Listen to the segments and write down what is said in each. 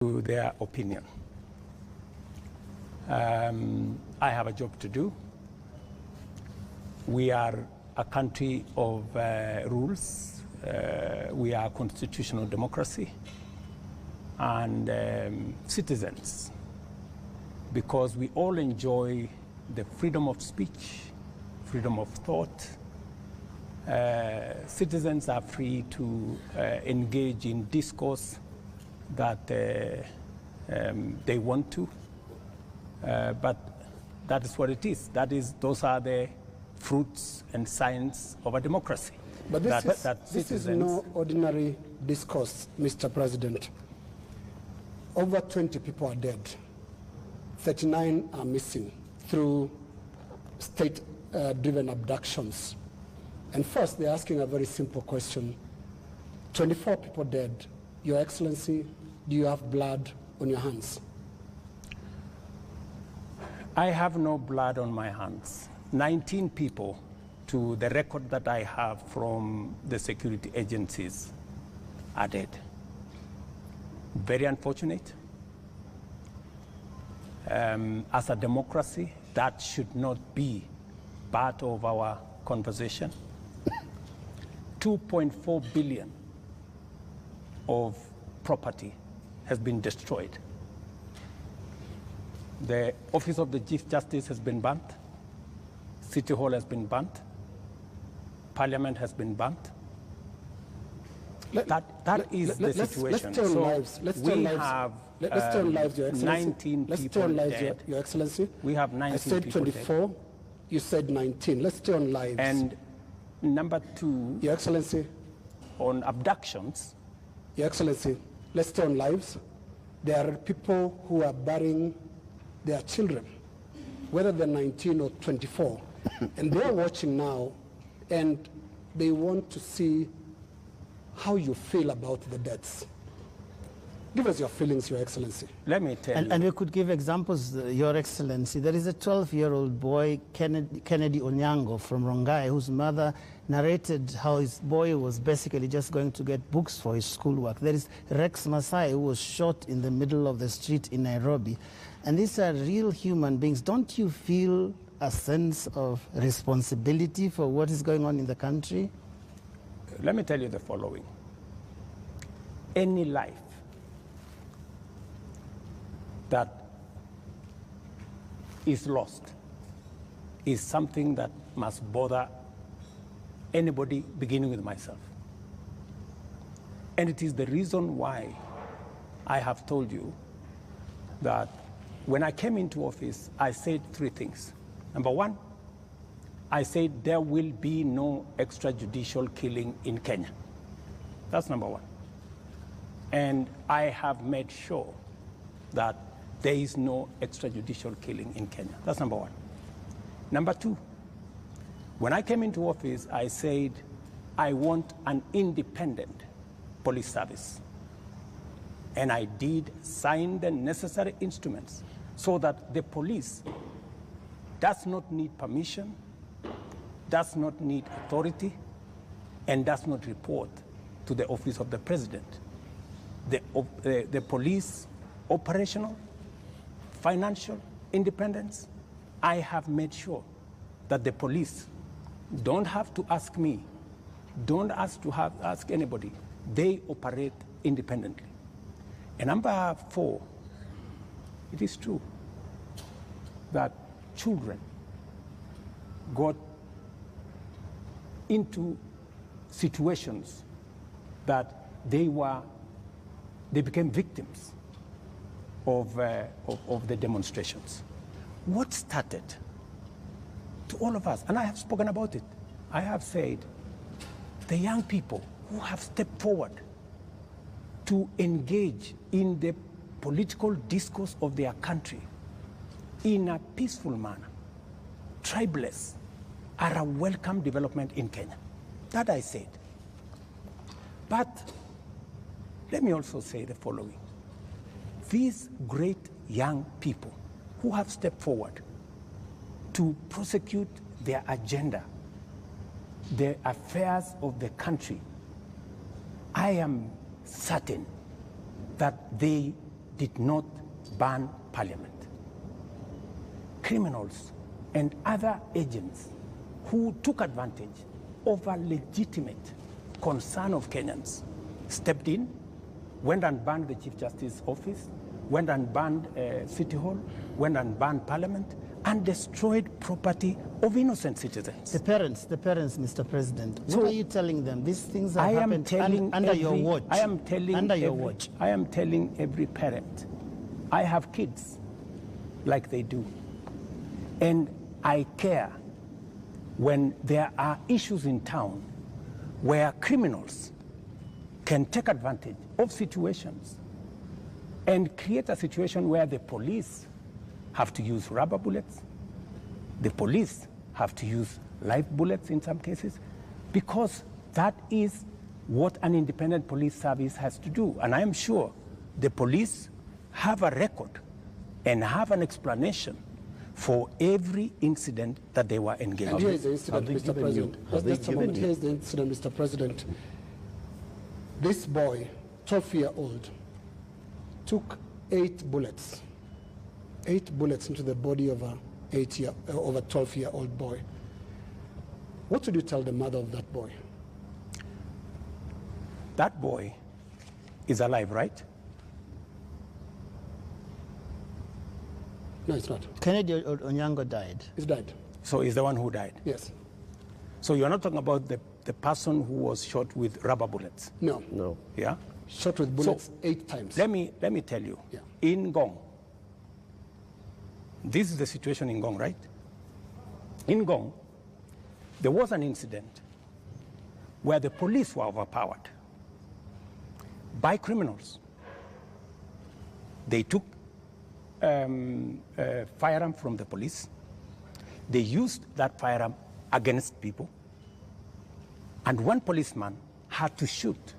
to their opinion. I have a job to do. We are a country of rules. We are a constitutional democracy and citizens, because we all enjoy the freedom of speech, freedom of thought. Citizens are free to engage in discourse that they want to, but that is what it is. Those are the fruits and signs of a democracy. But this is no ordinary discourse, Mr. President. Over 20 people are dead. 39 are missing through state-driven abductions. And first, they're asking a very simple question. 24 people dead. Your Excellency, do you have blood on your hands? I have no blood on my hands. 19 people, to the record that I have from the security agencies, are dead. Very unfortunate. As a democracy, that should not be part of our conversation. 2.4 billion of property has been destroyed. The Office of the Chief Justice has been burnt. City Hall has been burnt. Parliament has been burnt. That is the situation. Let's turn lives. Let's turn lives, Your Excellency. 19 let's people turn lives, dead. Your Excellency. We have 19 I said people 24. Dead. You said 19. Let's turn lives. And number two, Your Excellency. On abductions. Your Excellency, let's turn lives. There are people who are burying their children, whether they're 19 or 24. And they're watching now, and they want to see how you feel about the deaths. Give us your feelings, Your Excellency. Let me tell you. And we could give examples, Your Excellency. There is a 12-year-old boy, Kennedy Onyango from Rongai, whose mother narrated how his boy was basically just going to get books for his schoolwork. There is Rex Masai, who was shot in the middle of the street in Nairobi. And these are real human beings. Don't you feel a sense of responsibility for what is going on in the country? Let me tell you the following. Any life that is lost is something that must bother anybody, beginning with myself. And it is the reason why I have told you that when I came into office, I said three things. Number one, I said there will be no extrajudicial killing in Kenya. That's number one. And I have made sure that there is no extrajudicial killing in Kenya. That's number one. Number two, when I came into office, I said I want an independent police service. And I did sign the necessary instruments so that the police does not need permission, does not need authority, and does not report to the office of the president. The police operational, financial independence, I have made sure that the police don't have to ask me, don't ask anybody. They operate independently. And number four, it is true that children got into situations that they became victims of the demonstrations. What started to all of us, and I have spoken about it, I have said the young people who have stepped forward to engage in the political discourse of their country in a peaceful manner, tribeless, are a welcome development in Kenya. That I said. But let me also say the following. These great young people who have stepped forward to prosecute their agenda, the affairs of the country, I am certain that they did not ban parliament. Criminals and other agents who took advantage of a legitimate concern of Kenyans stepped in, went and banned the Chief Justice's office, went and banned City Hall, went and banned Parliament, and destroyed property of innocent citizens. The parents, Mr. President, So, what are you telling them? These things have happened under your watch. I am telling under your watch. I am telling every parent, I have kids like they do, and I care when there are issues in town where criminals can take advantage of situations and create a situation where the police have to use rubber bullets, the police have to use live bullets in some cases, because that is what an independent police service has to do. And I am sure the police have a record and have an explanation for every incident that they were engaged in. And here is the incident, Mr. President. Just a moment. Here is the incident, Mr. President. This boy, 12-year-old, took 8 bullets into the body of a 12-year-old boy. What would you tell the mother of that boy? That boy is alive, right? No, it's not. Kennedy Onyango died. He's died. So he's the one who died. Yes. So you're not talking about the person who was shot with rubber bullets? No. No. Yeah? Shot with bullets 8 times. Let me tell you. Yeah. In Ngong, this is the situation in Ngong, right? In Ngong, there was an incident where the police were overpowered by criminals. They took a firearm from the police. They used that firearm against people. And one policeman had to shoot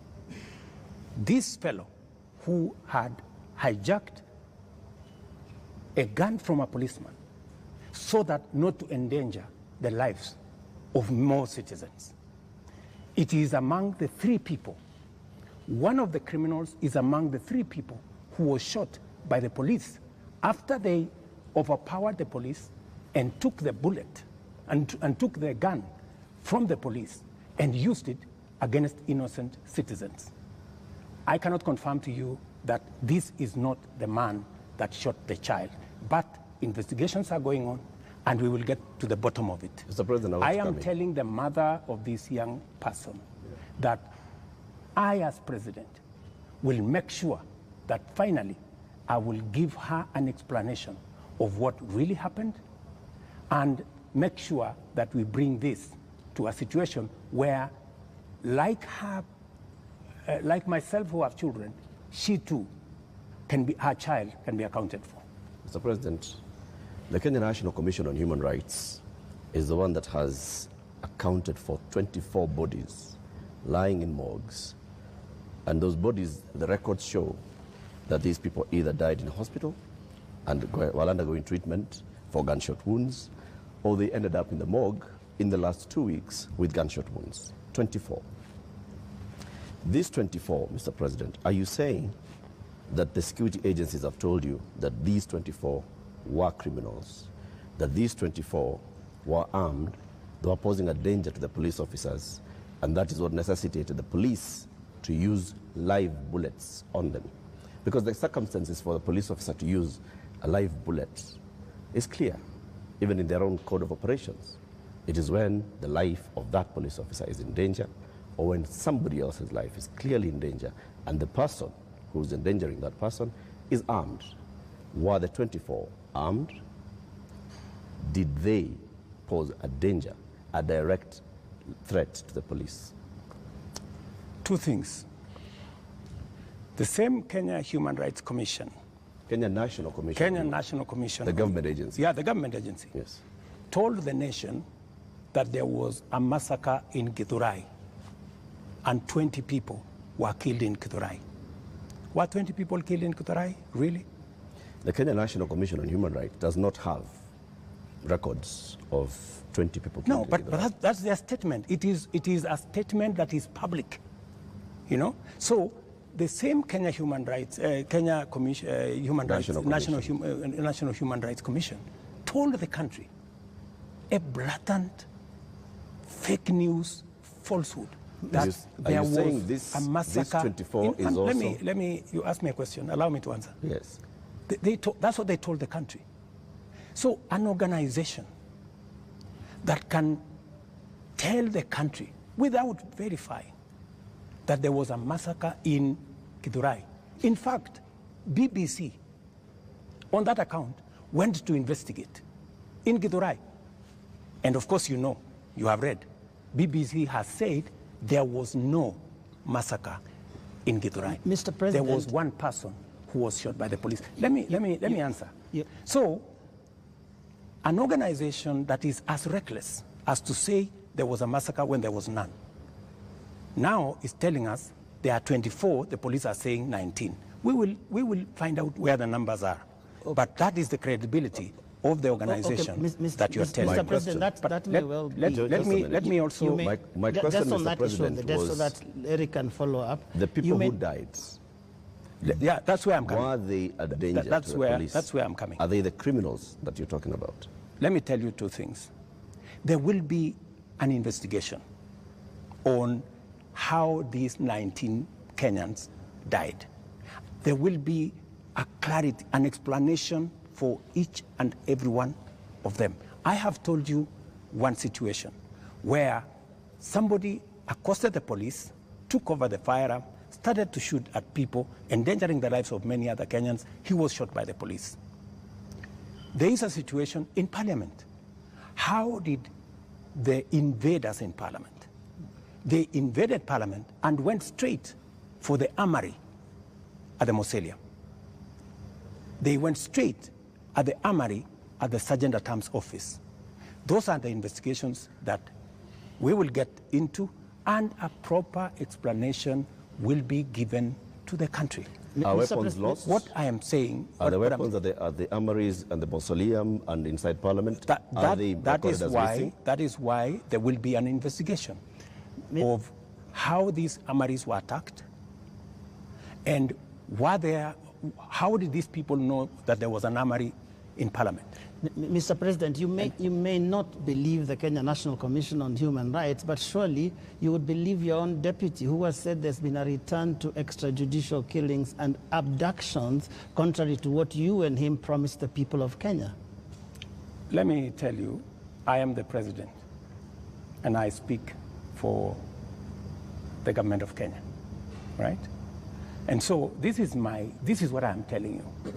this fellow who had hijacked a gun from a policeman so that not to endanger the lives of more citizens. It is among the 3 people. One of the criminals is among the 3 people who was shot by the police after they overpowered the police and took the bullet and took the gun from the police and used it against innocent citizens. I cannot confirm to you that this is not the man that shot the child, but investigations are going on and we will get to the bottom of it. Mr. President, I am telling the mother of this young person that I, as president, will make sure that finally I will give her an explanation of what really happened and make sure that we bring this to a situation where, like her, like myself who have children, she too can be, her child can be accounted for. Mr. President, the Kenya National Commission on Human Rights is the one that has accounted for 24 bodies lying in morgues. And those bodies, the records show that these people either died in hospital and while undergoing treatment for gunshot wounds, or they ended up in the morgue in the last 2 weeks with gunshot wounds. 24. These 24, Mr. President, are you saying that the security agencies have told you that these 24 were criminals, that these 24 were armed, they were posing a danger to the police officers, and that is what necessitated the police to use live bullets on them? Because the circumstances for the police officer to use a live bullet is clear, even in their own code of operations. It is when the life of that police officer is in danger, or when somebody else's life is clearly in danger, and the person who's endangering that person is armed. Were the 24 armed? Did they pose a danger, a direct threat to the police? 2 things. The same Kenya Human Rights Commission, Kenya National Commission. Kenya National Commission. The government agency. Yeah, the government agency. Yes. Told the nation that there was a massacre in Githurai and 20 people were killed in Githurai. Were 20 people killed in Githurai? Really? The Kenya National Commission on Human Rights does not have records of 20 people killed. No, but that's their statement. It is a statement that is public, you know? So the same Kenya Human Rights, Kenya Commission, Human National Rights, National Human Rights Commission told the country a blatant fake news falsehood that there was a massacre. This 24 is also... Let me, you ask me a question, allow me to answer. Yes. That's what they told the country. So an organization that can tell the country without verifying that there was a massacre in Githurai. In fact, BBC, on that account, went to investigate in Githurai. And of course, you know, you have read, BBC has said there was no massacre in Githurai. Mr. President, there was one person who was shot by the police. Let me answer. Yep. So, an organization that is as reckless as to say there was a massacre when there was none, now is telling us there are 24, the police are saying 19. We will find out where the numbers are. Okay. But that is the credibility of the organization that you are telling. Mr. President, that may well be. Let me also... My question, just on Mr. that President, issue, just so that Eric can follow up. The people who died, yeah, that's where I'm coming. Were they a danger to the police? That's where I'm coming. Are they the criminals that you're talking about? Let me tell you two things. There will be an investigation on how these 19 Kenyans died. There will be a clarity, an explanation for each and every one of them. I have told you one situation where somebody accosted the police, took over the firearm, started to shoot at people, endangering the lives of many other Kenyans. He was shot by the police. There is a situation in Parliament. How did the invaders in Parliament? They invaded Parliament and went straight for the armory at the Mausoleum. They went straight at the armory at the Sergeant at Arms office. Those are the investigations that we will get into, and a proper explanation will be given to the country. Are weapons lost? What I am saying... Are the weapons at the armories and the mausoleum and inside Parliament? That is why there will be an investigation of how these armories were attacked and how did these people know that there was an armory in Parliament? Mr. President, you may not believe the Kenya National Commission on Human Rights, but surely you would believe your own deputy who has said there's been a return to extrajudicial killings and abductions, contrary to what you and him promised the people of Kenya. Let me tell you, I am the president, and I speak for the government of Kenya, right? And so this is what I'm telling you.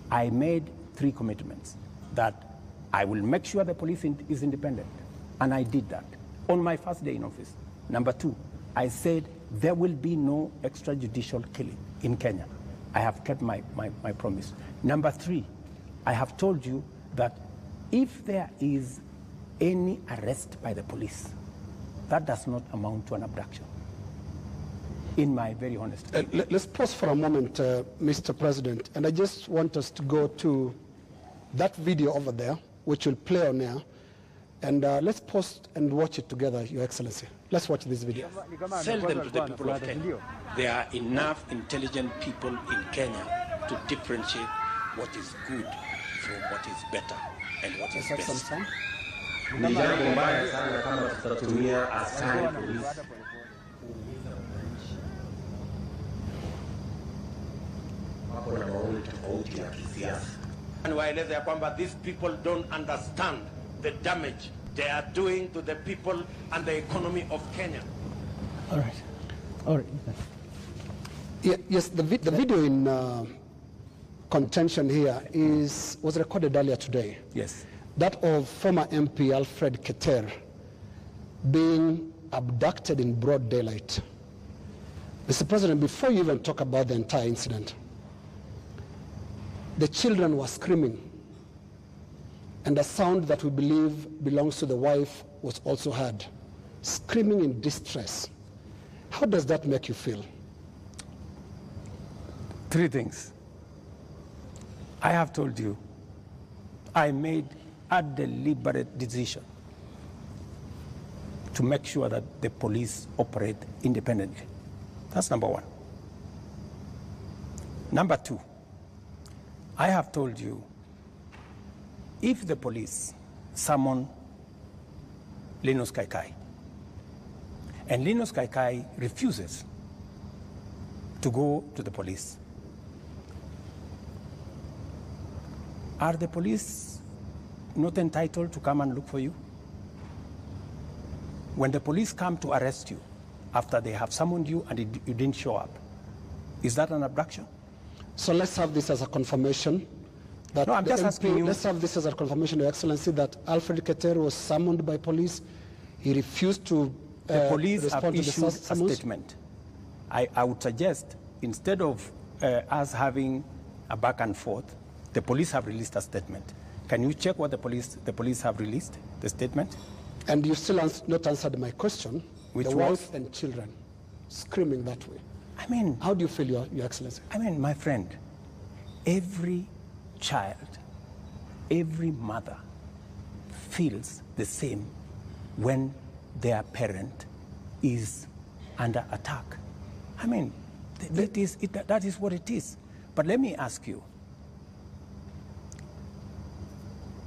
I made 3 commitments. That I will make sure the police is independent. And I did that on my first day in office. Number 2, I said there will be no extrajudicial killing in Kenya. I have kept my promise. Number 3, I have told you that if there is any arrest by the police, that does not amount to an abduction. In my very honest opinion. Let's pause for a moment, Mr. President, and I just want us to go to that video over there, which will play on air, and let's pause and watch it together, Your Excellency. Let's watch this video. Sell them to the people of Kenya. There are enough intelligent people in Kenya to differentiate what is good from what is better and what is best. Ni jambo mbaya sana kama tutatumia askari polisi wako na maoni tofauti ya kisiasa. And waeleza ya kwamba these people don't understand the damage they are doing to the people and the economy of Kenya. All right. All right. Yeah, yes, the video in contention here was recorded earlier today. Yes. That of former MP Alfred Keter being abducted in broad daylight. Mr. President, before you even talk about the entire incident, the children were screaming, and a sound that we believe belongs to the wife was also heard, screaming in distress. How does that make you feel? 3 things. I have told you, I made a deliberate decision to make sure that the police operate independently. That's number 1. Number two, I have told you, if the police summon Linus Kaikai, and Linus Kaikai refuses to go to the police, are the police not entitled to come and look for you? When the police come to arrest you after they have summoned you and you didn't show up, is that an abduction? So let's have this as a confirmation. That no, I'm just asking you. Let's have this as a confirmation, Your Excellency, that Alfred Keter was summoned by police. He refused to the police have respond to issued the a summons. statement. I would suggest, instead of us having a back and forth, the police have released a statement. Can you check what the police have released, the statement? And you still not answered my question. Which the was? wife and children screaming that way. I mean, how do you feel, Your Excellency? I mean, my friend, every child, every mother feels the same when their parent is under attack. I mean, that is what it is. But let me ask you,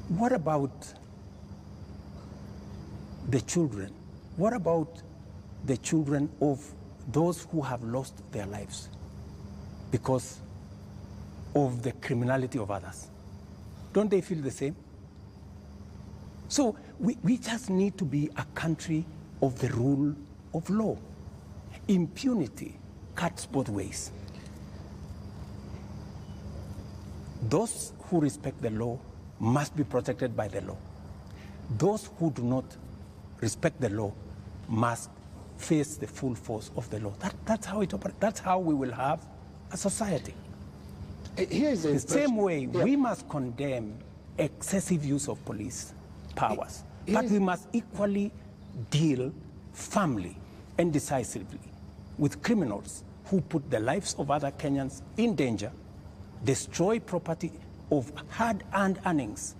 what about the children? What about the children of those who have lost their lives because of the criminality of others? Don't they feel the same? So we just need to be a country of the rule of law. Impunity cuts both ways. Those who respect the law must be protected by the law. Those who do not respect the law must face the full force of the law. That's how it operates. That's how we will have a society. Here's the same way, we must condemn excessive use of police powers, but we must equally deal firmly and decisively with criminals who put the lives of other Kenyans in danger, destroy property of hard-earned earnings.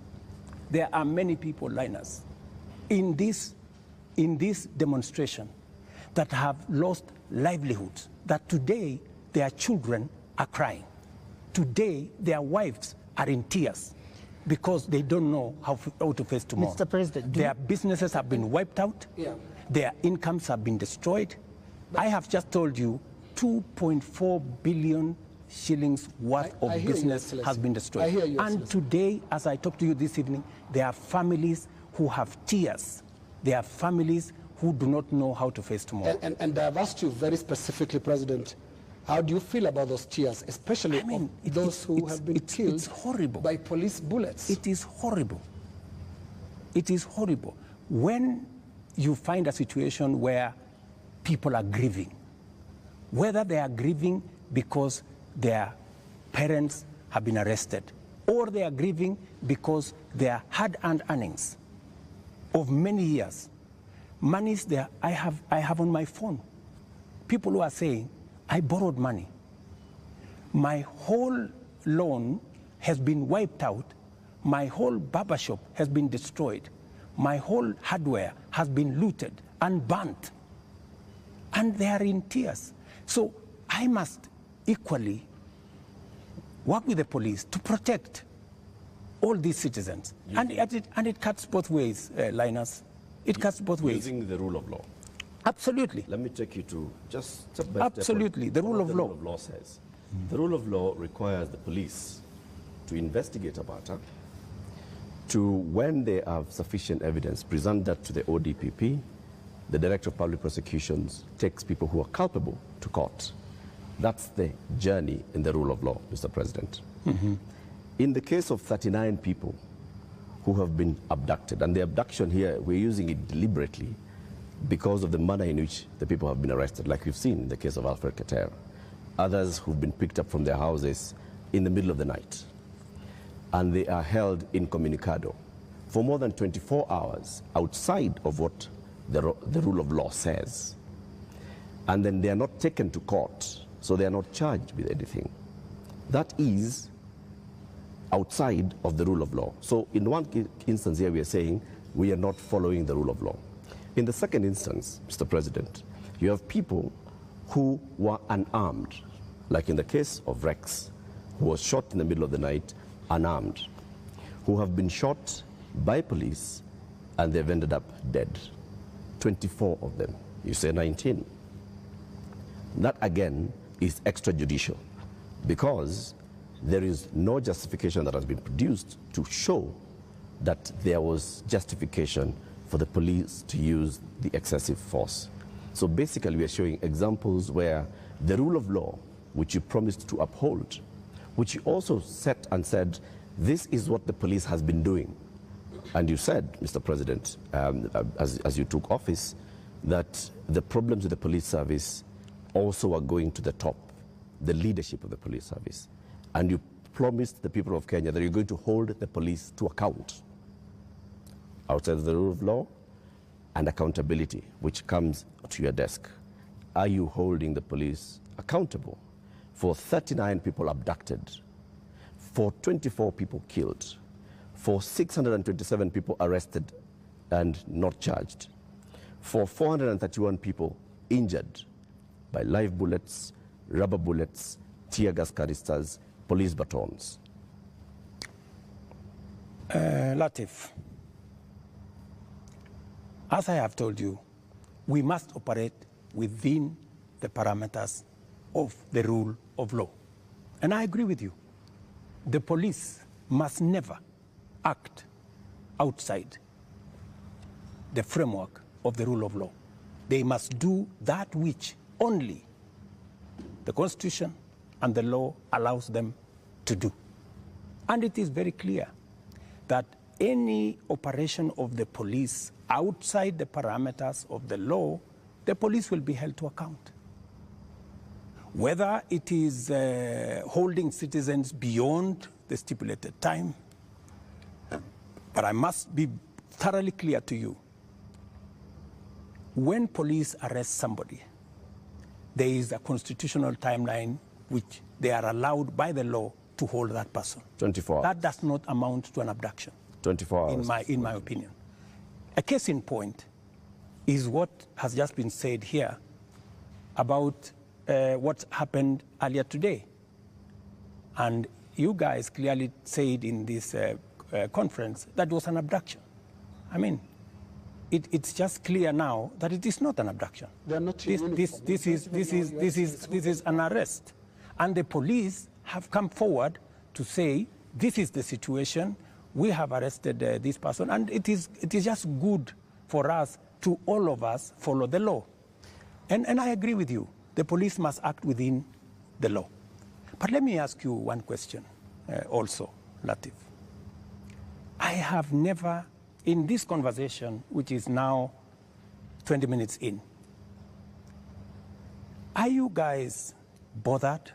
There are many people, Linus, in this demonstration that have lost livelihoods, that today their children are crying. Today their wives are in tears because they don't know how to face tomorrow. Mr. President, their businesses have been wiped out. Yeah. Their incomes have been destroyed. But I have just told you 2.4 billion shillings worth of business has been destroyed. And today, as I talk to you this evening, there are families who have tears. There are families who do not know how to face tomorrow. And I've asked you very specifically, President, how do you feel about those tears, especially those who have been killed by police bullets? It is horrible. It is horrible. When you find a situation where people are grieving, whether they are grieving because their parents have been arrested, or they are grieving because their hard-earned earnings of many years, monies there, I have on my phone, people who are saying, I borrowed money. My whole loan has been wiped out. My whole barbershop has been destroyed. My whole hardware has been looted and burnt. And they are in tears. So I must equally work with the police to protect all these citizens. And it cuts both ways, Linus. It cuts both ways. Using the rule of law. Absolutely. Let me take you to just step by step. Absolutely, the rule of law. The rule of law says. The rule of law requires the police to investigate a matter, to, when they have sufficient evidence, present that to the ODPP. The Director of Public Prosecutions takes people who are culpable to court. That's the journey in the rule of law, Mr. President. Mm-hmm. In the case of 39 people who have been abducted, and the abduction here, we're using it deliberately because of the manner in which the people have been arrested, like we've seen in the case of Alfred Keter. Others who've been picked up from their houses in the middle of the night, and they are held incommunicado for more than 24 hours outside of what the rule of law says. And then they are not taken to court, so they are not charged with anything. That is outside of the rule of law. So in one instance here we are saying we are not following the rule of law. In the second instance, Mr. President, you have people who were unarmed, like in the case of Rex, who was shot in the middle of the night, unarmed, who have been shot by police and they've ended up dead. 24 of them. You say 19. That again is extrajudicial because there is no justification that has been produced to show that there was justification for the police to use the excessive force. So basically we are showing examples where the rule of law, which you promised to uphold, which you also set and said, this is what the police has been doing. And you said, Mr. President, as you took office, that the problems with the police service also are going to the top, the leadership of the police service. And you promised the people of Kenya that you're going to hold the police to account outside of the rule of law and accountability, which comes to your desk. Are you holding the police accountable for 39 people abducted, for 24 people killed, for 627 people arrested and not charged, for 431 people injured by live bullets, rubber bullets, tear gas canisters, police batons? Latif, as I have told you, we must operate within the parameters of the rule of law. And I agree with you. The police must never act outside the framework of the rule of law. They must do that which only the Constitution and the law allows them to do. And it is very clear that any operation of the police outside the parameters of the law, the police will be held to account. Whether it is holding citizens beyond the stipulated time, but I must be thoroughly clear to you. When police arrest somebody, there is a constitutional timeline which they are allowed by the law to hold that person. 24 hours. That does not amount to an abduction. 24 hours. In my opinion. A case in point is what has just been said here about what happened earlier today. And you guys clearly said in this conference that it was an abduction. I mean, it's just clear now that it is not an abduction. They're not this is an arrest. And the police have come forward to say, this is the situation, we have arrested this person, and it is just good for us to all of us follow the law. And I agree with you. The police must act within the law. But let me ask you one question also, Latif. I have never, in this conversation, which is now 20 minutes in, are you guys bothered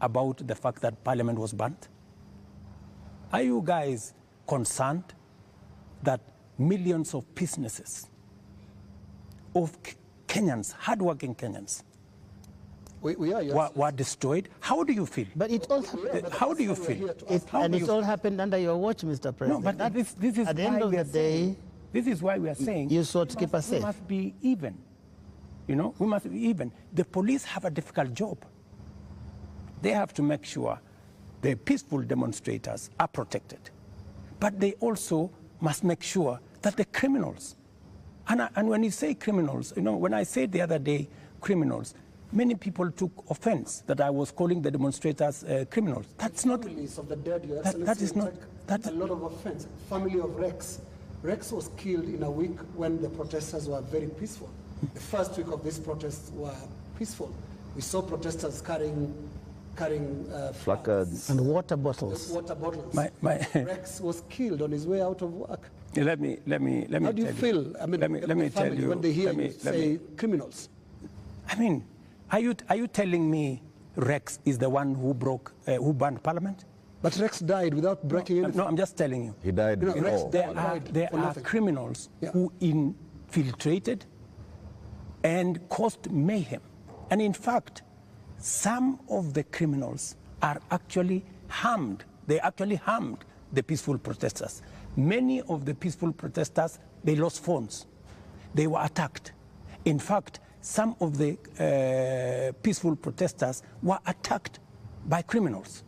about the fact that Parliament was burnt? Are you guys concerned that millions of businesses of Kenyans, hardworking Kenyans, were destroyed? How do you feel? But it all how do you feel? It all happened under your watch, Mr. President. No, but this is at the end of the day, this is why we are saying you sought to keep us safe. We must be even. You know, we must be even. The police have a difficult job. They have to make sure the peaceful demonstrators are protected. But they also must make sure that the criminals, and when you say criminals, you know, when I said the other day criminals, many people took offense that I was calling the demonstrators criminals. That's not. Families of the dead, Your that is not. That's a lot of offense. Family of Rex. Rex was killed in a week when the protesters were very peaceful. The first week of these protests were peaceful. We saw protesters carrying placards and water bottles. Rex was killed on his way out of work. Let me. How do you feel? I mean, let me tell you when they hear you say criminals. I mean, are you telling me Rex is the one who burned Parliament? But Rex died without breaking anything. No, I'm just telling you. He died. You know, there are criminals who infiltrated and caused mayhem. And in fact, some of the criminals are actually harmed. They actually harmed the peaceful protesters. Many of the peaceful protesters, they lost phones. They were attacked. In fact, some of the peaceful protesters were attacked by criminals.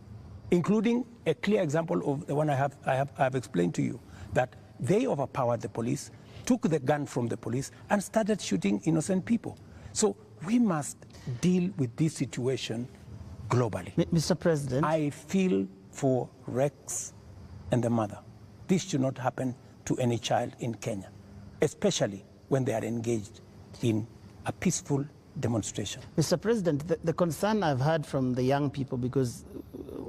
including a clear example of the one I have explained to you, that they overpowered the police, took the gun from the police, and started shooting innocent people. So we must deal with this situation globally. Mr. President, I feel for Rex and the mother. This should not happen to any child in Kenya, especially when they are engaged in a peaceful demonstration. Mr. President, the concern I've heard from the young people, because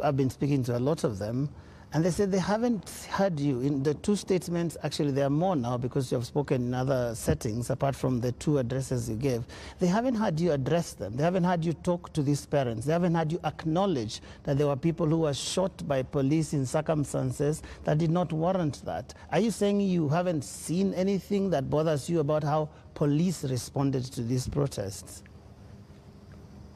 I've been speaking to a lot of them, and they said they haven't heard you. In the two statements, actually there are more now because you have spoken in other settings, apart from the two addresses you gave. They haven't heard you address them. They haven't heard you talk to these parents. They haven't heard you acknowledge that there were people who were shot by police in circumstances that did not warrant that. Are you saying you haven't seen anything that bothers you about how police responded to these protests?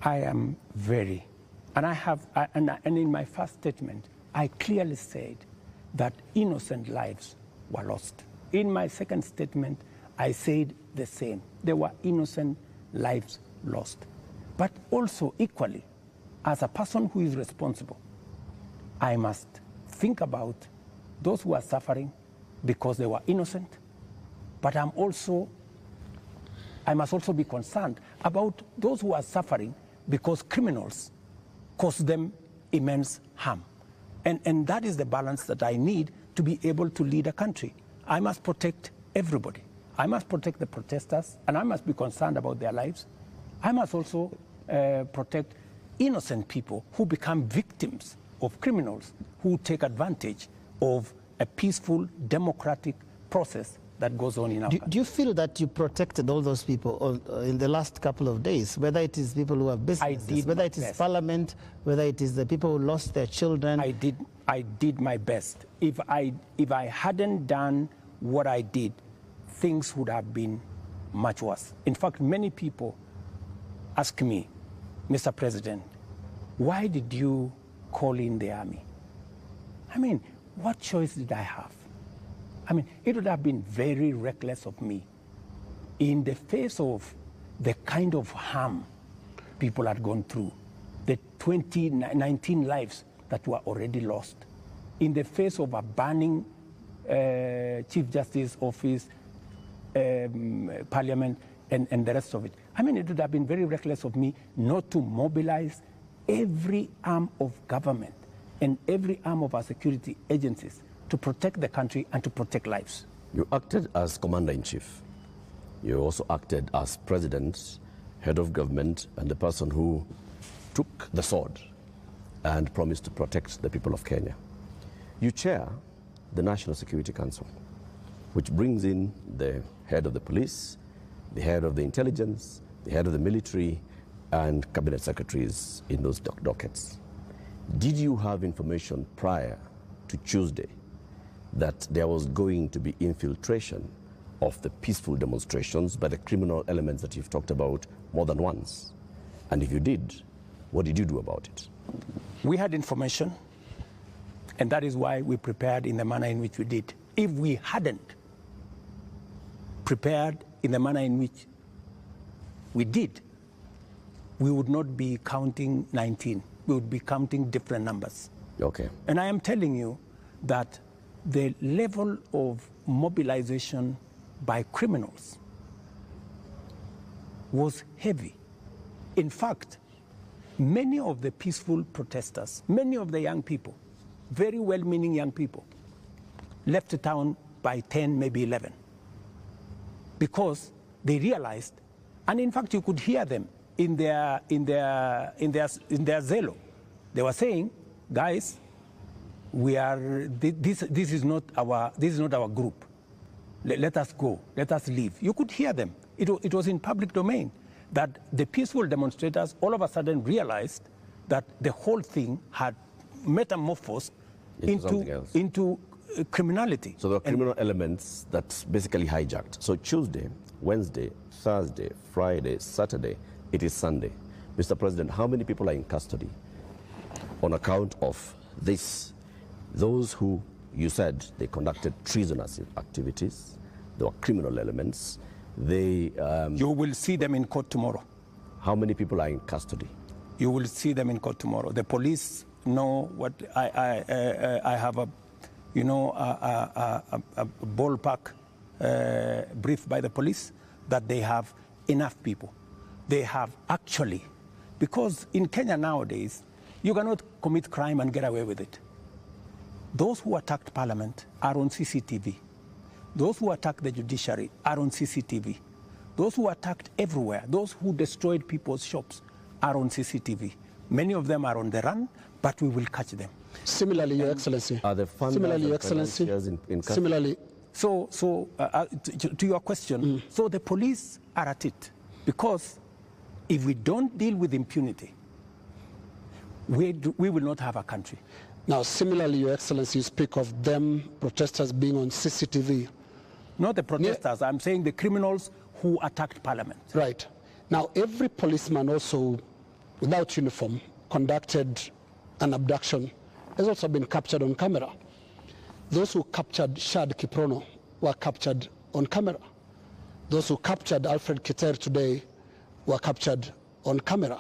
I am very, and and in my first statement, I clearly said that innocent lives were lost. In my second statement, I said the same. There were innocent lives lost. But also equally, as a person who is responsible, I must think about those who are suffering because they were innocent, but I must also be concerned about those who are suffering because criminals cause them immense harm. And that is the balance that I need to be able to lead a country. I must protect everybody. I must protect the protesters, and I must be concerned about their lives. I must also protect innocent people who become victims of criminals who take advantage of a peaceful, democratic process that goes on in our country. Do you feel that you protected all those people in the last couple of days, whether it is people who have businesses, whether it is Parliament, whether it is the people who lost their children? I did my best. If I hadn't done what I did, things would have been much worse. In fact, many people ask me, Mr. President, why did you call in the army? I mean, what choice did I have? I mean, it would have been very reckless of me in the face of the kind of harm people had gone through, the 19 lives that were already lost, in the face of a burning Chief Justice office, Parliament, and the rest of it. I mean, it would have been very reckless of me not to mobilize every arm of government and every arm of our security agencies to protect the country and to protect lives. You acted as Commander-in-Chief. You also acted as President, Head of Government, and the person who took the sword and promised to protect the people of Kenya. You chair the National Security Council, which brings in the head of the police, the head of the intelligence, the head of the military, and cabinet secretaries in those dockets. Did you have information prior to Tuesday that there was going to be infiltration of the peaceful demonstrations by the criminal elements that you've talked about more than once? And if you did, what did you do about it? We had information, and that is why we prepared in the manner in which we did. If we hadn't prepared in the manner in which we did, we would not be counting 19. We would be counting different numbers. Okay. And I am telling you that the level of mobilization by criminals was heavy. In fact, many of the peaceful protesters, many of the young people, very well-meaning young people, left the town by 10, maybe 11, because they realized, and in fact you could hear them in their zelo. They were saying, guys, this is not our group. Let us go. Let us leave. You could hear them. It was in public domain that the peaceful demonstrators all of a sudden realized that the whole thing had metamorphosed into criminality. So there were criminal elements that basically hijacked. So Tuesday, Wednesday, Thursday, Friday, Saturday, it is Sunday. Mr. President, how many people are in custody on account of this? Those who you said they conducted treasonous activities, there were criminal elements. You will see them in court tomorrow. How many people are in custody? You will see them in court tomorrow. The police know what I have a, you know, a ballpark brief by the police that they have enough people. They have actually, because in Kenya nowadays, you cannot commit crime and get away with it. Those who attacked Parliament are on CCTV. Those who attacked the judiciary are on CCTV. Those who attacked everywhere, those who destroyed people's shops are on CCTV. Many of them are on the run, but we will catch them. Similarly, Your Excellency. Are the funders Similarly, Your Excellency. in Similarly. So to your question, so the police are at it. Because if we don't deal with impunity, we will not have a country. Now, similarly, Your Excellency, you speak of them, protesters being on CCTV. Not the protesters, I'm saying the criminals who attacked Parliament. Right. Now, every policeman also, without uniform, conducted an abduction, has also been captured on camera. Those who captured Shad Kiprono were captured on camera. Those who captured Alfred Kiter today were captured on camera.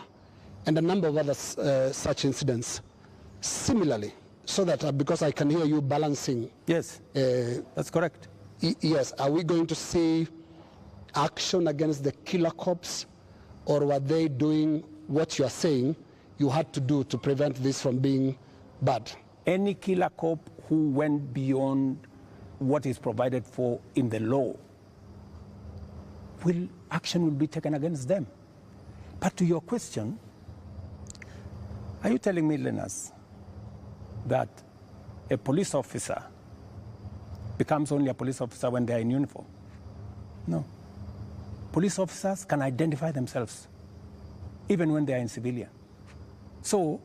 And a number of other such incidents. Similarly, so that, because I can hear you balancing. Yes, that's correct. Yes, are we going to see action against the killer cops, or were they doing what you are saying you had to do to prevent this from being bad? Any killer cop who went beyond what is provided for in the law, action will be taken against them. But to your question, are you telling me, Linus, that a police officer becomes only a police officer when they are in uniform? No. Police officers can identify themselves even when they are in civilian. So,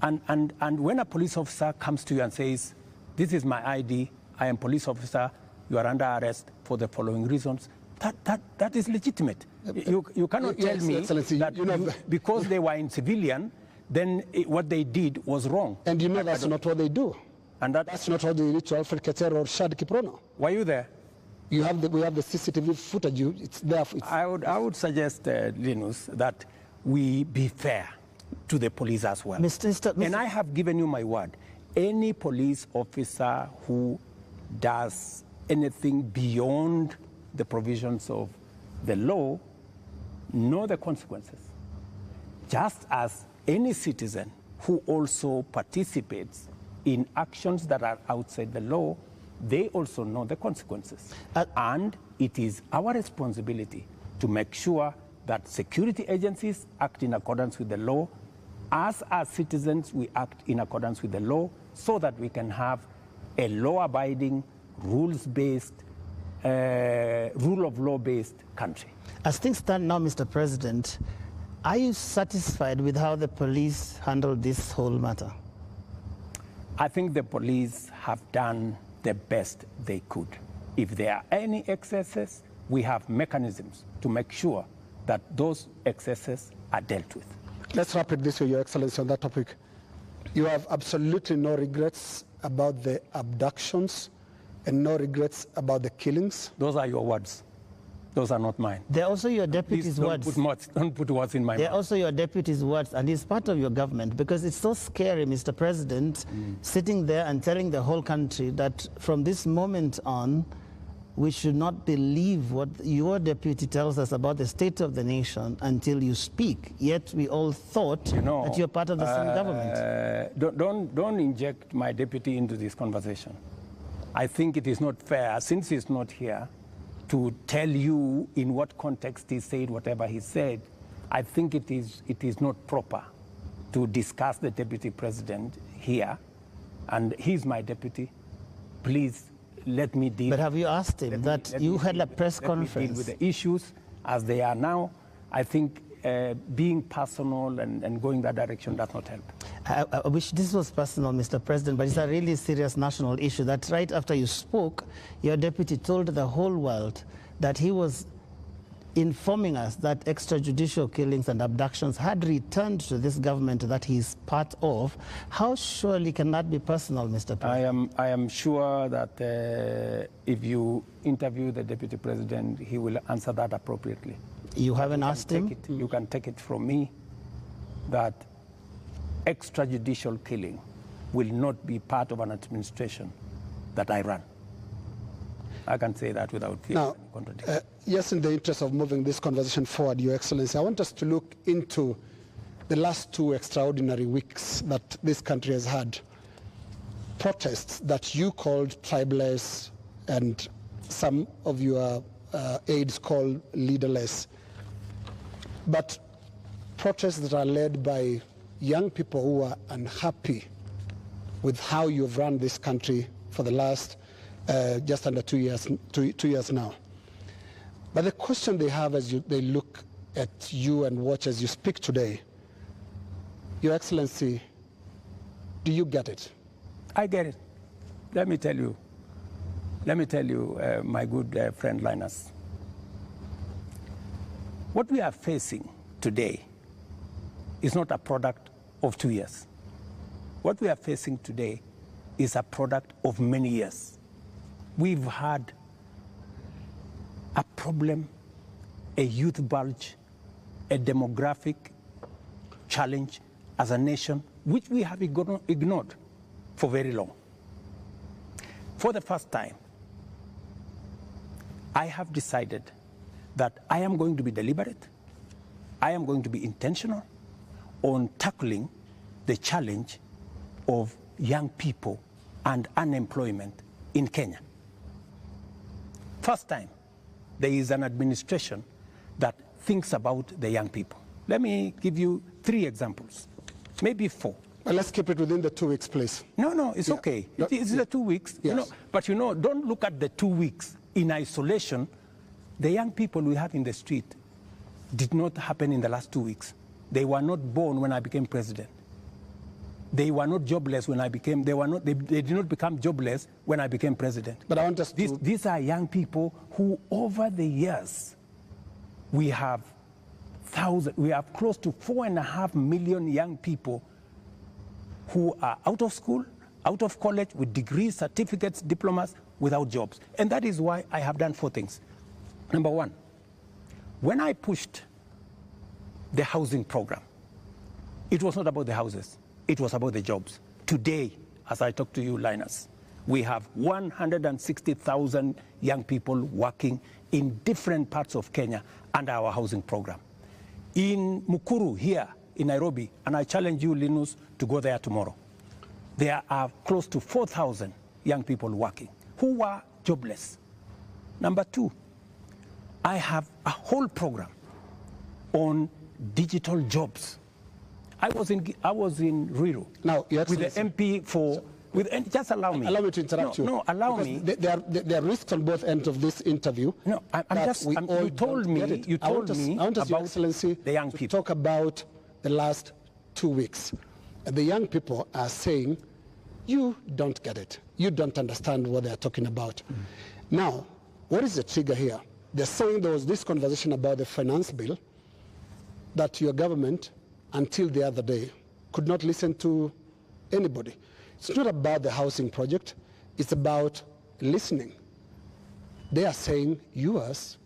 and when a police officer comes to you and says, this is my ID, I am police officer, you are under arrest for the following reasons, that is legitimate. You cannot tell me that because they were in civilian, then what they did was wrong. And you know that's not what they do. And that's not what they did to Alfred Keter or Shad Kiprono. Were you there? We have the CCTV footage. It's there. I would suggest, Linus, that we be fair to the police as well. Mr. And I have given you my word. Any police officer who does anything beyond the provisions of the law know the consequences. Just as any citizen who also participates in actions that are outside the law, they also know the consequences. And it is our responsibility to make sure that security agencies act in accordance with the law. As citizens, we act in accordance with the law so that we can have a law-abiding, rules-based, rule of law-based country. As things stand now, Mr. President, are you satisfied with how the police handled this whole matter? I think the police have done the best they could. If there are any excesses, we have mechanisms to make sure that those excesses are dealt with. Let's wrap it this way, Your Excellency, on that topic. You have absolutely no regrets about the abductions and no regrets about the killings? Those are your words. Those are not mine. They're also your deputy's words. Don't put words in my mouth. They're also your deputy's words, and it's part of your government, because it's so scary, Mr. President, sitting there and telling the whole country that from this moment on, we should not believe what your deputy tells us about the state of the nation until you speak. Yet we all thought that you're part of the same government. Don't inject my deputy into this conversation. I think it is not fair, since he's not here, to tell you in what context he said whatever he said. I think it is not proper to discuss the deputy president here, and he's my deputy. Please let me deal. But have you asked him that you had a press conference? Deal with the issues as they are now. I think being personal and going that direction does not help. I wish this was personal, Mr. President, but it's a really serious national issue that right after you spoke, your deputy told the whole world that he was informing us that extrajudicial killings and abductions had returned to this government that he's part of. How surely can that be personal, Mr. President? I am sure that if you interview the deputy president, he will answer that appropriately. You haven't asked him? You can take it from me that extrajudicial killing will not be part of an administration that I run. I can say that without fear of contradiction. Yes, in the interest of moving this conversation forward, Your Excellency, I want us to look into the last 2 extraordinary weeks that this country has had. Protests that you called tribeless and some of your aides called leaderless. But protests that are led by young people who are unhappy with how you've run this country for the last just under 2 years now. But the question they have as they look at you and watch as you speak today, Your Excellency, do you get it? I get it. Let me tell you, my good friend Linus. What we are facing today is not a product of 2 years. What we are facing today is a product of many years. We've had a problem, a youth bulge, a demographic challenge as a nation, which we have ignored for very long. For the first time, I have decided that I am going to be deliberate, I am going to be intentional on tackling the challenge of young people and unemployment in Kenya. First time, there is an administration that thinks about the young people. Let me give you 3 examples, maybe 4. Well, let's keep it within the 2 weeks, please. No, it's okay. It's the 2 weeks. Yes. But don't look at the 2 weeks in isolation. The young people we have in the street did not happen in the last 2 weeks. They were not born when I became president. They were not jobless when I became, they did not become jobless when I became president. But I want us to... These are young people who over the years, we have close to 4.5 million young people who are out of school, out of college, with degrees, certificates, diplomas, without jobs. And that is why I have done 4 things. Number 1, when I pushed the housing program, it was not about the houses. It was about the jobs. Today, as I talk to you, Linus, we have 160,000 young people working in different parts of Kenya under our housing program. In Mukuru, here in Nairobi, and I challenge you, Linus, to go there tomorrow, there are close to 4,000 young people working who were jobless. Number 2, I have a whole program on digital jobs. I was in Ruto now, with the MP for... just allow me. Allow me to interrupt you. No, allow me. There are risks on both ends of this interview. No, you told me about Your Excellency, the young people. To talk about the last 2 weeks. The young people are saying, you don't get it. You don't understand what they're talking about. Now, what is the trigger here? They're saying there was this conversation about the finance bill that your government, until the other day, could not listen to anybody. It's not about the housing project, it's about listening. They are saying yours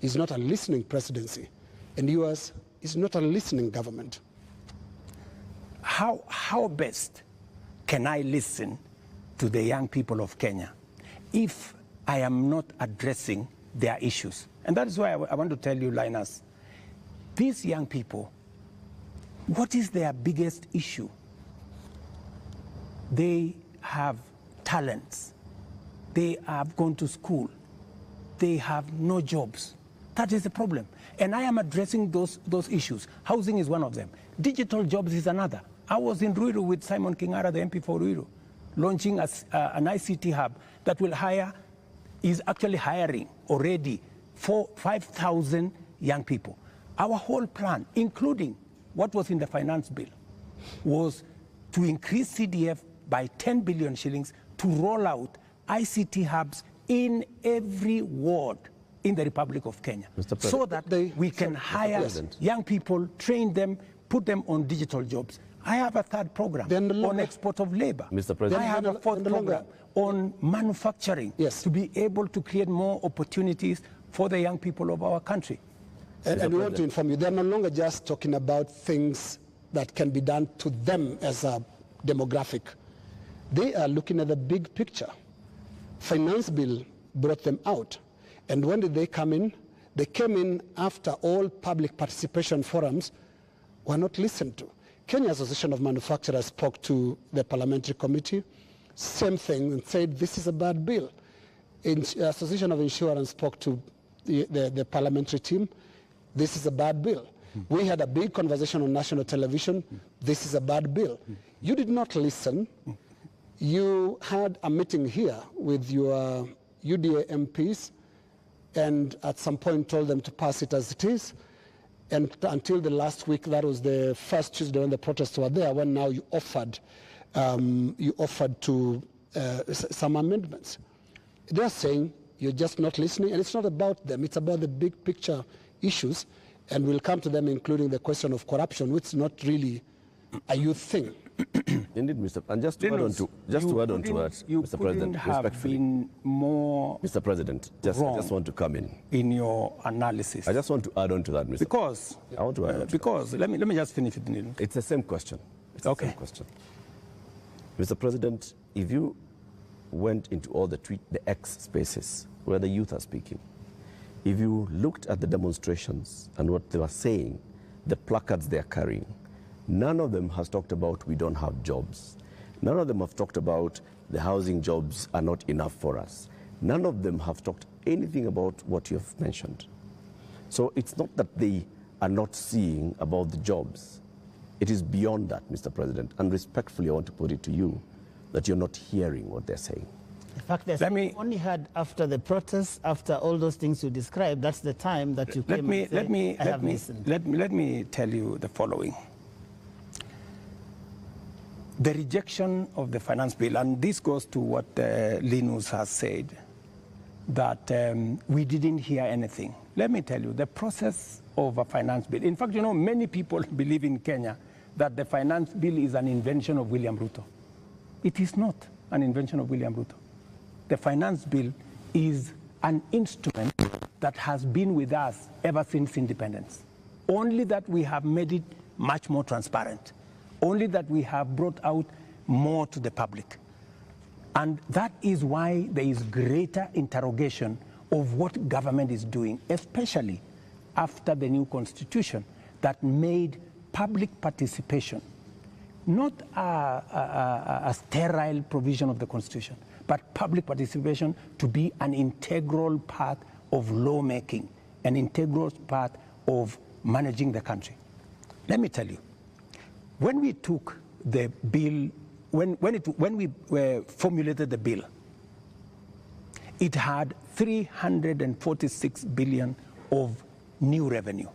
is not a listening presidency, and yours is not a listening government. How best can I listen to the young people of Kenya if I am not addressing their issues? And that is why I want to tell you, Linus, these young people, what is their biggest issue? They have talents. They have gone to school. They have no jobs. That is the problem. And I am addressing those issues. Housing is one of them. Digital jobs is another. I was in Ruto with Simon Kingara, the MP for Ruto, launching an ICT hub that will is actually hiring already 5,000 young people. Our whole plan, including what was in the finance bill, was to increase CDF by 10 billion shillings to roll out ICT hubs in every ward in the Republic of Kenya, so that we can hire young people, train them, put them on digital jobs. I have a 3rd program on export of labor. Mr. President. I have a 4th program on manufacturing, to be able to create more opportunities for the young people of our country. And we want to inform you, they're no longer just talking about things that can be done to them as a demographic. They are looking at the big picture. Finance bill brought them out. And when did they come in? They came in after all public participation forums were not listened to. Kenya Association of Manufacturers spoke to the parliamentary committee, same thing, and said this is a bad bill. Association of Insurance spoke to the parliamentary team, this is a bad bill. We had a big conversation on national television, this is a bad bill. You did not listen. You had a meeting here with your UDA MPs and at some point told them to pass it as it is. And until the last week, that was the first Tuesday when the protests were there, when now you offered to some amendments. They're saying you're just not listening, and it's not about them, it's about the big picture issues, and we'll come to them, including the question of corruption, which is not really a youth thing. Indeed, Mr. And just to add on to that, Mr. President, respectfully, been more Mr. President, I just want to come in your analysis. I just want to add on to that, Mr. Because I want to add on to because that. let me just finish it. It's the same question. It's okay. The same question. Mr. President, if you went into all the X spaces where the youth are speaking, if you looked at the demonstrations and what they were saying, the placards they are carrying, none of them has talked about we don't have jobs. None of them have talked about the housing jobs are not enough for us. None of them have talked anything about what you have mentioned. So it's not that they are not seeing about the jobs. It is beyond that, Mr. President. And respectfully, I want to put it to you that you're not hearing what they're saying. In fact, we only had after the protests, after all those things you described, that's the time that you came and said, let me tell you the following. The rejection of the finance bill, and this goes to what Linus has said, that we didn't hear anything. Let me tell you, the process of a finance bill, in fact, you know, many people believe in Kenya that the finance bill is an invention of William Ruto. It is not an invention of William Ruto. The finance bill is an instrument that has been with us ever since independence. Only that we have made it much more transparent. Only that we have brought out more to the public. And that is why there is greater interrogation of what government is doing, especially after the new constitution that made public participation not a sterile provision of the constitution, but public participation to be an integral part of lawmaking, an integral part of managing the country. Let me tell you, when we took the bill, when we formulated the bill, it had 346 billion of new revenue.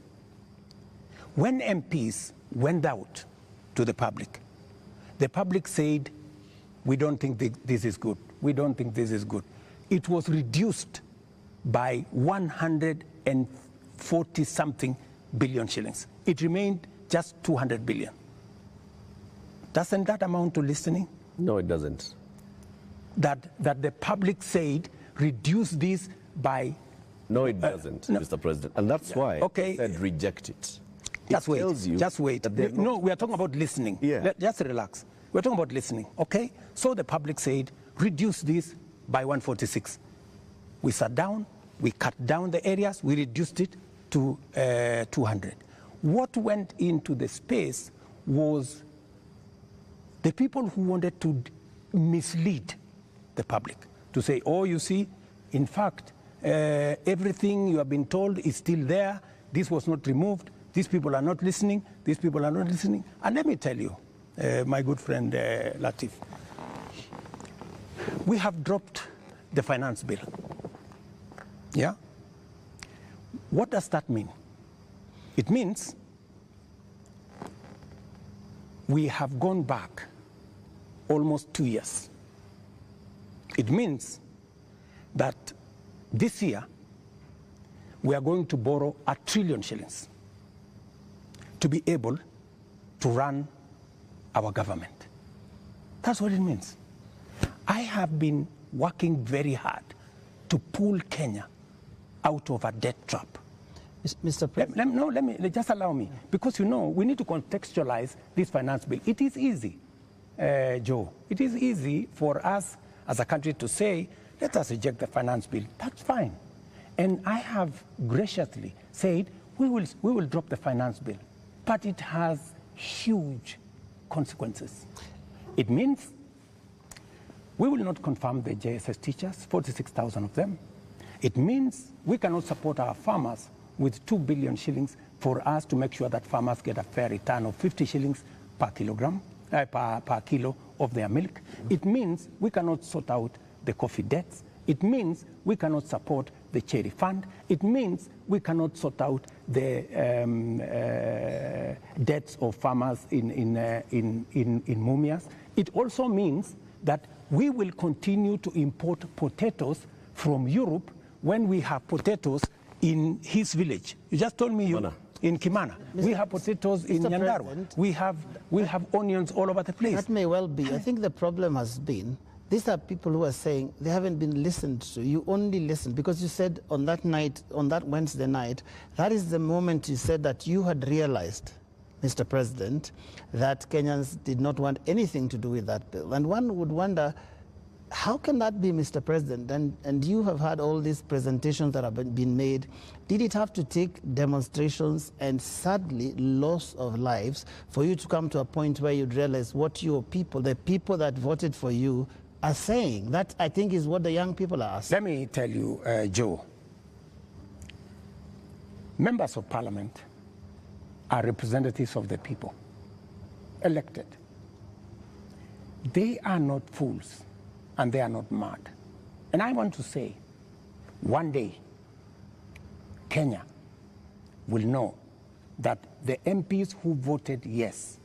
When MPs went out to the public said, we don't think this is good. We don't think this is good. It was reduced by 140-something billion shillings. It remained just 200 billion. Doesn't that amount to listening? No, it doesn't. That the public said, reduce this by... No, it doesn't, no. Mr. President. And that's why I said reject it. Just wait. No, we are talking about listening. Yeah. Just relax. We're talking about listening, okay? So the public said, reduce this by 146. We sat down, we cut down the areas, we reduced it to 200. What went into the space was the people who wanted to mislead the public, to say, oh, you see, in fact, everything you have been told is still there, this was not removed, these people are not listening, these people are not listening. And let me tell you, my good friend Latif, we have dropped the finance bill. Yeah? What does that mean? It means we have gone back almost 2 years. It means that this year we are going to borrow 1 trillion shillings to be able to run our government. That's what it means. I have been working very hard to pull Kenya out of a debt trap. Mr. President. Let me just allow me, because you know we need to contextualize this finance bill. It is easy, Joe. It is easy for us as a country to say, let us reject the finance bill. That's fine. And I have graciously said we will drop the finance bill, but it has huge consequences. It means we will not confirm the JSS teachers, 46,000 of them. It means we cannot support our farmers with 2 billion shillings for us to make sure that farmers get a fair return of 50 shillings per kilogram, per kilo of their milk. It means we cannot sort out the coffee debts. It means we cannot support the cherry fund. It means we cannot sort out the debts of farmers in Mumias. It also means that we will continue to import potatoes from Europe when we have potatoes in his village. You just told me in Kimana. We have potatoes in Nyandarua. We have onions all over the place. That may well be. I think the problem has been, these are people who are saying they haven't been listened to. You only listened because you said on that night, on that Wednesday night, that is the moment you said that you had realized, Mr. President, that Kenyans did not want anything to do with that bill. And one would wonder, how can that be, Mr. President? And you have had all these presentations that have been made. Did it have to take demonstrations and sadly loss of lives for you to come to a point where you'd realize what your people, the people that voted for you, are saying? That, I think, is what the young people are asking. Let me tell you, Joe, members of parliament are representatives of the people, elected. They are not fools. And they are not mad. And I want to say, one day, Kenya will know that the MPs who voted yes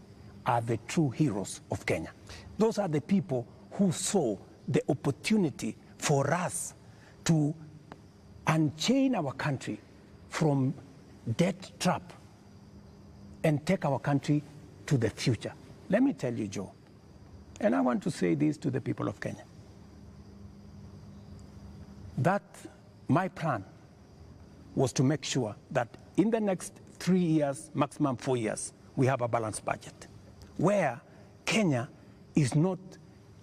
are the true heroes of Kenya. Those are the people who saw the opportunity for us to unchain our country from debt trap and take our country to the future. Let me tell you, Joe, and I want to say this to the people of Kenya, that my plan was to make sure that in the next 3 years, maximum 4 years, we have a balanced budget, where Kenya is not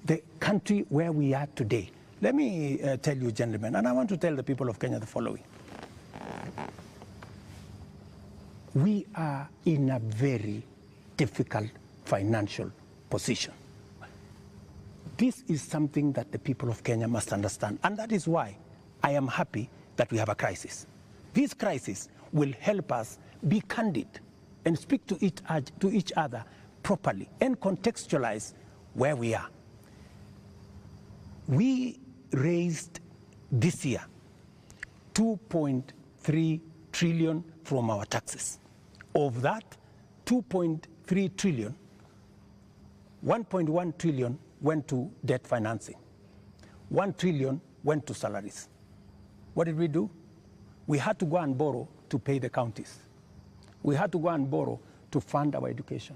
the country where we are today. Let me tell you, gentlemen, and I want to tell the people of Kenya the following. We are in a very difficult financial position. This is something that the people of Kenya must understand, and that is why I am happy that we have a crisis. This crisis will help us be candid and speak to each other properly and contextualize where we are. We raised this year 2.3 trillion from our taxes. Of that 2.3 trillion, 1.1 trillion went to debt financing. 1 trillion went to salaries. What did we do? We had to go and borrow to pay the counties. We had to go and borrow to fund our education.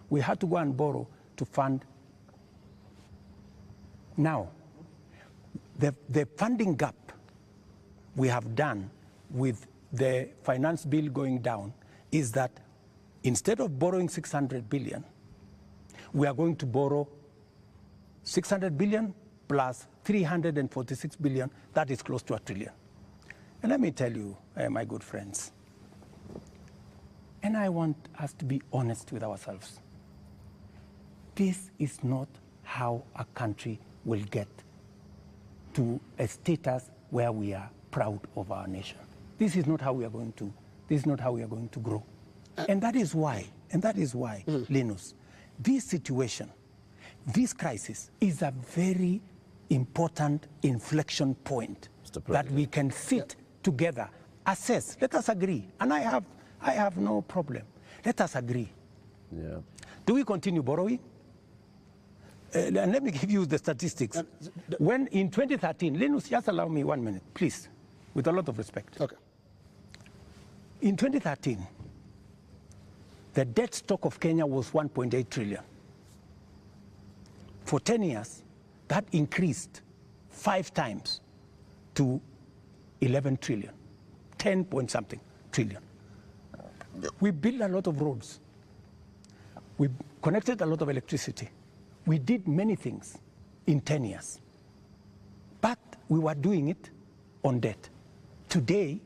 We had to go and borrow to fund. Now, the funding gap we have done with the finance bill going down is that instead of borrowing 600 billion, we are going to borrow 600 billion plus 346 billion, that is close to 1 trillion. And let me tell you, my good friends, and I want us to be honest with ourselves, this is not how a country will get to a status where we are proud of our nation. This is not how we are going to, this is not how we are going to grow. And that is why, Linus, this situation, this crisis is a very important inflection point that we can sit together, assess, let us agree. And I have no problem. Let us agree. Yeah. Do we continue borrowing? And let me give you the statistics. When in 2013, Linus, just allow me 1 minute, please, with a lot of respect. Okay. In 2013, the debt stock of Kenya was 1.8 trillion. For 10 years, that increased 5 times to 11 trillion, 10 point something trillion. We built a lot of roads. We connected a lot of electricity. We did many things in 10 years. But we were doing it on debt. Today,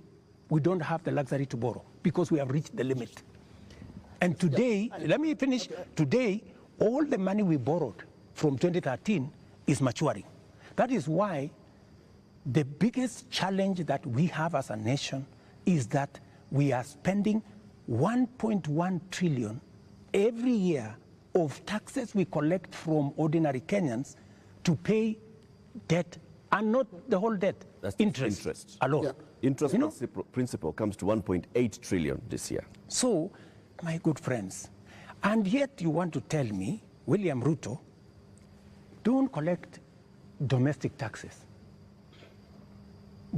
we don't have the luxury to borrow because we have reached the limit. And today, let me finish. Today, all the money we borrowed from 2013 is maturing. That is why the biggest challenge that we have as a nation is that we are spending 1.1 trillion every year of taxes we collect from ordinary Kenyans to pay debt, and not the whole debt. That's interest alone. Yeah. Interest principal comes to 1.8 trillion this year. So, my good friends, and yet you want to tell me, William Ruto, don't collect domestic taxes.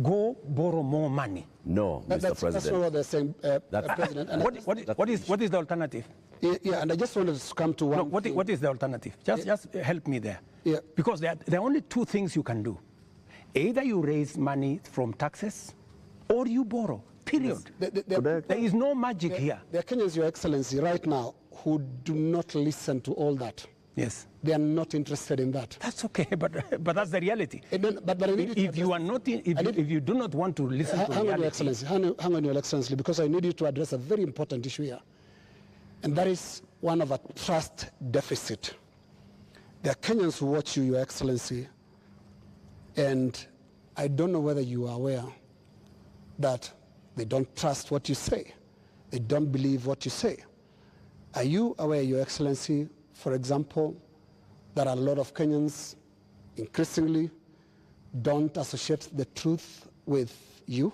Go borrow more money. No, Mr. President. That's not what they're saying, President. And What is the alternative? Yeah, and I just wanted to come to one. No, what is the alternative? Just help me there. Yeah. Because there are only two things you can do. Either you raise money from taxes or you borrow, period. There is no magic here. There are Kenyans, Your Excellency, right now who do not listen to all that. Yes. They are not interested in that. That's okay, but that's the reality. But I need If you are not, if you do not want to listen to hang reality, on, Your Excellency, hang on, Your Excellency, because I need you to address a very important issue here, and that is one of a trust deficit. There are Kenyans who watch you, Your Excellency, and I don't know whether you are aware that they don't trust what you say. They don't believe what you say. Are you aware, Your Excellency, for example, that a lot of Kenyans increasingly don't associate the truth with you?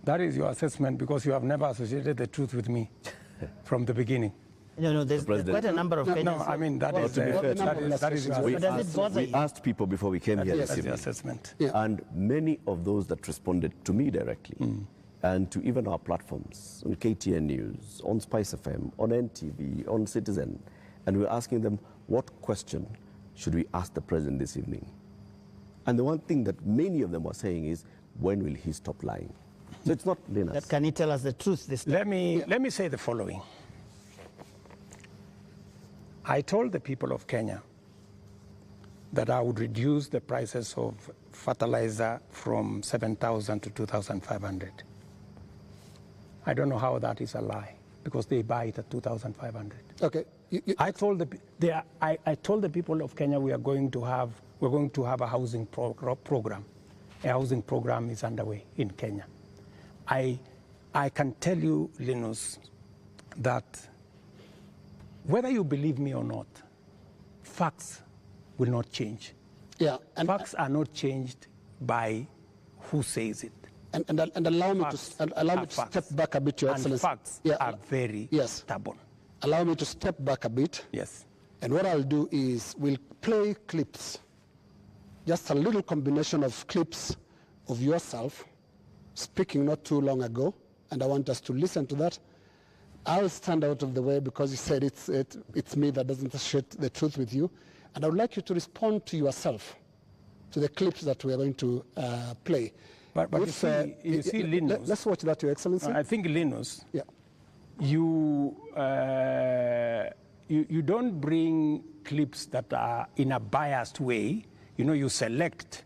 that is your assessment because you have never associated the truth with me from the beginning. No, there's quite a number of Kenyans. No, I mean, that is your We asked people before we came here this the evening, assessment. Yeah. and many of those that responded to me directly, and to even our platforms, on KTN News, on Spice FM, on NTV, on Citizen, and we're asking them, what question should we ask the president this evening? And the one thing that many of them were saying is, when will he stop lying? So it's not Linus. Can he tell us the truth this time? Let me say the following. I told the people of Kenya that I would reduce the prices of fertilizer from 7,000 to 2,500. I don't know how that is a lie, because they buy it at 2,500. Okay. I told the people of Kenya we're going to have a housing program. A housing program is underway in Kenya. I can tell you, Linus, that whether you believe me or not, facts will not change. Yeah. And facts are not changed by who says it. And allow me to step back a bit, Your Excellency. And facts are very stubborn. Allow me to step back a bit. Yes. And what I'll do is we'll play clips, just a little combination of clips of yourself speaking not too long ago, and I want us to listen to that. I'll stand out of the way because you said it's me that doesn't associate the truth with you, and I would like you to respond to yourself, to the clips that we are going to play. But you see, Linus. Let's watch that, Your Excellency. I think, Linus, yeah. You don't bring clips that are in a biased way. You know, you select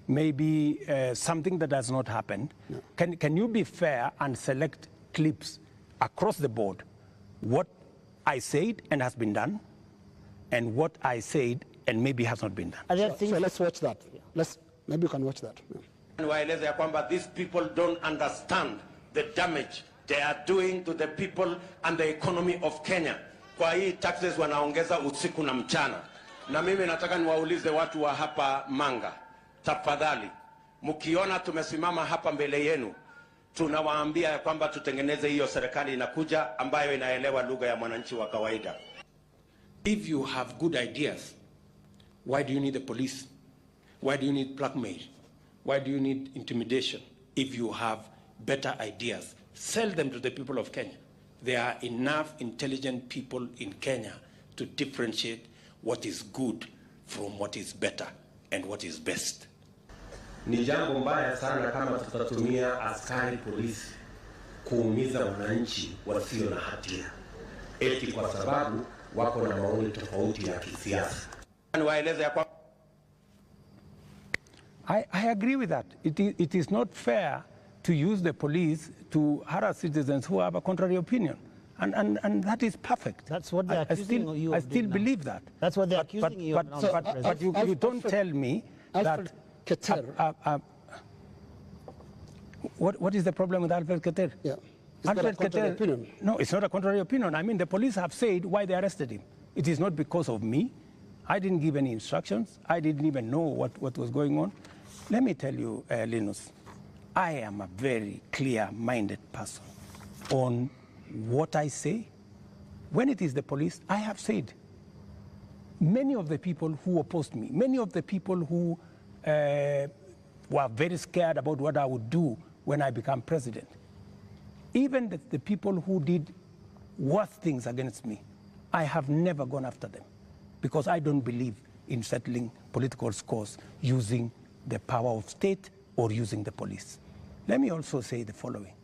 maybe something that has not happened. No. Can you be fair and select clips across the board? What I said and has been done, and what I said and maybe has not been done. So let's watch that. Maybe you can watch that. Yeah. Waeleze ya kwamba these people don't understand the damage they are doing to the people and the economy of Kenya. Kwa hii taxes wanaongeza usiku na mchana. Na mimi nataka niwaulize watu wa hapa Manga, tafadhali, mkiona tumesimama hapa mbele yenu, tunawaambia ya kwamba tutengeneze hiyo serikali inakuja ambayo inaelewa lugha ya mwananchi wa kawaida. If you have good ideas, why do you need the police? Why do you need blackmail? Why do you need intimidation? If you have better ideas, sell them to the people of Kenya. There are enough intelligent people in Kenya to differentiate what is good from what is better and what is best. Ni jambo mbaya sana kama tutatumia askari polisi kuumiza wananchi wasio na hatia eti kwa sababu wako na maoni tofauti ya kisiasa. Niwaeleze ya kwa I agree with that. It is not fair to use the police to harass citizens who have a contrary opinion. And that is perfect. That's what they're accusing you of. I still believe that. That's what they're accusing you of. But you don't tell me that... What is the problem with Alfred Keter? Yeah. Is that a contrary opinion? No, it's not a contrary opinion. I mean, the police have said why they arrested him. It is not because of me. I didn't give any instructions. I didn't even know what was going on. Let me tell you, Linus, I am a very clear-minded person on what I say. When it is the police, I have said, many of the people who opposed me, many of the people who were very scared about what I would do when I become president, even the people who did worse things against me, I have never gone after them because I don't believe in settling political scores using the power of state or using the police. Let me also say the following.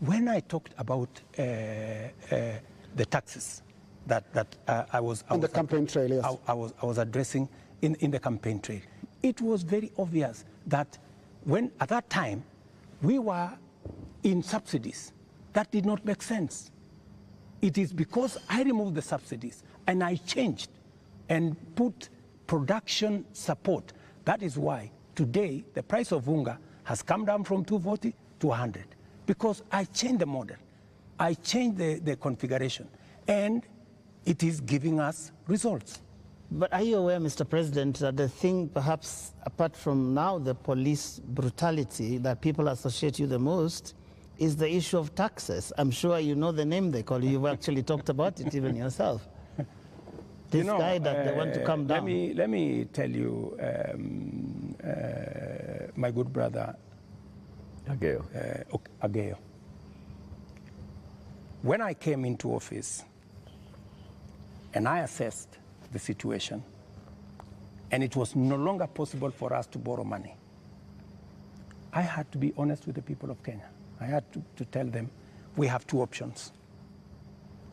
When I talked about the taxes that I was campaign trail, yes. I was addressing in the campaign trail, it was very obvious that when at that time we were in subsidies, that did not make sense. It is because I removed the subsidies and I changed and put production support. That is why today the price of unga has come down from 240 to 100, because I changed the model. I changed the configuration, and it is giving us results. But are you aware, Mr. President, that the thing, perhaps apart from now the police brutality that people associate you the most, is the issue of taxes? I'm sure you know the name they call you. You've actually talked about it even yourself. This guy that they want to come down. Let me tell you, my good brother, Ageo. When I came into office and I assessed the situation, and it was no longer possible for us to borrow money, I had to be honest with the people of Kenya. I had to tell them we have two options,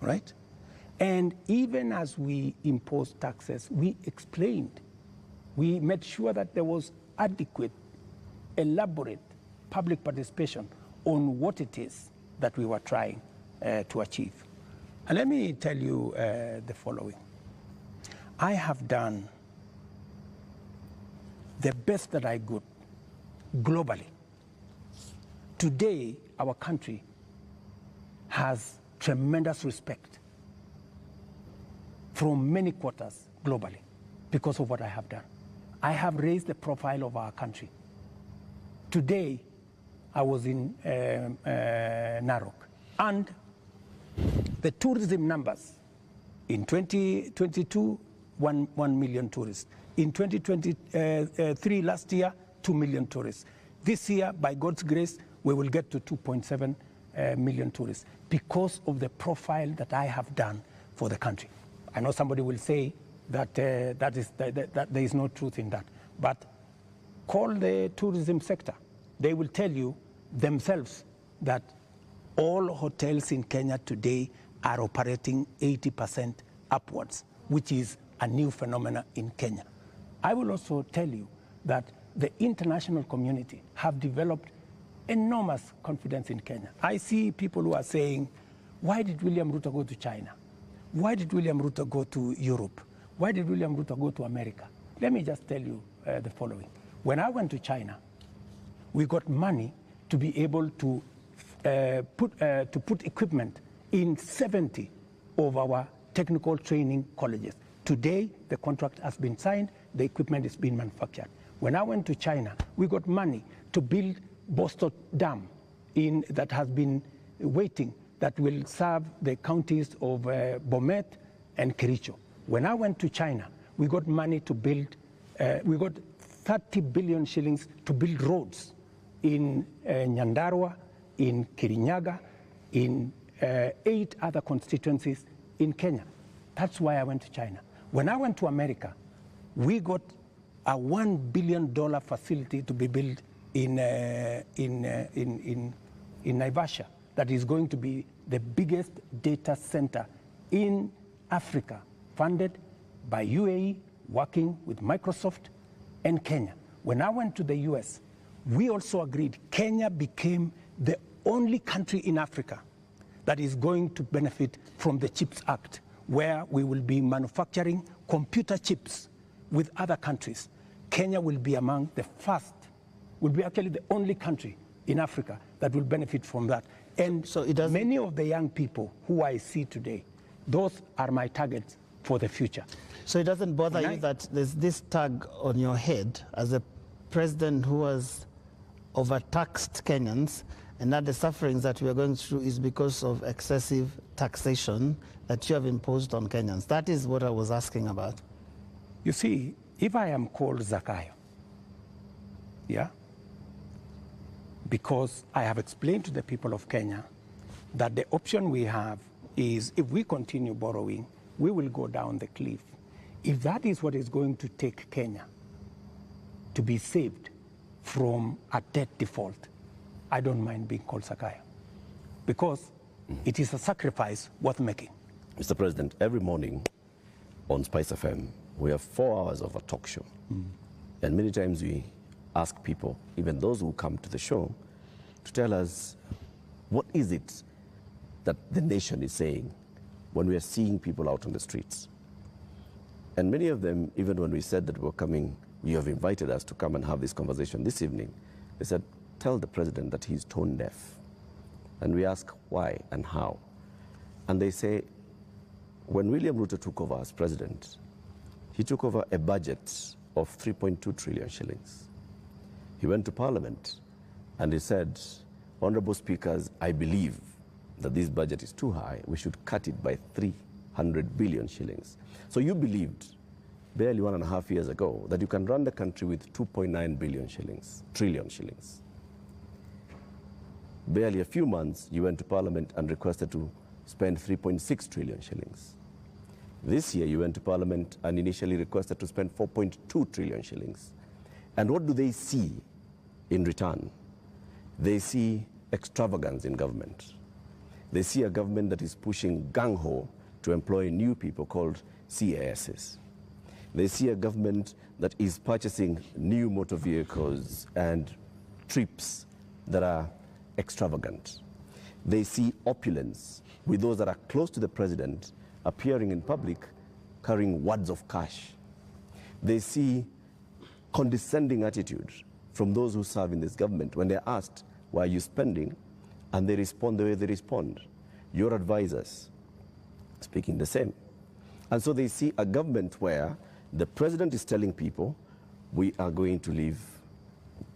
right? And even as we imposed taxes, we explained, we made sure that there was adequate, elaborate public participation on what it is that we were trying to achieve. And let me tell you the following. I have done the best that I could globally. Today, our country has tremendous respect from many quarters globally because of what I have done. I have raised the profile of our country. Today, I was in Narok, and the tourism numbers in 2022, 1 million tourists. In 2023, last year, 2 million tourists. This year, by God's grace, we will get to 2.7 million tourists because of the profile that I have done for the country. I know somebody will say that, that there is no truth in that, but call the tourism sector. They will tell you themselves that all hotels in Kenya today are operating 80% upwards, which is a new phenomenon in Kenya. I will also tell you that the international community have developed enormous confidence in Kenya. I see people who are saying, why did William Ruto go to China? Why did William Ruto go to Europe? Why did William Ruto go to America? Let me just tell you the following. When I went to China, we got money to be able to put equipment in 70 of our technical training colleges. Today, the contract has been signed, the equipment is being manufactured. When I went to China, we got money to build Boston Dam that has been waiting, that will serve the counties of Bomet and Kericho. When I went to China, we got money to build, we got 30 billion shillings to build roads in Nyandarua, in Kirinyaga, in 8 other constituencies in Kenya. That's why I went to China. When I went to America, we got a $1 billion facility to be built in Naivasha, that is going to be the biggest data center in Africa, funded by UAE, working with Microsoft and Kenya. When I went to the US, we also agreed Kenya became the only country in Africa that is going to benefit from the CHIPS Act, where we will be manufacturing computer chips with other countries. Kenya will be among the first, will be actually the only country in Africa that will benefit from that. And so many of the young people who I see today, those are my targets for the future. So it doesn't bother you that there's this tag on your head as a president who has overtaxed Kenyans, and that the sufferings that we are going through is because of excessive taxation that you have imposed on Kenyans? That is what I was asking about. You see, if I am called Zakayo, yeah, because I have explained to the people of Kenya that the option we have is if we continue borrowing, we will go down the cliff. If that is what is going to take Kenya to be saved from a debt default, I don't mind being called Zakayo, because it is a sacrifice worth making. Mr. President, every morning on Spice FM, we have 4 hours of a talk show. And many times we ask people, even those who come to the show, to tell us what is it that the nation is saying when we are seeing people out on the streets. And many of them, even when we said that we're coming, you have invited us to come and have this conversation this evening, they said, tell the president that he's tone deaf. And we ask why and how. And they say, when William Ruto took over as president, he took over a budget of 3.2 trillion shillings. He went to Parliament and he said, Honorable Speakers, I believe that this budget is too high. We should cut it by 300 billion shillings. So you believed barely 1.5 years ago that you can run the country with 2.9 billion shillings, trillion shillings. Barely a few months, you went to Parliament and requested to spend 3.6 trillion shillings. This year, you went to Parliament and initially requested to spend 4.2 trillion shillings. And what do they see in return? They see extravagance in government. They see a government that is pushing gung-ho to employ new people called CASs. They see a government that is purchasing new motor vehicles and trips that are extravagant. They see opulence with those that are close to the president appearing in public carrying wads of cash. They see condescending attitude from those who serve in this government when they're asked, why are you spending? And they respond the way they respond. Your advisors speaking the same. And so they see a government where the president is telling people, we are going to live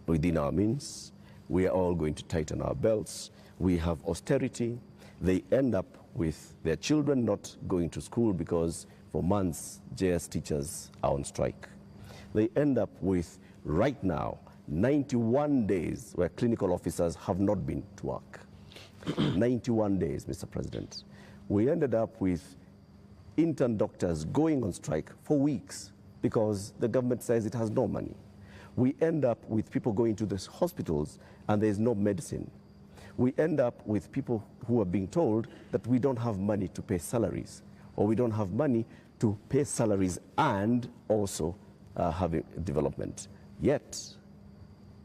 within our means, we are all going to tighten our belts, we have austerity. They end up with their children not going to school because for months JS teachers are on strike. They end up with, right now, 91 days where clinical officers have not been to work. 91 days, Mr. President. We ended up with intern doctors going on strike for weeks because the government says it has no money. We end up with people going to the hospitals and there's no medicine. We end up with people who are being told that we don't have money to pay salaries, or we don't have money to pay salaries and also having development. Yet,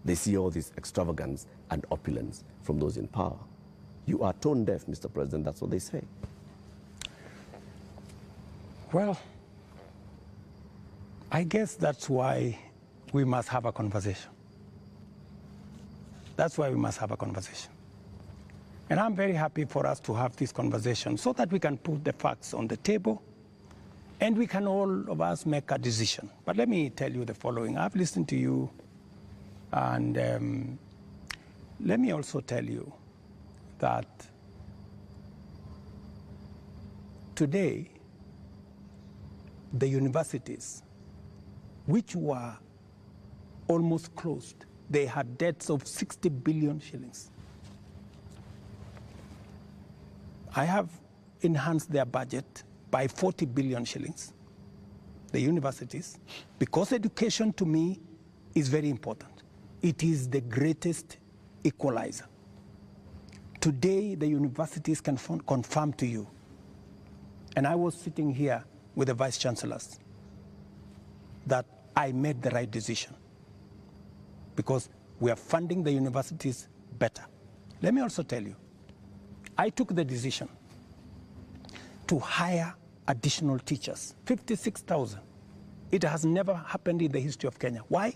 they see all this extravagance and opulence from those in power. You are tone deaf, Mr. President, that's what they say. Well, I guess that's why we must have a conversation. That's why we must have a conversation. And I'm very happy for us to have this conversation so that we can put the facts on the table and we can all of us make a decision. But let me tell you the following. I've listened to you, and let me also tell you that today, the universities, which were almost closed, they had debts of 60 billion shillings. I have enhanced their budget by 40 billion shillings, the universities, because education to me is very important. It is the greatest equalizer. Today, the universities can confirm to you, and I was sitting here with the vice chancellors, that I made the right decision because we are funding the universities better. Let me also tell you, I took the decision to hire additional teachers, 56,000. It has never happened in the history of Kenya. Why?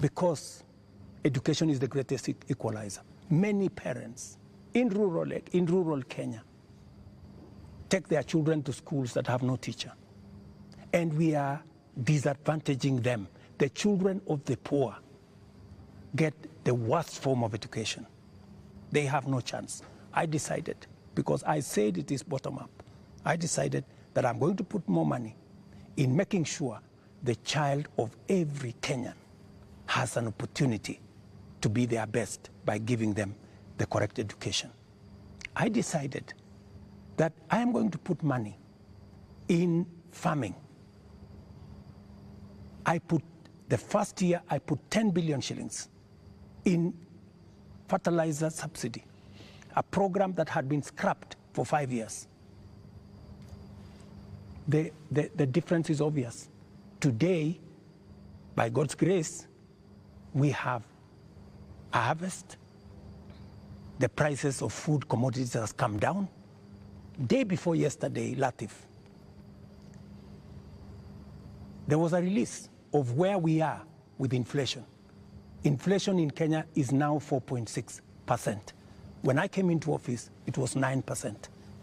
Because education is the greatest equalizer. Many parents in rural Kenya take their children to schools that have no teacher. And we are disadvantaging them. The children of the poor get the worst form of education. They have no chance. I decided, because I said it is bottom up, I decided that I'm going to put more money in making sure the child of every Kenyan has an opportunity to be their best by giving them the correct education. I decided that I am going to put money in farming. The first year, I put 10 billion shillings in fertilizer subsidy, a program that had been scrapped for 5 years. The difference is obvious. Today, by God's grace, we have a harvest. The prices of food commodities has come down. Day before yesterday, Latif, there was a release of where we are with inflation. Inflation in Kenya is now 4.6%. When I came into office, it was 9%.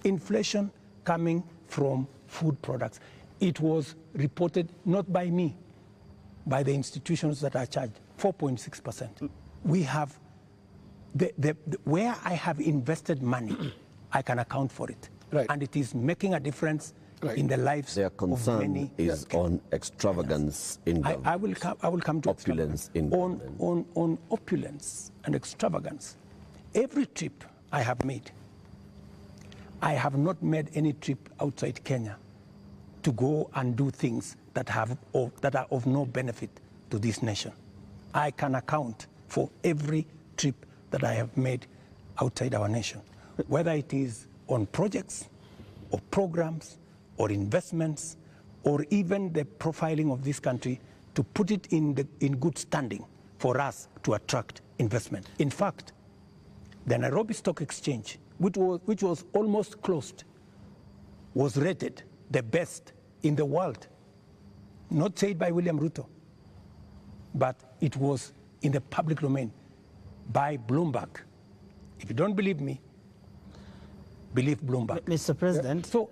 Inflation coming from food products. It was reported not by me, by the institutions that are charged, 4.6%. We have, where I have invested money, I can account for it. Right. And it is making a difference in the lives Their of concern many. is on extravagance in government. I will come to opulence in government. on opulence and extravagance. Every trip I have made, I have not made any trip outside Kenya to go and do things that are of no benefit to this nation. I can account for every trip that I have made outside our nation, whether it is on projects or programs or investments, or even the profiling of this country to put it in good standing for us to attract investment. In fact, the Nairobi Stock Exchange, which was almost closed, was rated the best in the world. Not said by William Ruto, but it was in the public domain by Bloomberg. If you don't believe me, believe Bloomberg. Mr. President, So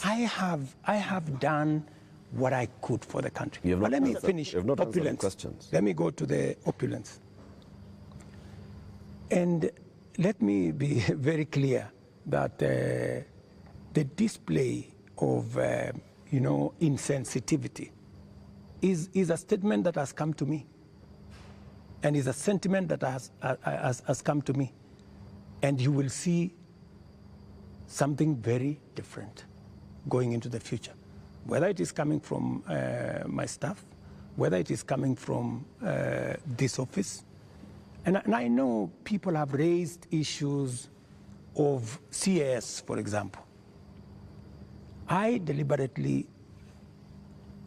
I have done what I could for the country. You have But not let me answered- finish you have not answered the opulence. questions. Let me go to the opulence. And let me be very clear that the display of insensitivity is a statement that has come to me, and is a sentiment that has come to me. And you will see something very different going into the future, whether it is coming from my staff, whether it is coming from this office. And I know people have raised issues of CAS, for example. I deliberately,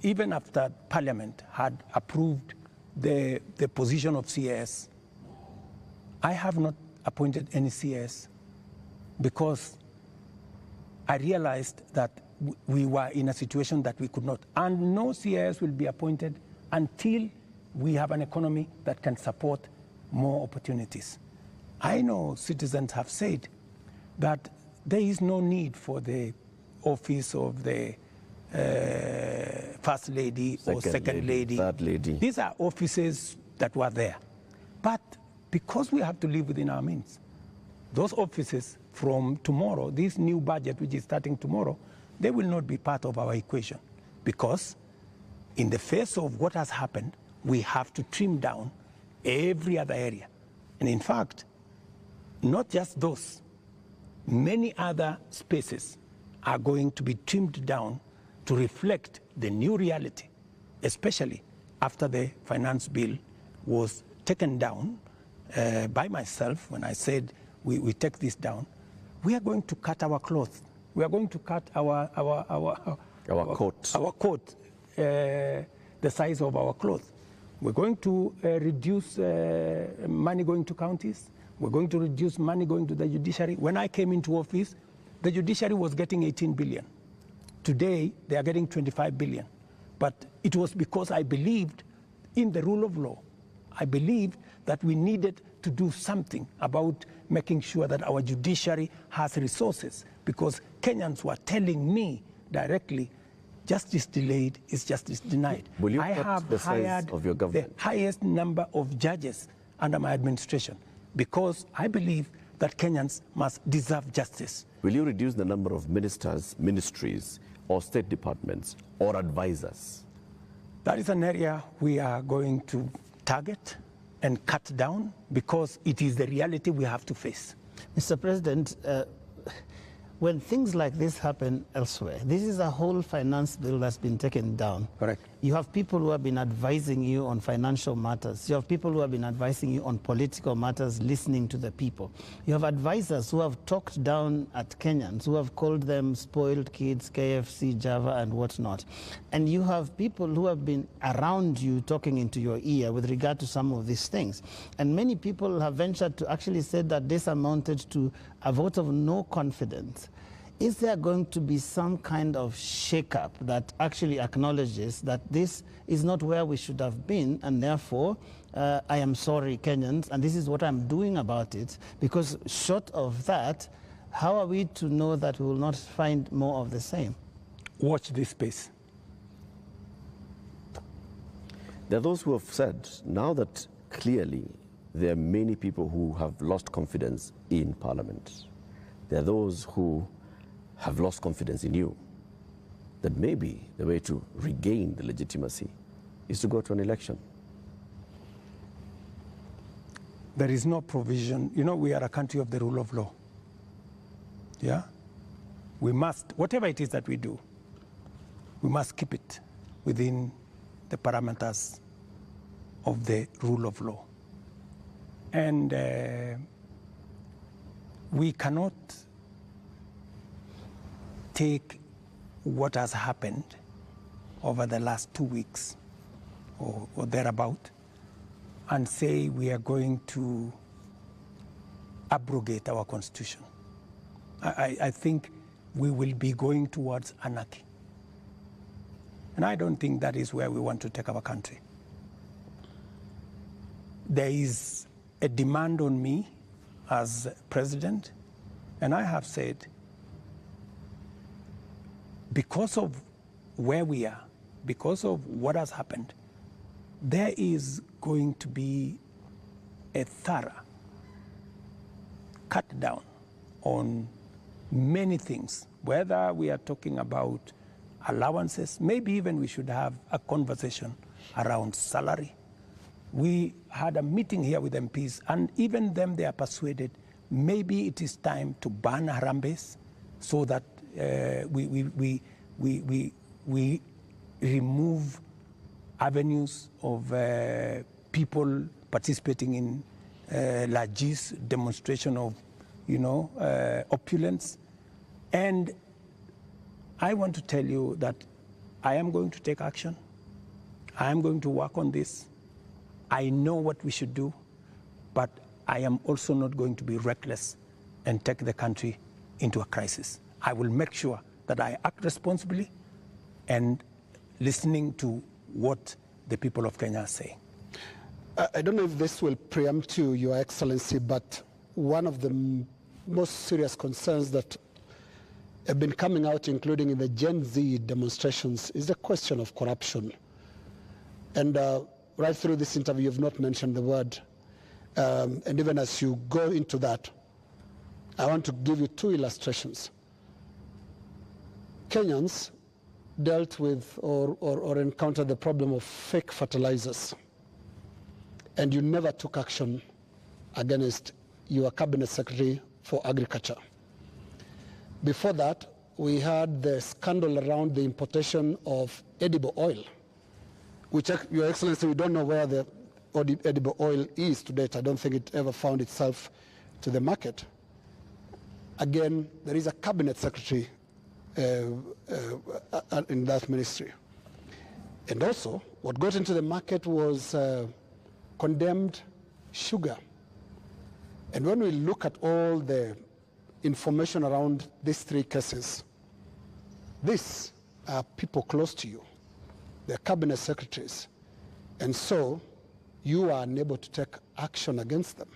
even after Parliament had approved the position of CAS, I have not appointed any CAS because I realized that we were in a situation that we could not. And no CAS will be appointed until we have an economy that can support more opportunities. I know citizens have said that there is no need for the office of the First Lady or Second Lady. Third Lady. These are offices that were there. But because we have to live within our means, those offices from tomorrow, this new budget which is starting tomorrow, they will not be part of our equation, because in the face of what has happened, we have to trim down every other area. And in fact, not just those, many other spaces are going to be trimmed down to reflect the new reality, especially after the finance bill was taken down by myself when I said we take this down, we are going to cut our cloth. We are going to cut our coat, the size of our cloth. We're going to reduce money going to counties. We're going to reduce money going to the judiciary. When I came into office, the judiciary was getting 18 billion. Today, they are getting 25 billion. But it was because I believed in the rule of law. I believed that we needed to do something about making sure that our judiciary has resources, because Kenyans were telling me directly, justice delayed is justice denied. Will you I cut have the size hired of your government? The highest number of judges under my administration, because I believe that Kenyans must deserve justice. Will you reduce the number of ministers, ministries, or state departments, or advisors? That is an area we are going to target and cut down, because it is the reality we have to face. Mr. President, when things like this happen elsewhere, this is a whole finance bill that's been taken down. Correct. You have people who have been advising you on financial matters. You have people who have been advising you on political matters, listening to the people. You have advisors who have talked down at Kenyans, who have called them spoiled kids, KFC, Java, and whatnot. And you have people who have been around you talking into your ear with regard to some of these things. And many people have ventured to actually say that this amounted to a vote of no confidence. Is there going to be some kind of shake-up that actually acknowledges that this is not where we should have been, and therefore, I am sorry, Kenyans, and this is what I'm doing about it? Because short of that, how are we to know that we will not find more of the same? Watch this space. There are those who have said, now that clearly there are many people who have lost confidence in Parliament, there are those who have lost confidence in you, that maybe the way to regain the legitimacy is to go to an election. There is no provision. You know, we are a country of the rule of law. Yeah? We must, whatever it is that we do, we must keep it within the parameters of the rule of law. And we cannot take what has happened over the last 2 weeks or thereabout and say we are going to abrogate our constitution. I think we will be going towards anarchy. And I don't think that is where we want to take our country. There is a demand on me as president, and I have said, because of where we are, because of what has happened, there is going to be a thorough cut down on many things, whether we are talking about allowances, maybe even we should have a conversation around salary. We had a meeting here with MPs, and even them, they are persuaded maybe it is time to ban Harambes so that we remove avenues of people participating in largesse, demonstration of, opulence. And I want to tell you that I am going to take action. I am going to work on this. I know what we should do, but I am also not going to be reckless and take the country into a crisis. I will make sure that I act responsibly and listening to what the people of Kenya are saying. I don't know if this will preempt you, Your Excellency, but one of the most serious concerns that have been coming out, including in the Gen Z demonstrations, is the question of corruption. And right through this interview, you've not mentioned the word. And even as you go into that, I want to give you two illustrations. Kenyans dealt with or encountered the problem of fake fertilizers, and you never took action against your cabinet secretary for agriculture. Before that, we had the scandal around the importation of edible oil, which, Your Excellency, we don't know where the edible oil is to date. I don't think it ever found itself to the market. again, there is a cabinet secretary in that ministry. And also, what got into the market was condemned sugar. And when we look at all the information around these three cases, these are people close to you. They're cabinet secretaries. And so you are unable to take action against them.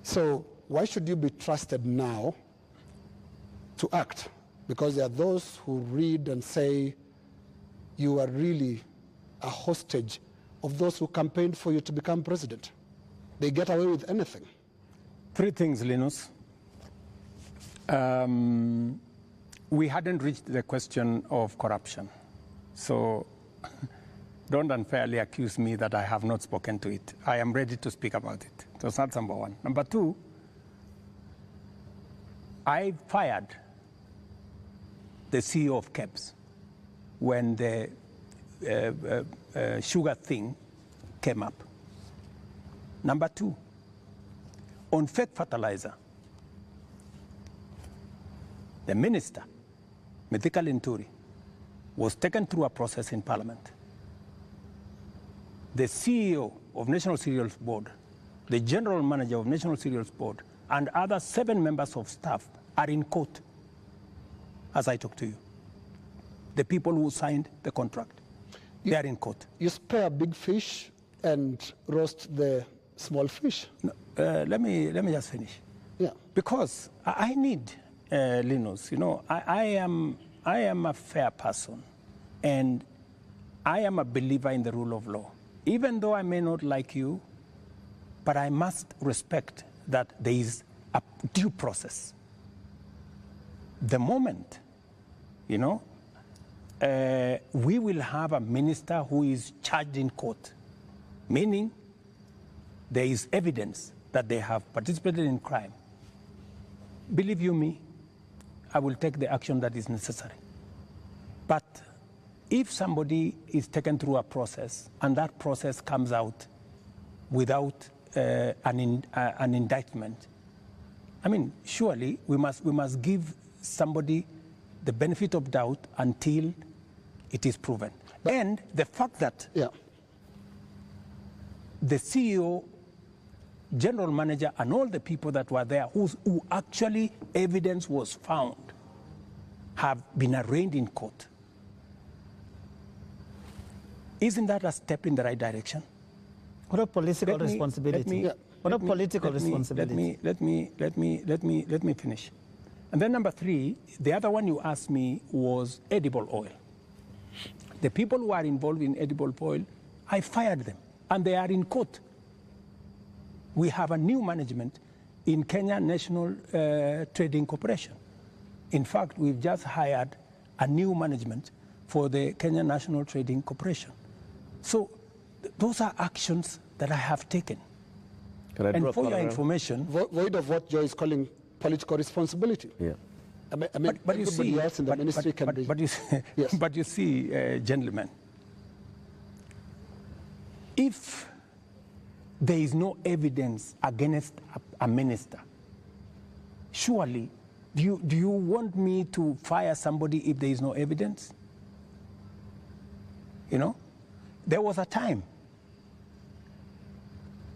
So why should you be trusted now to act? Because there are those who read and say you are really a hostage of those who campaigned for you to become president. They get away with anything. Three things, Linus. We hadn't reached the question of corruption. So don't unfairly accuse me that I have not spoken to it. I am ready to speak about it. So that's number one. Number two, I fired the CEO of KEBS when the sugar thing came up. Number two, on fake fertilizer, the minister, Mithika Linturi, was taken through a process in Parliament. The CEO of National Cereals Board, the general manager of National Cereals Board, and other 7 members of staff are in court as I talk to you. The people who signed the contract, they are in court. You spare big fish and roast the small fish. No, let me just finish. Yeah. Because I need, Linus, you know, I am a fair person, and I am a believer in the rule of law. Even though I may not like you, but I must respect that there is a due process. The moment, you know, we will have a minister who is charged in court, meaning there is evidence that they have participated in crime. Believe you me, I will take the action that is necessary. But if somebody is taken through a process and that process comes out without an indictment, I mean, surely we must give somebody the benefit of doubt until it is proven. And the fact that the CEO, general manager, and all the people that were there who actually evidence was found have been arraigned in court. Isn't that a step in the right direction? What a political responsibility. What a political responsibility. Let me finish. And then number 3, the other one you asked me was edible oil. The people who are involved in edible oil, I fired them, and they are in court. We have a new management in Kenya National Trading Corporation. In fact, we've just hired a new management for the Kenya National Trading Corporation. So those are actions that I have taken. And for your information... Void of what Joe is calling political responsibility. Yeah. I mean, but you see, else in the ministry can be... But you see, yes. But you see, gentlemen, if there is no evidence against a minister, surely, do you want me to fire somebody if there is no evidence? You know, there was a time,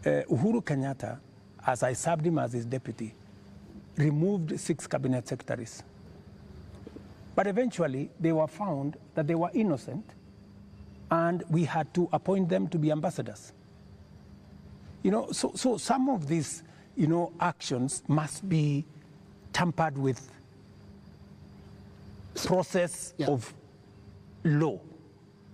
Uhuru Kenyatta, as I served him as his deputy, removed 6 cabinet secretaries. But eventually, they were found that they were innocent, and we had to appoint them to be ambassadors. You know, so some of these, you know, actions must be tampered with process of law,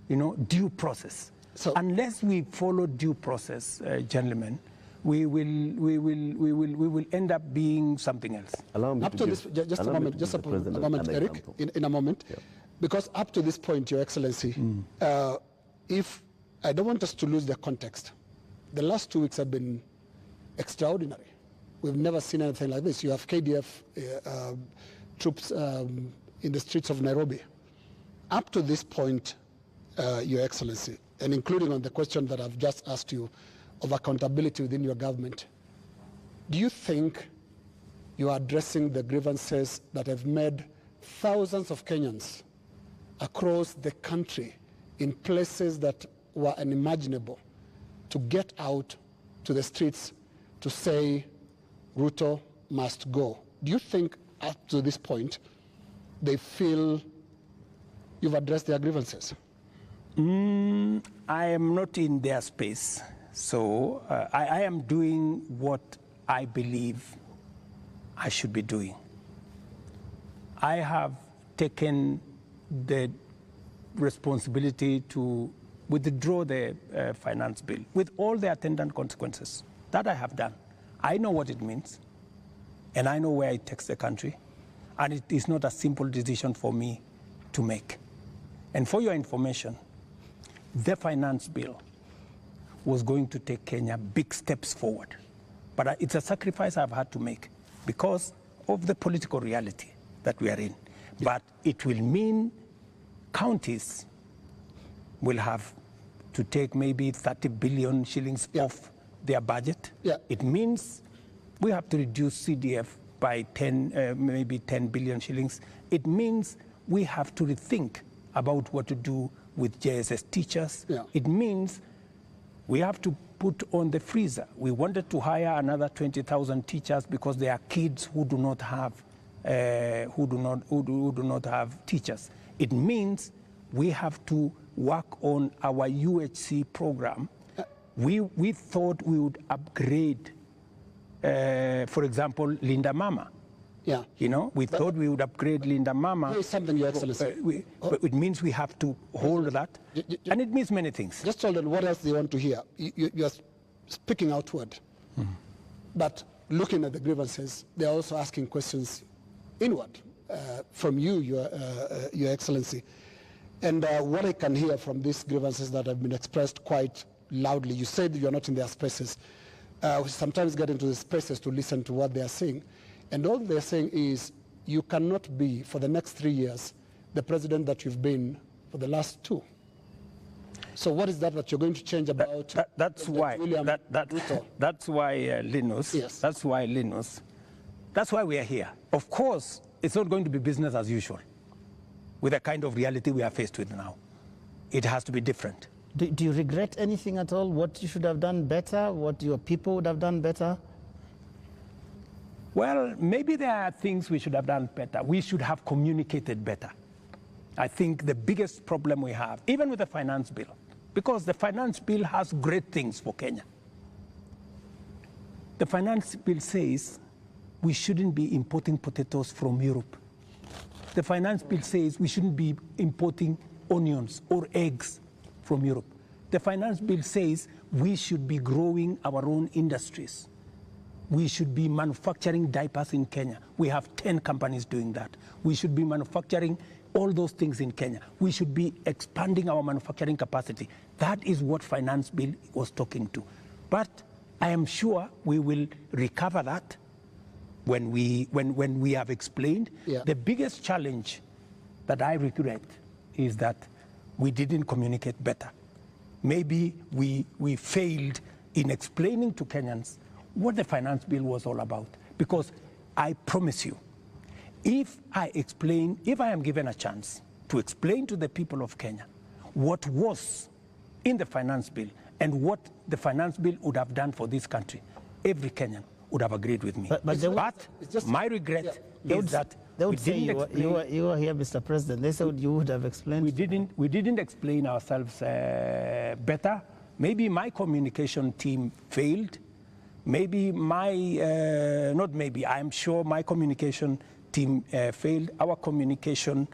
you know, due process. So unless we follow due process, gentlemen, we will end up being something else. Up to this, just a moment, Eric, in a moment, because up to this point, Your Excellency, if I don't want us to lose the context, the last 2 weeks have been extraordinary. We've never seen anything like this. You have KDF troops in the streets of Nairobi. Up to this point, Your Excellency, and including on the question that I've just asked you of accountability within your government, do you think you are addressing the grievances that have made thousands of Kenyans across the country in places that were unimaginable to get out to the streets to say Ruto must go. Do you think up to this point they feel you've addressed their grievances? I am not in their space, so I am doing what I believe I should be doing. I have taken the responsibility to withdraw the finance bill with all the attendant consequences. That I have done. I know what it means, and I know where it takes the country, and it is not a simple decision for me to make. And for your information, the finance bill was going to take Kenya big steps forward. But it's a sacrifice I've had to make because of the political reality that we are in. But it will mean counties will have to take maybe 30 billion shillings off their budget. It means we have to reduce CDF by maybe 10 billion shillings. It means we have to rethink about what to do with JSS teachers. It means we have to put on the freezer. We wanted to hire another 20,000 teachers because there are kids who do not have who do not have teachers. It means we have to work on our UHC program. We thought we would upgrade, for example, Linda Mama. You know, we thought we would upgrade Linda Mama. Here's something, Your Excellency. But it means we have to hold that, and it means many things. Just hold on, what else do you want to hear? You're speaking outward, but looking at the grievances, they're also asking questions inward from you, Your Excellency. And what I can hear from these grievances that have been expressed quite loudly, you said you're not in their spaces. We sometimes get into the spaces to listen to what they're saying. And all they're saying is you cannot be, for the next 3 years, the president that you've been for the last 2. So what is that you're going to change about? That's why Linus. That's why Linus. That's why we are here. Of course, it's not going to be business as usual with the kind of reality we are faced with now. It has to be different. Do you regret anything at all? What you should have done better? What your people would have done better? Well, maybe there are things we should have done better. We should have communicated better. I think the biggest problem we have, even with the finance bill, because the finance bill has great things for Kenya. The finance bill says we shouldn't be importing potatoes from Europe. The finance bill says we shouldn't be importing onions or eggs from Europe. The finance bill says we should be growing our own industries. We should be manufacturing diapers in Kenya. We have 10 companies doing that. We should be manufacturing all those things in Kenya. We should be expanding our manufacturing capacity. That is what finance bill was talking to. But I am sure we will recover that when we have explained. The biggest challenge that I regret is that we didn't communicate better. Maybe we failed in explaining to Kenyans what the finance bill was all about. Because I promise you, if I am given a chance to explain to the people of Kenya what was in the finance bill and what the finance bill would have done for this country, every Kenyan would have agreed with me. But my regret is that they would say you were here, Mr. President. They said you would have explained. We didn't explain ourselves better. Maybe my communication team failed. Maybe I'm sure my communication team failed. Our communication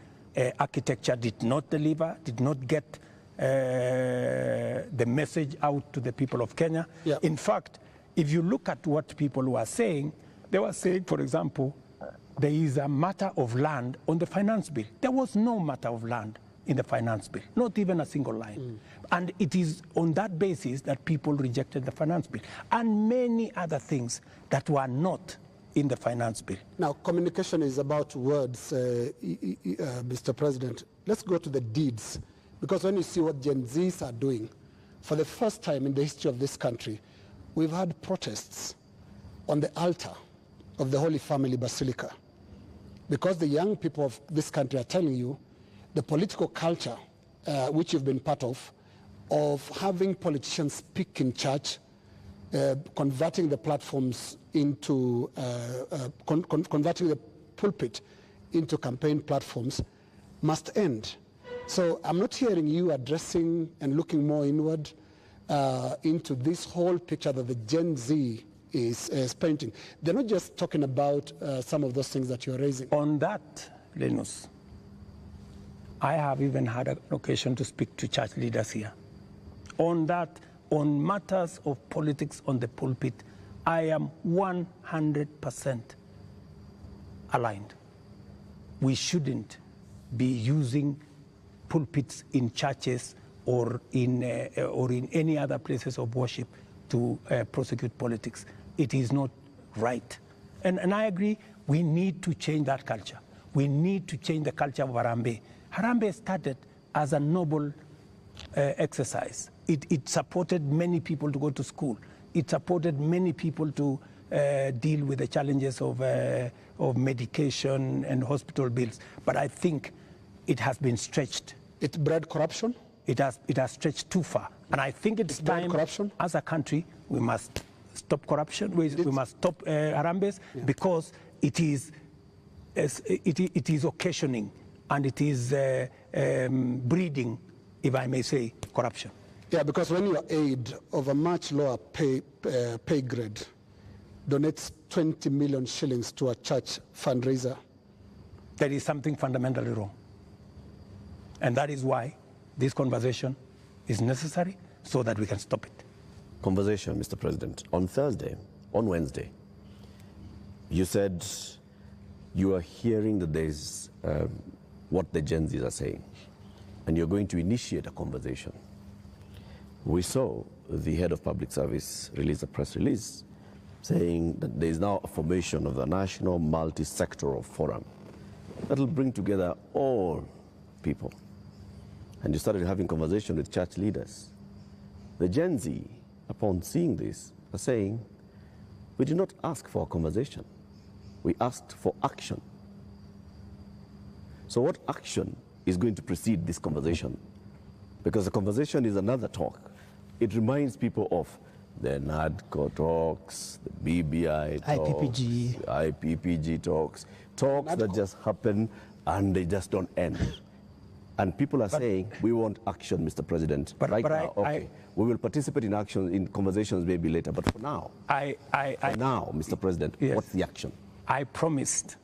architecture did not deliver, did not get the message out to the people of Kenya. In fact, if you look at what people were saying, they were saying, for example, there is a matter of land on the finance bill. There was no matter of land in the finance bill, not even a single line. And it is on that basis that people rejected the finance bill and many other things that were not in the finance bill. Now, communication is about words, Mr. President. Let's go to the deeds, because when you see what Gen Zs are doing, for the first time in the history of this country, we've had protests on the altar of the Holy Family Basilica. Because the young people of this country are telling you the political culture, which you've been part of having politicians speak in church, converting the platforms into, converting the pulpit into campaign platforms, must end. So I'm not hearing you addressing and looking more inward into this whole picture that the Gen Z is painting. They're not just talking about some of those things that you're raising. On that, Linus, I have even had an occasion to speak to church leaders here. On that, on matters of politics on the pulpit, I am 100% aligned. We shouldn't be using pulpits in churches or in any other places of worship to prosecute politics. It is not right. And I agree, we need to change that culture. We need to change the culture of Harambee. Harambee started as a noble exercise. It supported many people to go to school. It supported many people to deal with the challenges of medication and hospital bills. But I think it has been stretched. It bred corruption? It has stretched too far. And I think it's time, corruption? As a country, we must stop corruption. We must stop Harambees, because it is occasioning and it is breeding, if I may say, corruption. Yeah, because when your aid of a much lower pay grade donates 20 million shillings to a church fundraiser, there is something fundamentally wrong. And that is why this conversation is necessary, so that we can stop it. Conversation, Mr. President. On Wednesday, you said you are hearing that there is what the Gen Zs are saying, and you're going to initiate a conversation. We saw the head of public service release a press release saying that there is now a formation of the National Multi-Sectoral Forum that will bring together all people. And you started having conversation with church leaders. The Gen Z, upon seeing this, are saying, we did not ask for a conversation. We asked for action. So what action is going to precede this conversation? Because the conversation is another talk. It reminds people of the NADCO talks, the BBI talks, the IPPG talks that just happen and they just don't end. And people are saying, we want action, Mr. President. We will participate in action, in conversations maybe later, but for now, Mr. President, yes, what's the action? I promised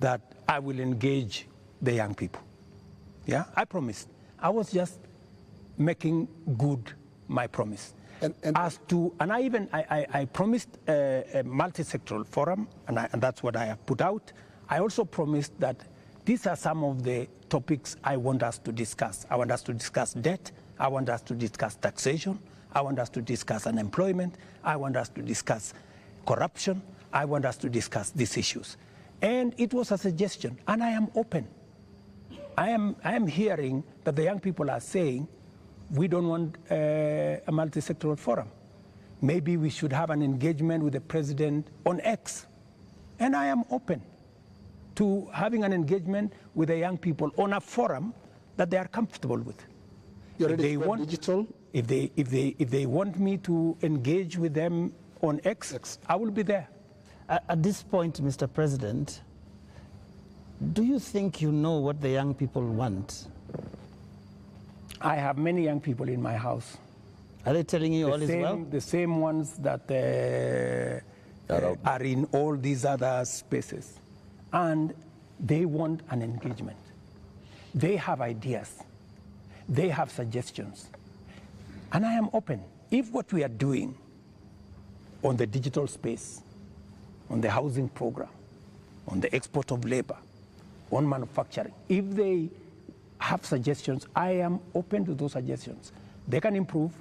that I will engage the young people. Yeah, I promised. I was just making good my promise. And I promised a multi-sectoral forum, and that's what I have put out. I also promised that these are some of the topics I want us to discuss. I want us to discuss debt. I want us to discuss taxation. I want us to discuss unemployment. I want us to discuss corruption. I want us to discuss these issues. And it was a suggestion, and I am open. I am hearing that the young people are saying, we don't want a multi-sectoral forum. Maybe we should have an engagement with the president on X. And I am open to having an engagement with the young people on a forum that they are comfortable with. If they want digital? If they want me to engage with them on X, I will be there. At this point, Mr. President, do you think you know what the young people want? I have many young people in my house. Are they telling you all is well? The same ones that are in all these other spaces. And they want an engagement. They have ideas. They have suggestions. And I am open. If what we are doing on the digital space, on the housing program, on the export of labor, on manufacturing, if they have suggestions, I am open to those suggestions. They can improve,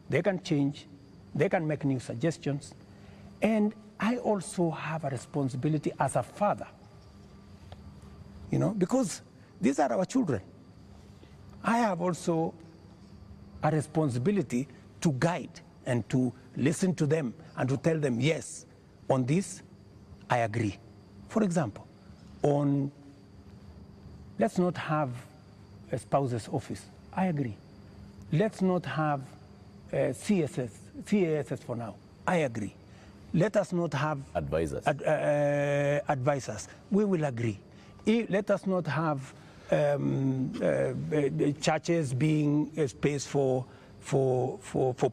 they can change, they can make new suggestions. And I also have a responsibility as a father, because these are our children. I have also a responsibility to guide and to listen to them and to tell them, yes, on this, I agree. For example, on let's not have a spouse's office. I agree. Let's not have CASS for now. I agree. Let us not have Advisors. Advisors. We will agree. Let us not have churches being a space for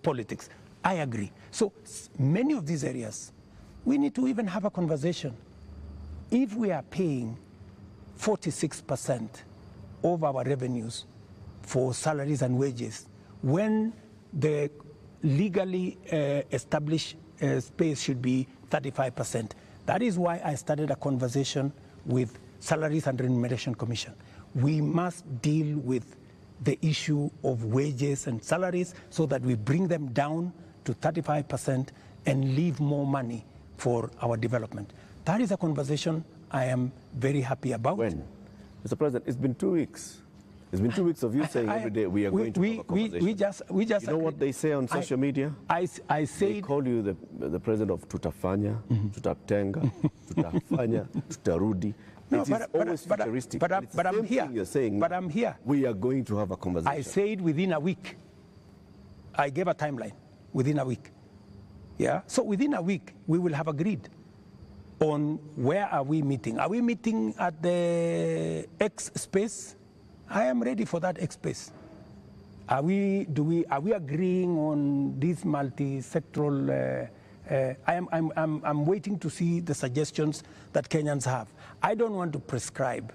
politics. I agree. So many of these areas, we need to even have a conversation. If we are paying 46% of our revenues for salaries and wages, when the legally established space should be 35%. That is why I started a conversation with Salaries and Remuneration Commission. We must deal with the issue of wages and salaries so that we bring them down to 35% and leave more money for our development. That is a conversation I am very happy about. When? Mr. President, it's been 2 weeks. It's been 2 weeks of you saying every day we are going to have a conversation. We just you know what they say on social media? I said they call you the president of tutafanya, tutatenga, tutafanya, tutarudi. No, it is always futuristic. But I'm here. You're saying, but I'm here. We are going to have a conversation. I said within a week. I gave a timeline. Within a week. Yeah. So within a week we will have agreed on where are we meeting. Are we meeting at the X space? I am ready for that X space. Are we agreeing on this multi-sectoral? I'm waiting to see the suggestions that Kenyans have. I don't want to prescribe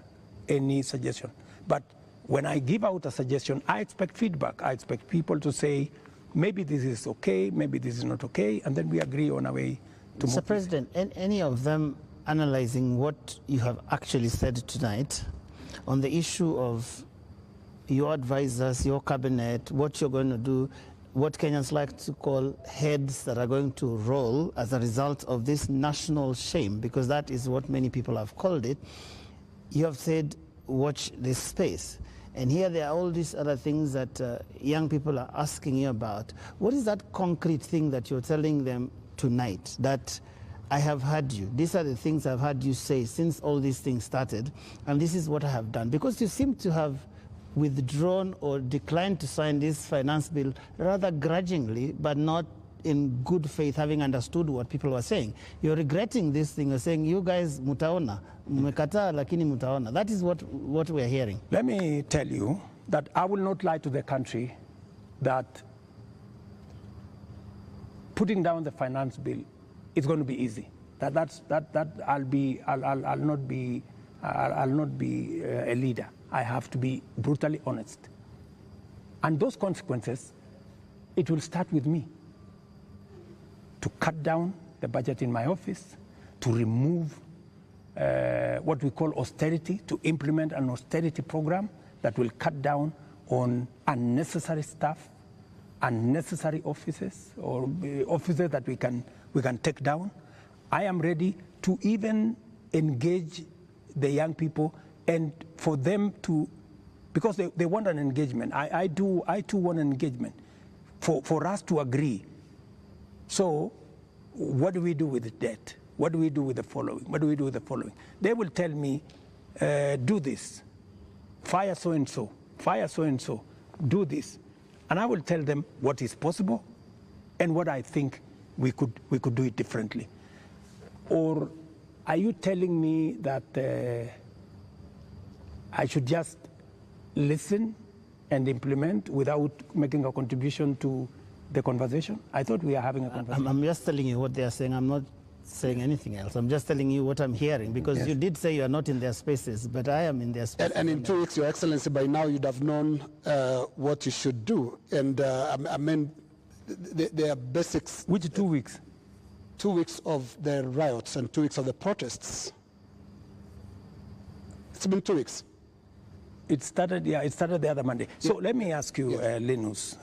any suggestion, but when I give out a suggestion, I expect feedback. I expect people to say, maybe this is okay, maybe this is not okay, and then we agree on a way to move. Mr. President, any of them analyzing what you have actually said tonight on the issue of your advisors, your cabinet, what you're going to do, what Kenyans like to call heads that are going to roll as a result of this national shame, because that is what many people have called it. You have said, watch this space. And here there are all these other things that young people are asking you about. What is that concrete thing that you're telling them tonight that I have heard you? These are the things I've heard you say since all these things started, and this is what I have done. Because you seem to have withdrawn or declined to sign this finance bill rather grudgingly, but not in good faith, having understood what people were saying. You're regretting this thing. You're saying, you guys mutaona, mmekataa lakini mutaona. That is what we're hearing. Let me tell you that I will not lie to the country that putting down the finance bill is going to be easy. I'll not be a leader. I have to be brutally honest. And those consequences, it will start with me. To cut down the budget in my office, to remove what we call austerity, to implement an austerity program that will cut down on unnecessary stuff, unnecessary offices, or offices that we can take down. I am ready to even engage the young people and for them to, because they want an engagement. I too want an engagement for us to agree. So what do we do with the debt? What do we do with the following? What do we do with the following? They will tell me, do this, fire so-and-so, fire so-and-so, do this. And I will tell them what is possible and what I think we could do it differently. Or are you telling me that I should just listen and implement without making a contribution to the conversation? I thought we are having a conversation. I'm just telling you what they are saying. I'm not saying anything else. I'm just telling you what I'm hearing, because yes, you did say you are not in their spaces, but I am in their spaces. And in 2 weeks, Your Excellency, by now you'd have known what you should do. And I mean, there are basics. Which 2 weeks? 2 weeks of the riots and 2 weeks of the protests. It's been 2 weeks. It started the other Monday. So let me ask you, Linus,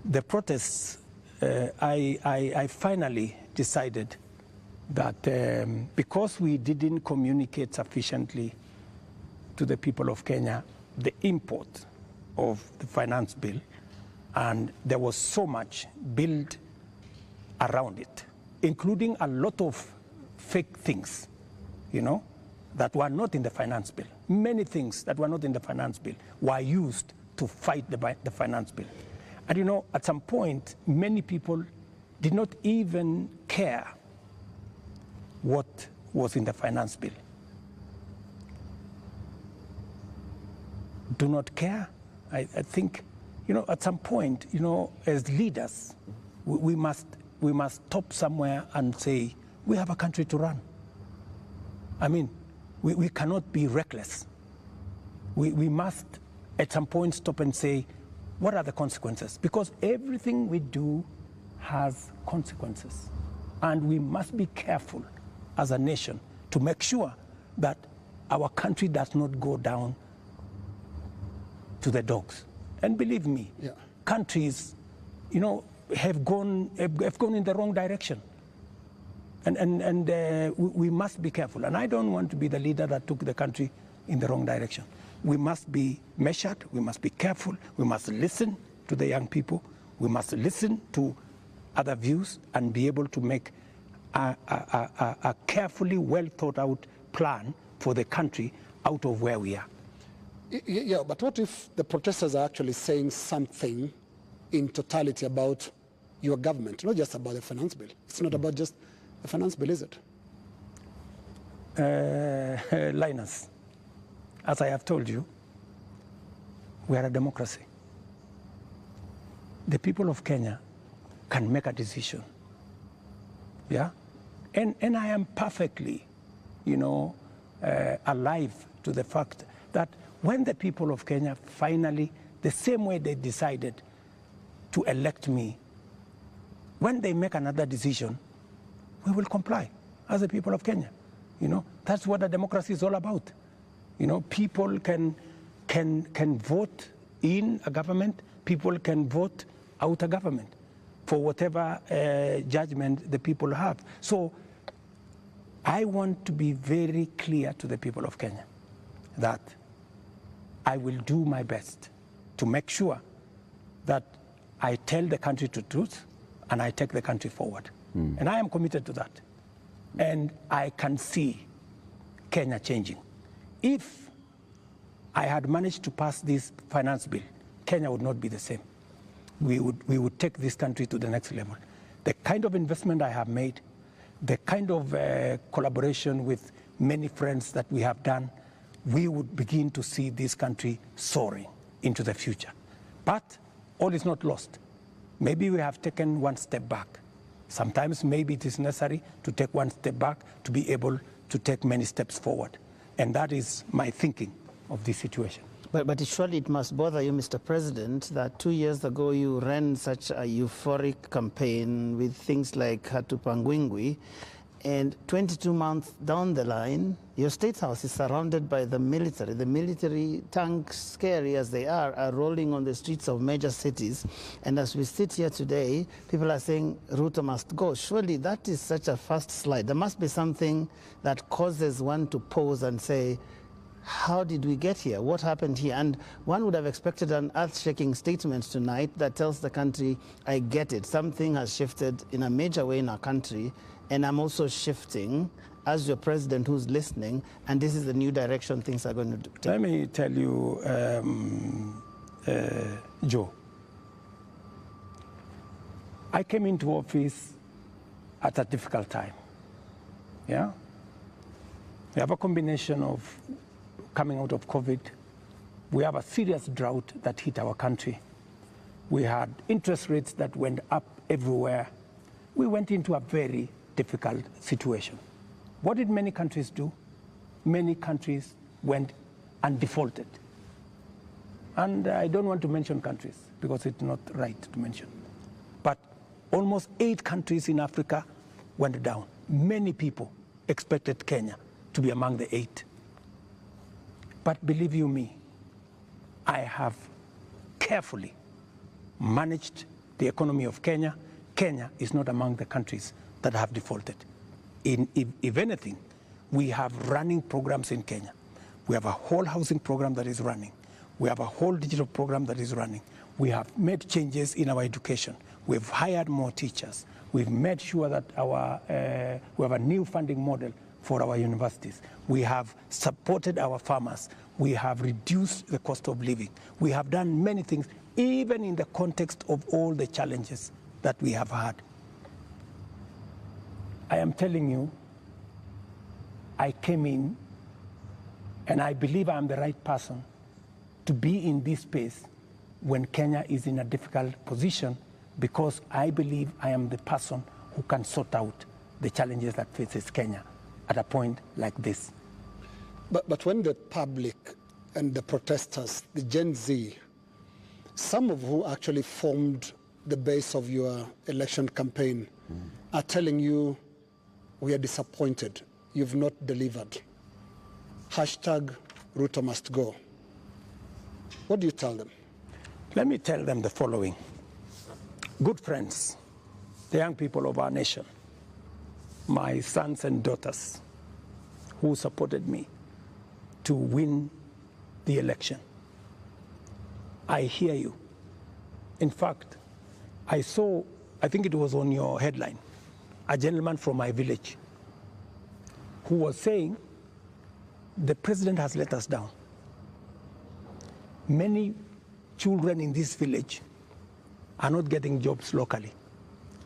the protests, I finally decided that because we didn't communicate sufficiently to the people of Kenya the import of the finance bill, and there was so much built around it, including a lot of fake things, you know, that were not in the finance bill. Many things that were not in the finance bill were used to fight the finance bill. And you know, at some point, many people did not even care what was in the finance bill. Do not care. I think, you know, at some point, you know, as leaders, we must stop somewhere and say, we have a country to run. I mean, we cannot be reckless. We must, at some point, stop and say, what are the consequences? Because everything we do has consequences. And we must be careful as a nation to make sure that our country does not go down to the dogs. And believe me, countries, you know, have gone in the wrong direction. And we must be careful. And I don't want to be the leader that took the country in the wrong direction. We must be measured, we must be careful, we must listen to the young people, we must listen to other views and be able to make a carefully well thought out plan for the country out of where we are. Yeah, but what if the protesters are actually saying something in totality about your government, not just about the finance bill? It's not about just the finance bill, is it? Linus, as I have told you, we are a democracy. The people of Kenya can make a decision, yeah? And I am perfectly, you know, alive to the fact that when the people of Kenya finally, the same way they decided to elect me, when they make another decision, we will comply as the people of Kenya. You know, that's what a democracy is all about. You know, people can vote in a government, people can vote out a government for whatever judgment the people have. So I want to be very clear to the people of Kenya that I will do my best to make sure that I tell the country the truth and I take the country forward. And I am committed to that. And I can see Kenya changing. If I had managed to pass this finance bill, Kenya would not be the same. We would take this country to the next level. The kind of investment I have made, the kind of collaboration with many friends that we have done, we would begin to see this country soaring into the future. But all is not lost. Maybe we have taken one step back. Sometimes maybe it is necessary to take one step back to be able to take many steps forward. And that is my thinking of this situation. But surely it must bother you, Mr. President, that 2 years ago you ran such a euphoric campaign with things like Hatupangwingwi, and 22 months down the line, your State House is surrounded by the military. The military tanks, scary as they are rolling on the streets of major cities. And as we sit here today, people are saying Ruto must go. Surely that is such a fast slide. There must be something that causes one to pause and say, how did we get here? What happened here? And one would have expected an earth-shaking statement tonight that tells the country, I get it. Something has shifted in a major way in our country, and I'm also shifting as your president who's listening, and this is the new direction things are going to take. Let me tell you, Joe, I came into office at a difficult time, yeah? We have a combination of coming out of COVID. We have a serious drought that hit our country. We had interest rates that went up everywhere. We went into a very difficult situation. What did many countries do? Many countries went and defaulted. And I don't want to mention countries because it's not right to mention. But almost 8 countries in Africa went down. Many people expected Kenya to be among the 8. But believe you me, I have carefully managed the economy of Kenya. Kenya is not among the countries that have defaulted. If anything, we have running programs in Kenya. We have a whole housing program that is running. We have a whole digital program that is running. We have made changes in our education. We've hired more teachers. We've made sure that we have a new funding model for our universities. We have supported our farmers. We have reduced the cost of living. We have done many things, even in the context of all the challenges that we have had. I am telling you, I came in, and I believe I'm the right person to be in this space when Kenya is in a difficult position, because I believe I am the person who can sort out the challenges that faces Kenya at a point like this. But when the public and the protesters, the Gen Z, some of who actually formed the base of your election campaign, are telling you, we are disappointed, you've not delivered. Hashtag Ruto must go. What do you tell them? Let me tell them the following. Good friends, the young people of our nation, my sons and daughters who supported me to win the election, I hear you. In fact, I saw, I think it was on your headline, a gentleman from my village who was saying, the president has let us down. Many children in this village are not getting jobs locally.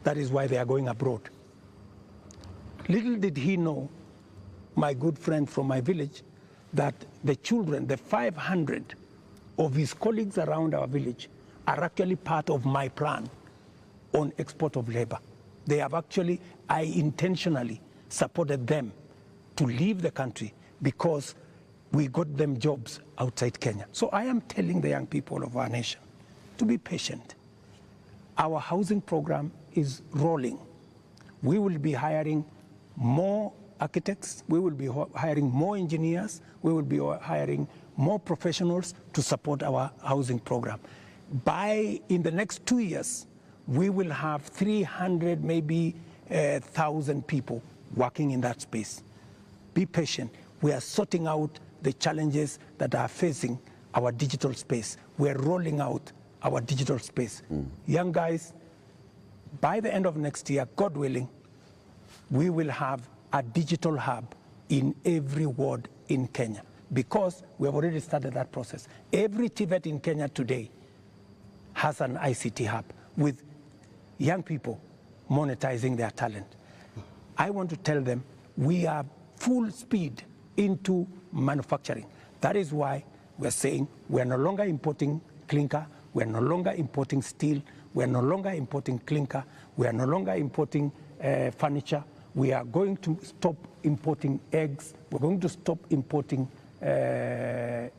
That is why they are going abroad. Little did he know, my good friend from my village, that the children, the 500 of his colleagues around our village, are actually part of my plan on export of labor. They have actually, I intentionally supported them to leave the country because we got them jobs outside Kenya. So I am telling the young people of our nation to be patient. Our housing program is rolling. We will be hiring more architects, we will be hiring more engineers, we will be hiring more professionals to support our housing program. In the next 2 years, we will have 300, maybe 1,000 people working in that space. Be patient. We are sorting out the challenges that are facing our digital space. We are rolling out our digital space. Young guys, by the end of next year, God willing, we will have a digital hub in every ward in Kenya, because we have already started that process. Every TVET in Kenya today has an ICT hub with young people monetizing their talent. I want to tell them we are full speed into manufacturing. That is why we're saying we're no longer importing clinker, we're no longer importing steel, we're no longer importing clinker, we are no longer importing furniture. We are going to stop importing eggs, we're going to stop importing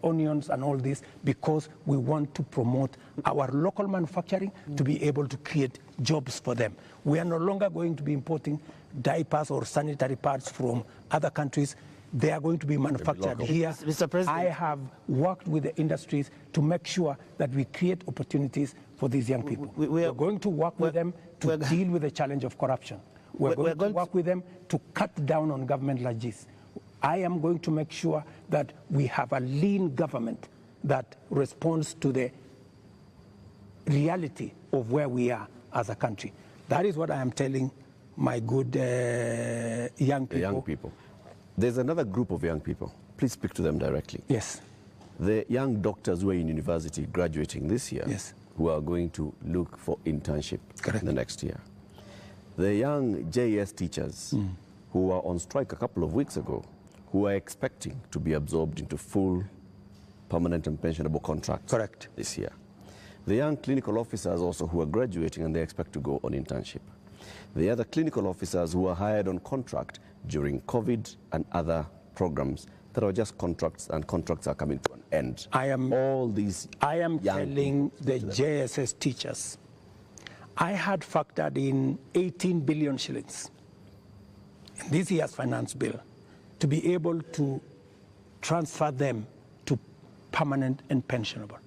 onions and all this, because we want to promote our local manufacturing to be able to create jobs for them. We are no longer going to be importing diapers or sanitary pads from other countries. They are going to be manufactured here. Mr. President, I have worked with the industries to make sure that we create opportunities for these young people. We're going to work with them to deal with the challenge of corruption. We're going to work with them to cut down on government largesse. I am going to make sure that we have a lean government that responds to the reality of where we are as a country. That is what I am telling my good young people. Young people. There's another group of young people. Please speak to them directly. Yes. The young doctors who are in university graduating this year, yes, who are going to look for internship Correct. the next year. The young JS teachers who were on strike a couple of weeks ago, who are expecting to be absorbed into full permanent and pensionable contracts Correct. this year. The young clinical officers also who are graduating and they expect to go on internship. The other clinical officers who are hired on contract during COVID and other programs that are just contracts, and contracts are coming to an end. I am telling the JSS teachers, I had factored in 18 billion shillings in this year's finance bill to be able to transfer them to permanent and pensionable.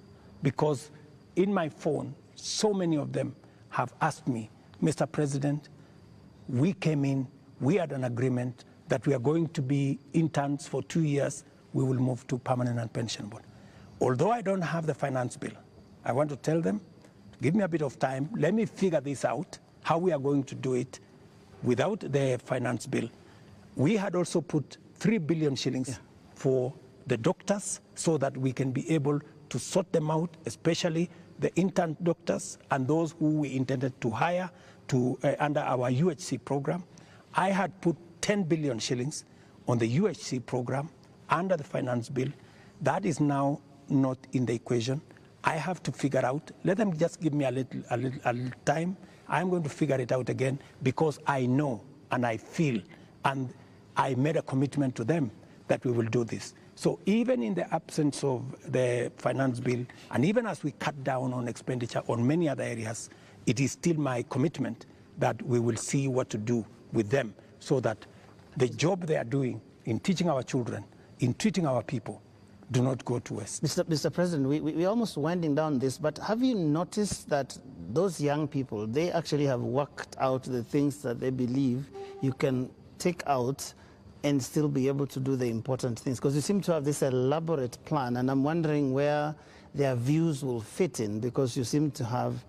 Because in my phone, so many of them have asked me, Mr. President, we came in, we had an agreement that we are going to be interns for 2 years, we will move to permanent and pensionable. Although I don't have the finance bill, I want to tell them Give me a bit of time. Let me figure this out, how we are going to do it without the finance bill. We had also put 3 billion shillings for the doctors so that we can be able to sort them out, especially the intern doctors and those who we intended to hire to, under our UHC program. I had put 10 billion shillings on the UHC program under the finance bill. That is now not in the equation. I have to figure out, let them just give me a little time. I'm going to figure it out again because I know and I feel and I made a commitment to them that we will do this. So even in the absence of the finance bill, and even as we cut down on expenditure on many other areas, it is still my commitment that we will see what to do with them so that the job they are doing in teaching our children, in treating our people, do not go to waste. Mr. President, we're almost winding down this, but have you noticed that those young people, they actually have worked out the things that they believe you can take out and still be able to do the important things? Because you seem to have this elaborate plan, and I'm wondering where their views will fit in, because you seem to have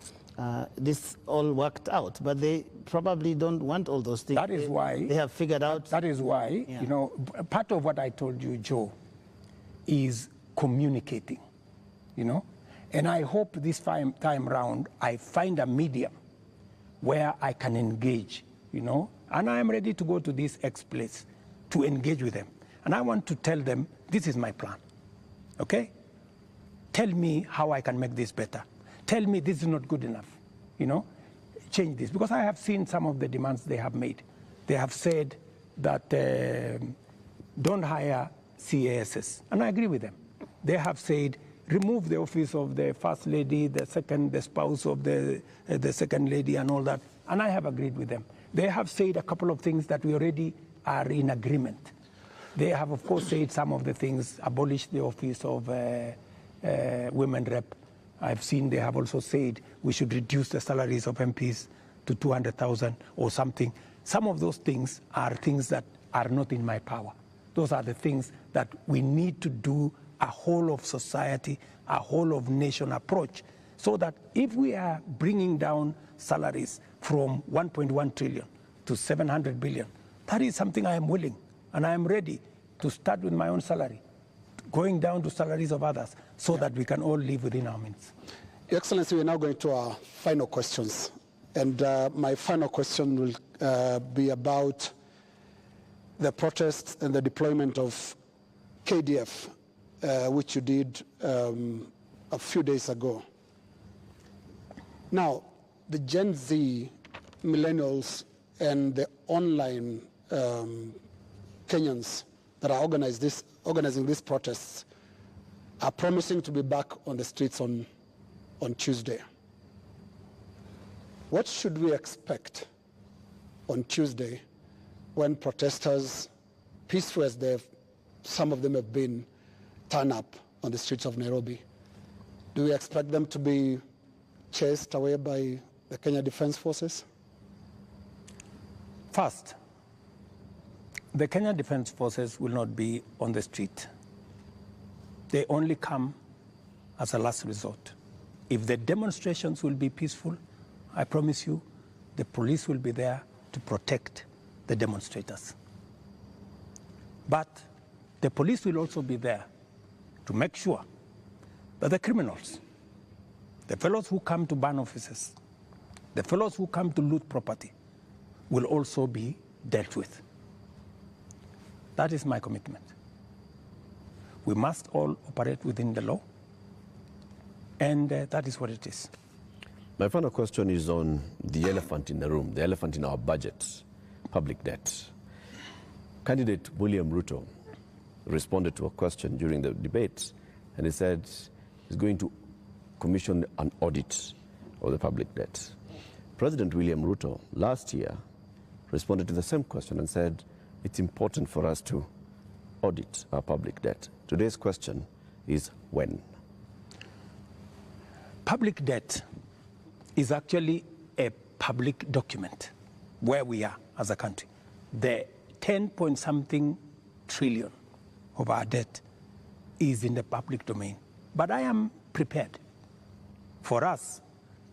this all worked out, but they probably don't want all those things. That is why they have figured out. That is why, you know, part of what I told you, Joe, is communicating, you know, and I hope this time round I find a medium where I can engage, you know, and I am ready to go to this place to engage with them, and I want to tell them this is my plan. Okay, tell me how I can make this better. Tell me this is not good enough, you know, change this, because I have seen some of the demands they have made. They have said that don't hire CASs, and I agree with them. They have said remove the office of the first lady, the spouse of the second lady, and all that, and I have agreed with them. They have said a couple of things that we already are in agreement. They have, of course, said some of the things, abolish the office of women rep. I've seen they have also said we should reduce the salaries of MPs to 200,000 or something. Some of those things are things that are not in my power. Those are the things that we need to do a whole of society, a whole of nation approach, so that if we are bringing down salaries from 1.1 trillion to 700 billion, that is something I am willing and I am ready to start with my own salary, going down to salaries of others, so that we can all live within our means. Your Excellency, we're now going to our final questions. And my final question will be about the protests and the deployment of KDF, which you did a few days ago. Now, the Gen Z, millennials, and the online Kenyans that are organizing these protests are promising to be back on the streets on Tuesday. What should we expect on Tuesday when protesters, peaceful as some of them have been, turn up on the streets of Nairobi? Do we expect them to be chased away by the Kenya Defense Forces? First, the Kenya Defense Forces will not be on the street. They only come as a last resort. If the demonstrations will be peaceful, I promise you, the police will be there to protect the demonstrators. But the police will also be there to make sure that the criminals, the fellows who come to burn offices, the fellows who come to loot property, will also be dealt with. That is my commitment. We must all operate within the law, and that is what it is. My final question is on the elephant in the room, the elephant in our budget, public debt. Candidate William Ruto responded to a question during the debate, and he said he's going to commission an audit of the public debt. President William Ruto last year responded to the same question and said it's important for us to audit our public debt. Today's question is when? Public debt is actually a public document where we are as a country. The 10-point-something trillion of our debt is in the public domain. But I am prepared for us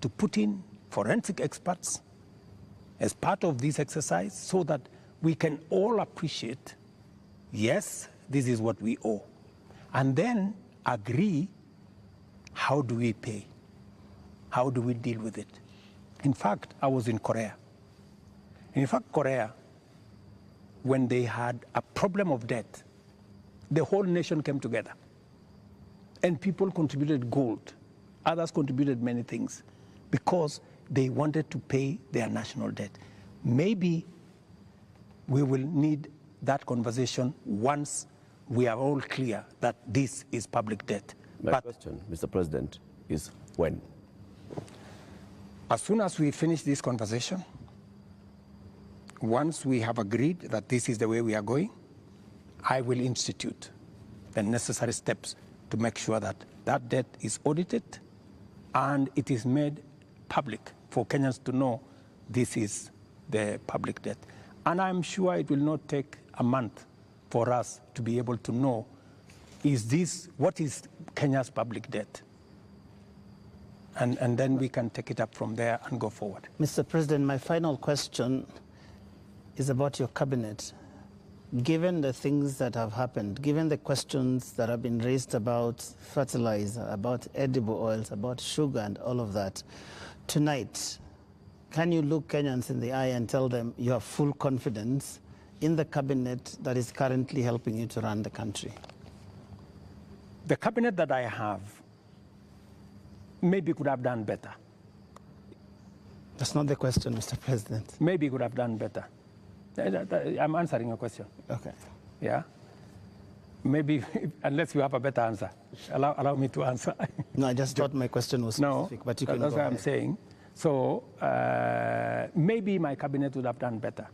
to put in forensic experts as part of this exercise so that we can all appreciate, yes, this is what we owe, and then agree, how do we pay? How do we deal with it? In fact, I was in Korea. In fact, Korea, when they had a problem of debt, the whole nation came together. And people contributed gold. Others contributed many things because they wanted to pay their national debt. Maybe we will need that conversation once we are all clear that this is public debt. My question, Mr. President, is when? As soon as we finish this conversation, once we have agreed that this is the way we are going, I will institute the necessary steps to make sure that that debt is audited and it is made public for Kenyans to know this is the public debt. And I'm sure it will not take a month for us to be able to know, what is Kenya's public debt? And then we can take it up from there and go forward. Mr. President, my final question is about your cabinet. Given the things that have happened, given the questions that have been raised about fertilizer, about edible oils, about sugar and all of that, tonight, can you look Kenyans in the eye and tell them you have full confidence in the cabinet that is currently helping you to run the country? The cabinet that I have maybe could have done better. That's not the question, Mr. President. Maybe could have done better. I'm answering your question. Okay. Yeah? Maybe, unless you have a better answer. Allow me to answer. No, I just thought my question was specific, but you can that's go what ahead. I'm saying. So maybe my cabinet would have done better,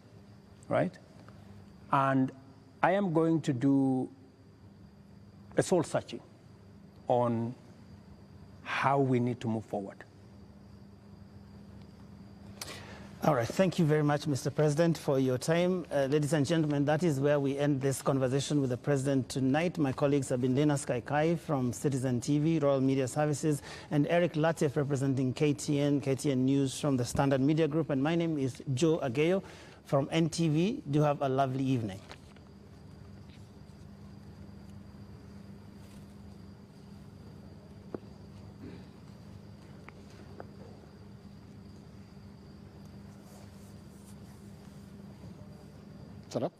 right? And I am going to do a soul searching on how we need to move forward. All right. Thank you very much, Mr. President, for your time. Ladies and gentlemen, that is where we end this conversation with the President tonight. My colleagues have been Lena Skaikai from Citizen TV, Royal Media Services, and Eric Latif representing KTN News from the Standard Media Group. And my name is Joe Ageyo from NTV. Do have a lovely evening. Set up.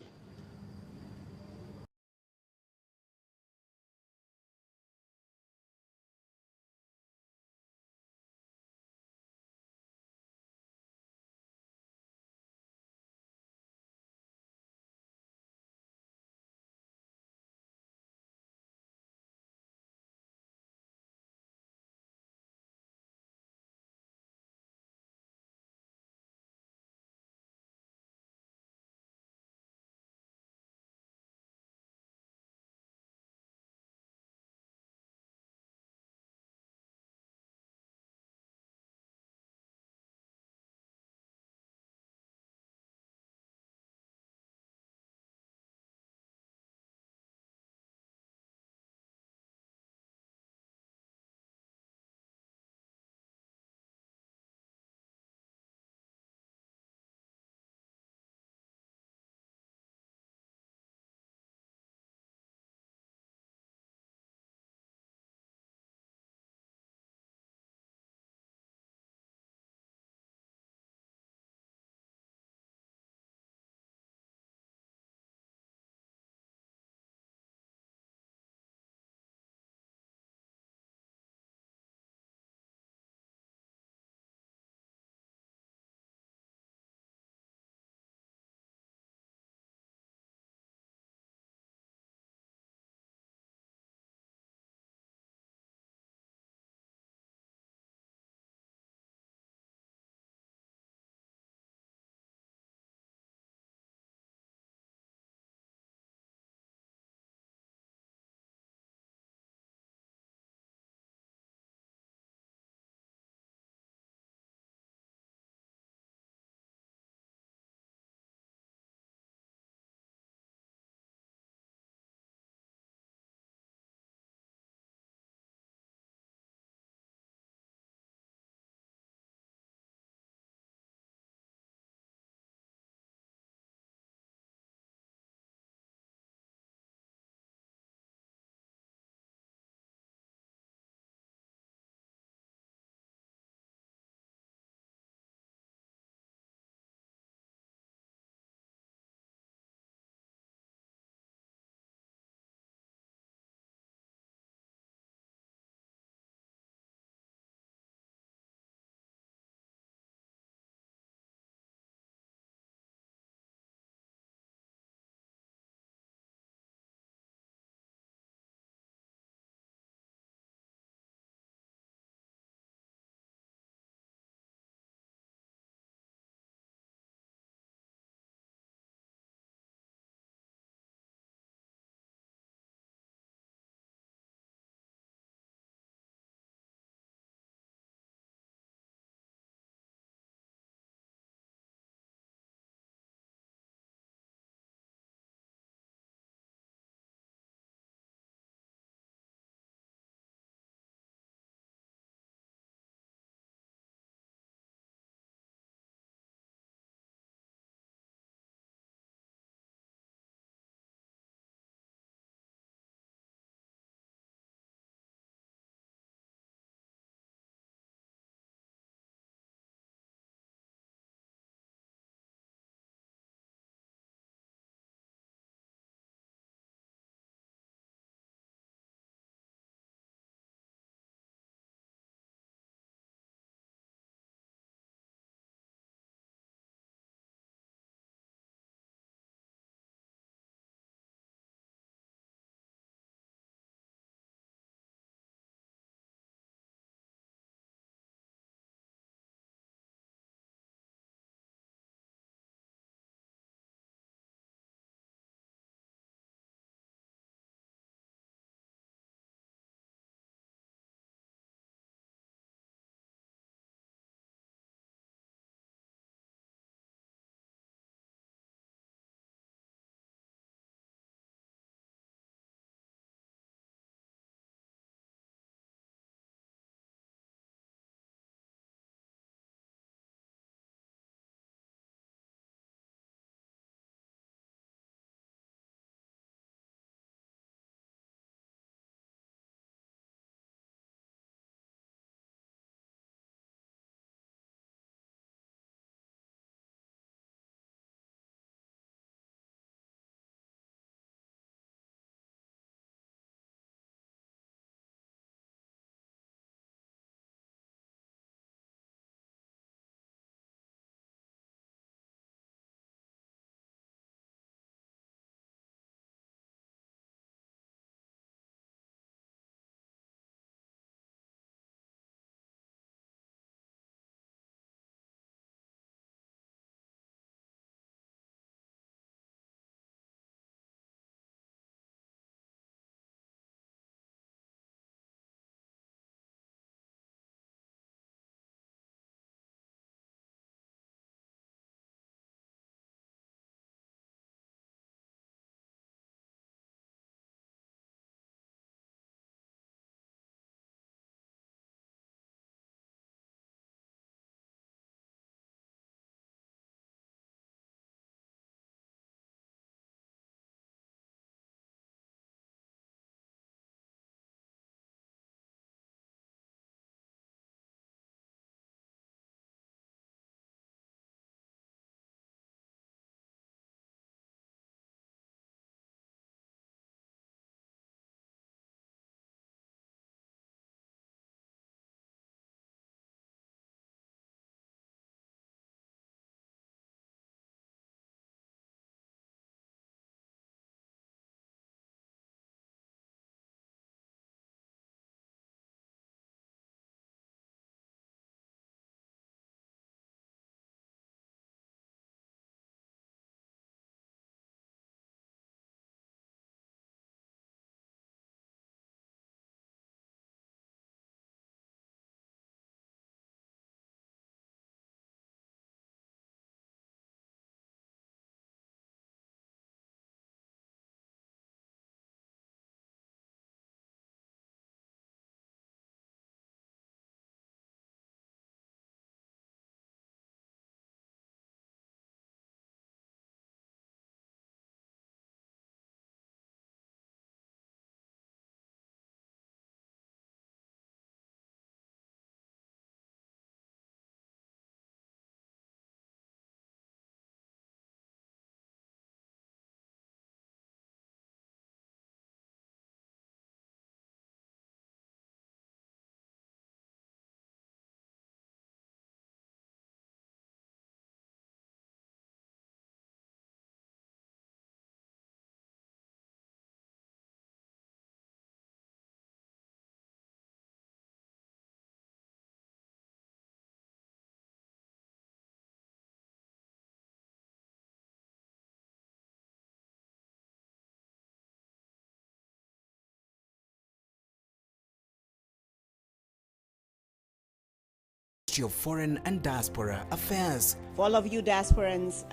of Foreign and Diaspora Affairs. For all of you diasporans,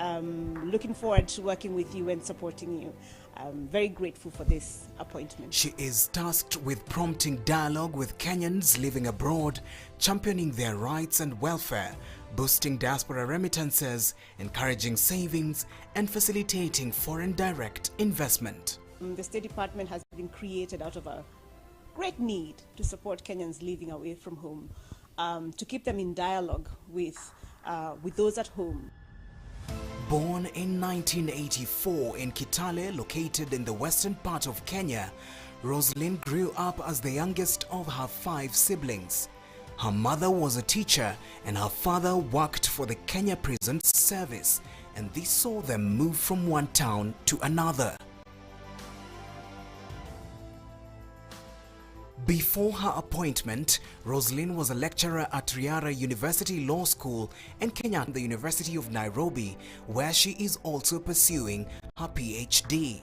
looking forward to working with you and supporting you. I'm very grateful for this appointment. She is tasked with prompting dialogue with Kenyans living abroad, championing their rights and welfare, boosting diaspora remittances, encouraging savings, and facilitating foreign direct investment. The State Department has been created out of a great need to support Kenyans living away from home, to keep them in dialogue with those at home. Born in 1984 in Kitale, located in the western part of Kenya, Roslyn grew up as the youngest of her 5 siblings. Her mother was a teacher and her father worked for the Kenya Prison Service, and this saw them move from one town to another. Before her appointment, Roslyn was a lecturer at Riara University Law School and Kenya, the University of Nairobi, where she is also pursuing her PhD.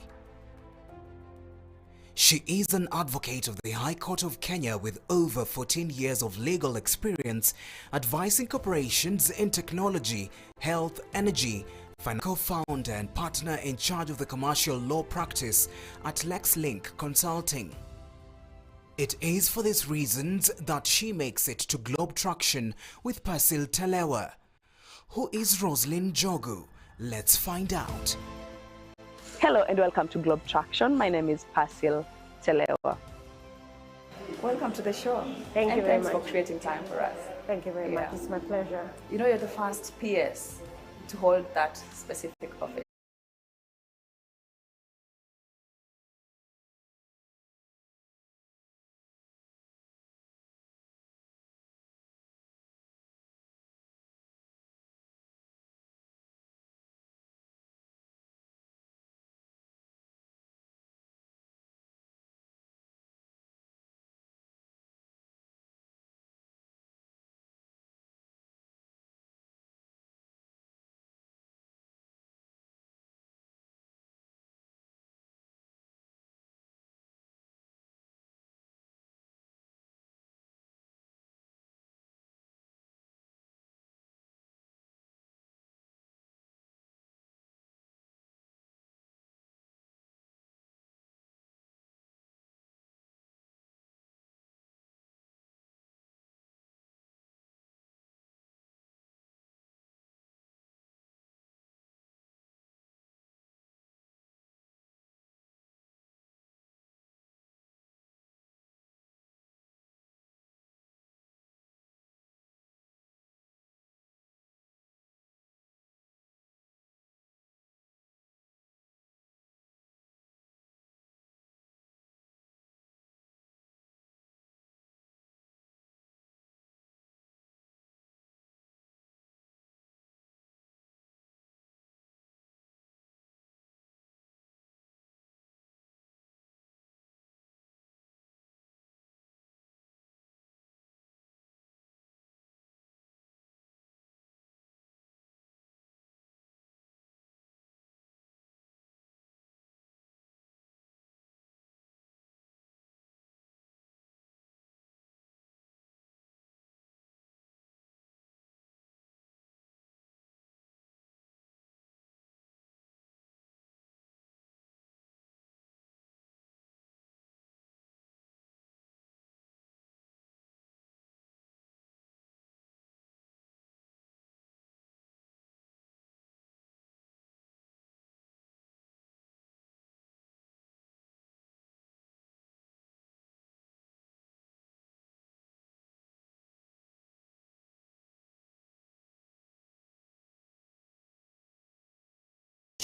She is an advocate of the High Court of Kenya with over 14 years of legal experience, advising corporations in technology, health, energy, co-founder and partner in charge of the commercial law practice at LexLink Consulting. It is for these reasons that she makes it to Globe Traction with Persil Telewa. Who is Roslyn Jogu? Let's find out. Hello and welcome to Globe Traction. My name is Persil Telewa. Welcome to the show. Thank you very much. Thanks for creating time for us. Thank you very much. It's my pleasure. You know, you're the first PS to hold that specific office.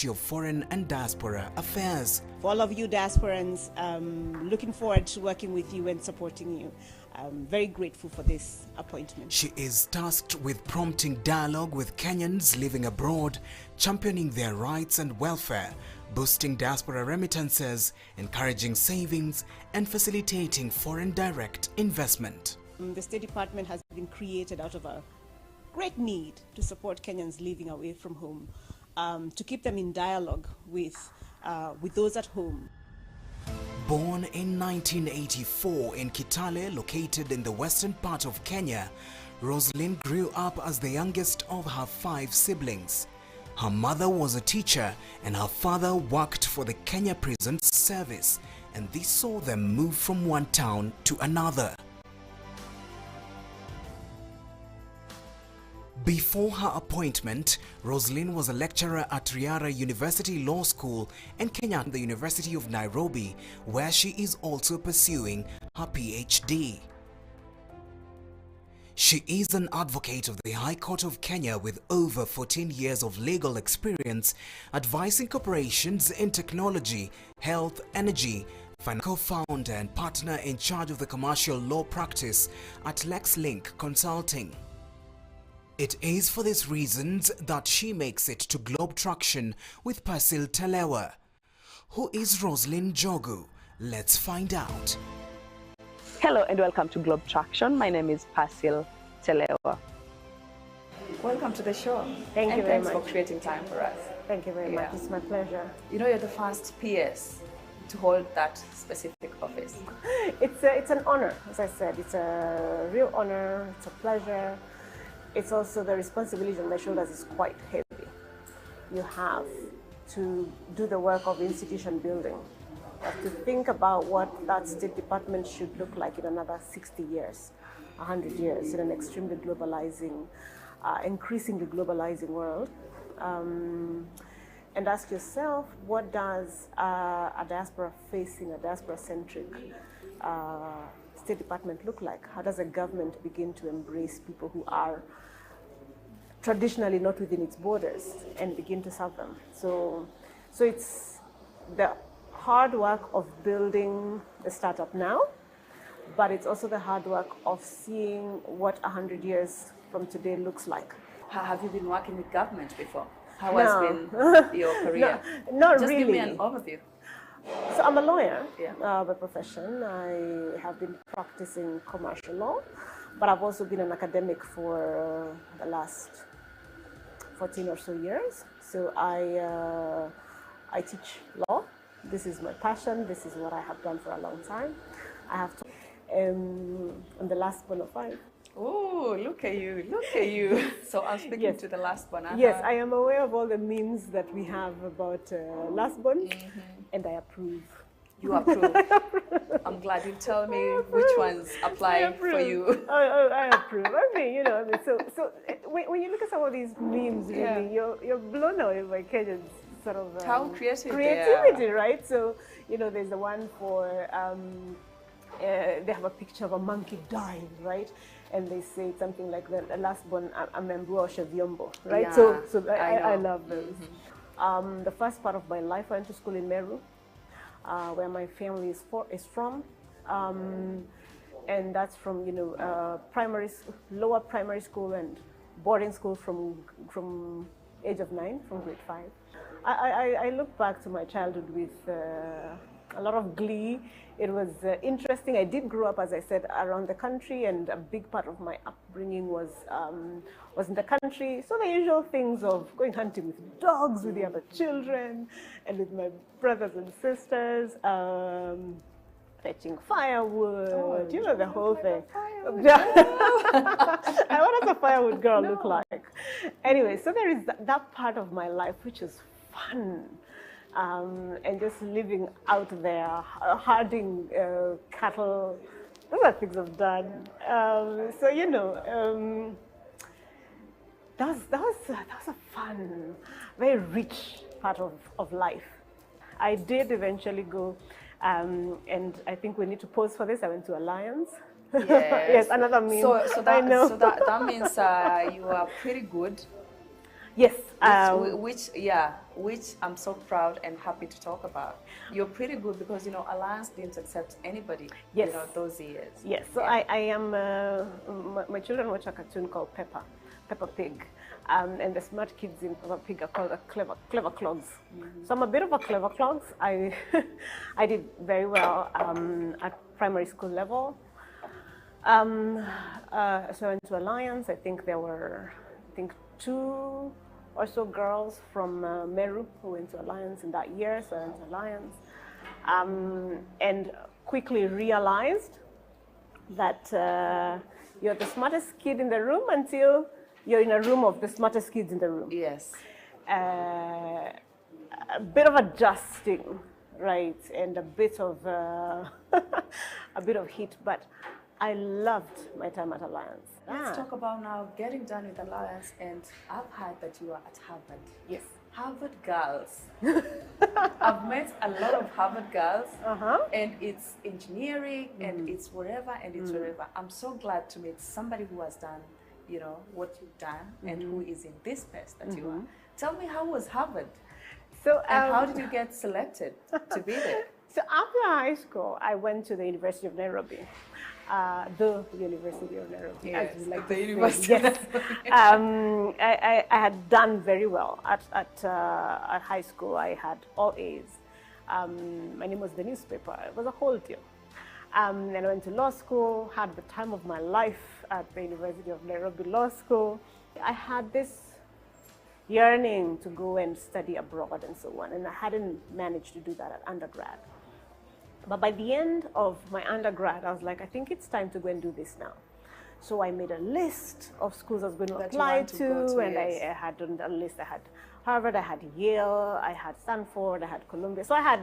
Of Foreign and Diaspora Affairs. For all of you diasporans, looking forward to working with you and supporting you. I'm very grateful for this appointment. She is tasked with prompting dialogue with Kenyans living abroad, championing their rights and welfare, boosting diaspora remittances, encouraging savings, and facilitating foreign direct investment. The State Department has been created out of a great need to support Kenyans living away from home, to keep them in dialogue with those at home. Born in 1984 in Kitale, located in the western part of Kenya, Roslyn grew up as the youngest of her 5 siblings. Her mother was a teacher and her father worked for the Kenya Prison Service, and this saw them move from one town to another. Before her appointment, Roslyn was a lecturer at Riara University Law School and Kenyatta the University of Nairobi, where she is also pursuing her PhD. She is an advocate of the High Court of Kenya with over 14 years of legal experience, advising corporations in technology, health, energy, co-founder and partner in charge of the commercial law practice at LexLink Consulting. It is for these reasons that she makes it to Globe Traction with Pasil Telewa. Who is Roslyn Jogu? Let's find out. Hello and welcome to Globe Traction. My name is Pasil Telewa. Welcome to the show. Thank you very much. And thanks for creating time for us. Thank you very much. It's my pleasure. You know, you're the first PS to hold that specific office. It's an honor, as I said. It's a real honor. It's a pleasure. It's also the responsibility on my shoulders is quite heavy. You have to do the work of institution building. You have to think about what that State Department should look like in another 60 years, 100 years, in an extremely globalizing, increasingly globalizing world. And ask yourself, what does a diaspora-facing, a diaspora-centric State Department look like? How does a government begin to embrace people who are traditionally not within its borders and begin to serve them? So it's the hard work of building a startup now, but it's also the hard work of seeing what 100 years from today looks like. Have you been working with government before? How has been your career? Not Just really. Give me an overview. So I'm a lawyer Yeah. by profession. I have been practicing commercial law, but I've also been an academic for the last 14 or so years. So I teach law. This is my passion. This is what I have done for a long time. I have to, I'm the last one of 5. Oh, look at you, look at you. So I'm speaking to the last one. Yes, I am aware of all the memes that we have about last born, and I approve. You approve. I'm glad you tell me which ones apply for you. I approve. So when you look at some of these memes, really, you're blown away by Kenyans sort of how creativity, right? So there's the one for they have a picture of a monkey dying, right? And they say something like the last born amembuosha vyombo, right? Yeah, so I love those. The first part of my life, I went to school in Meru, where my family is from, and that's from lower primary school and boarding school from age of 9, from grade 5. I look back to my childhood with a lot of glee. It was interesting. I did grow up, as I said, around the country, and a big part of my upbringing was in the country. So the usual things of going hunting with dogs, with the other children, and with my brothers and sisters, fetching firewood, the whole thing. What does a firewood girl look like? Anyway, so there is that part of my life which is fun. And just living out there, herding cattle, those are things I've done. That was a fun, very rich part of life. I did eventually go, and I think we need to pause for this. I went to Alliance. Yes, yes, another meme. So that means you are pretty good. Yes. Which I'm so proud and happy to talk about. You're pretty good because, Alliance didn't accept anybody, yes. Those years. Yes, so I am, my children watch a cartoon called Peppa Pig. And the smart kids in Peppa Pig are called clever clogs. So I'm a bit of a clever clogs. I did very well at primary school level. So I went to Alliance. I think there were, 2 or so girls from Meru who went to Alliance in that year, so I went to Alliance. And quickly realized that You're the smartest kid in the room until you're in a room of the smartest kids in the room. Yes. A bit of adjusting, right, and a bit of a bit of heat, but I loved my time at Alliance. Let's talk about now getting done with Alliance, and I've heard that you are at Harvard. Yes. Harvard girls. I've met a lot of Harvard girls, and it's engineering, and it's wherever, and it's wherever. I'm so glad to meet somebody who has done, you know, what you've done, and who is in this space that you are. Tell me, how was Harvard? So, and how did you get selected to be there? So after high school, I went to the University of Nairobi. The University of Nairobi. Yes, as you like the to say. University. Yes. I had done very well at high school. I had all A's. My name was the newspaper. It was a whole deal. Then I went to law school, had the time of my life at the University of Nairobi Law School. I had this yearning to go and study abroad and so on, and I hadn't managed to do that at undergrad. But by the end of my undergrad, I was like, I think it's time to go and do this now. So I made a list of schools I was going to apply to, and yes. I had on the list, I had Harvard, I had Yale, I had Stanford, I had Columbia. So I had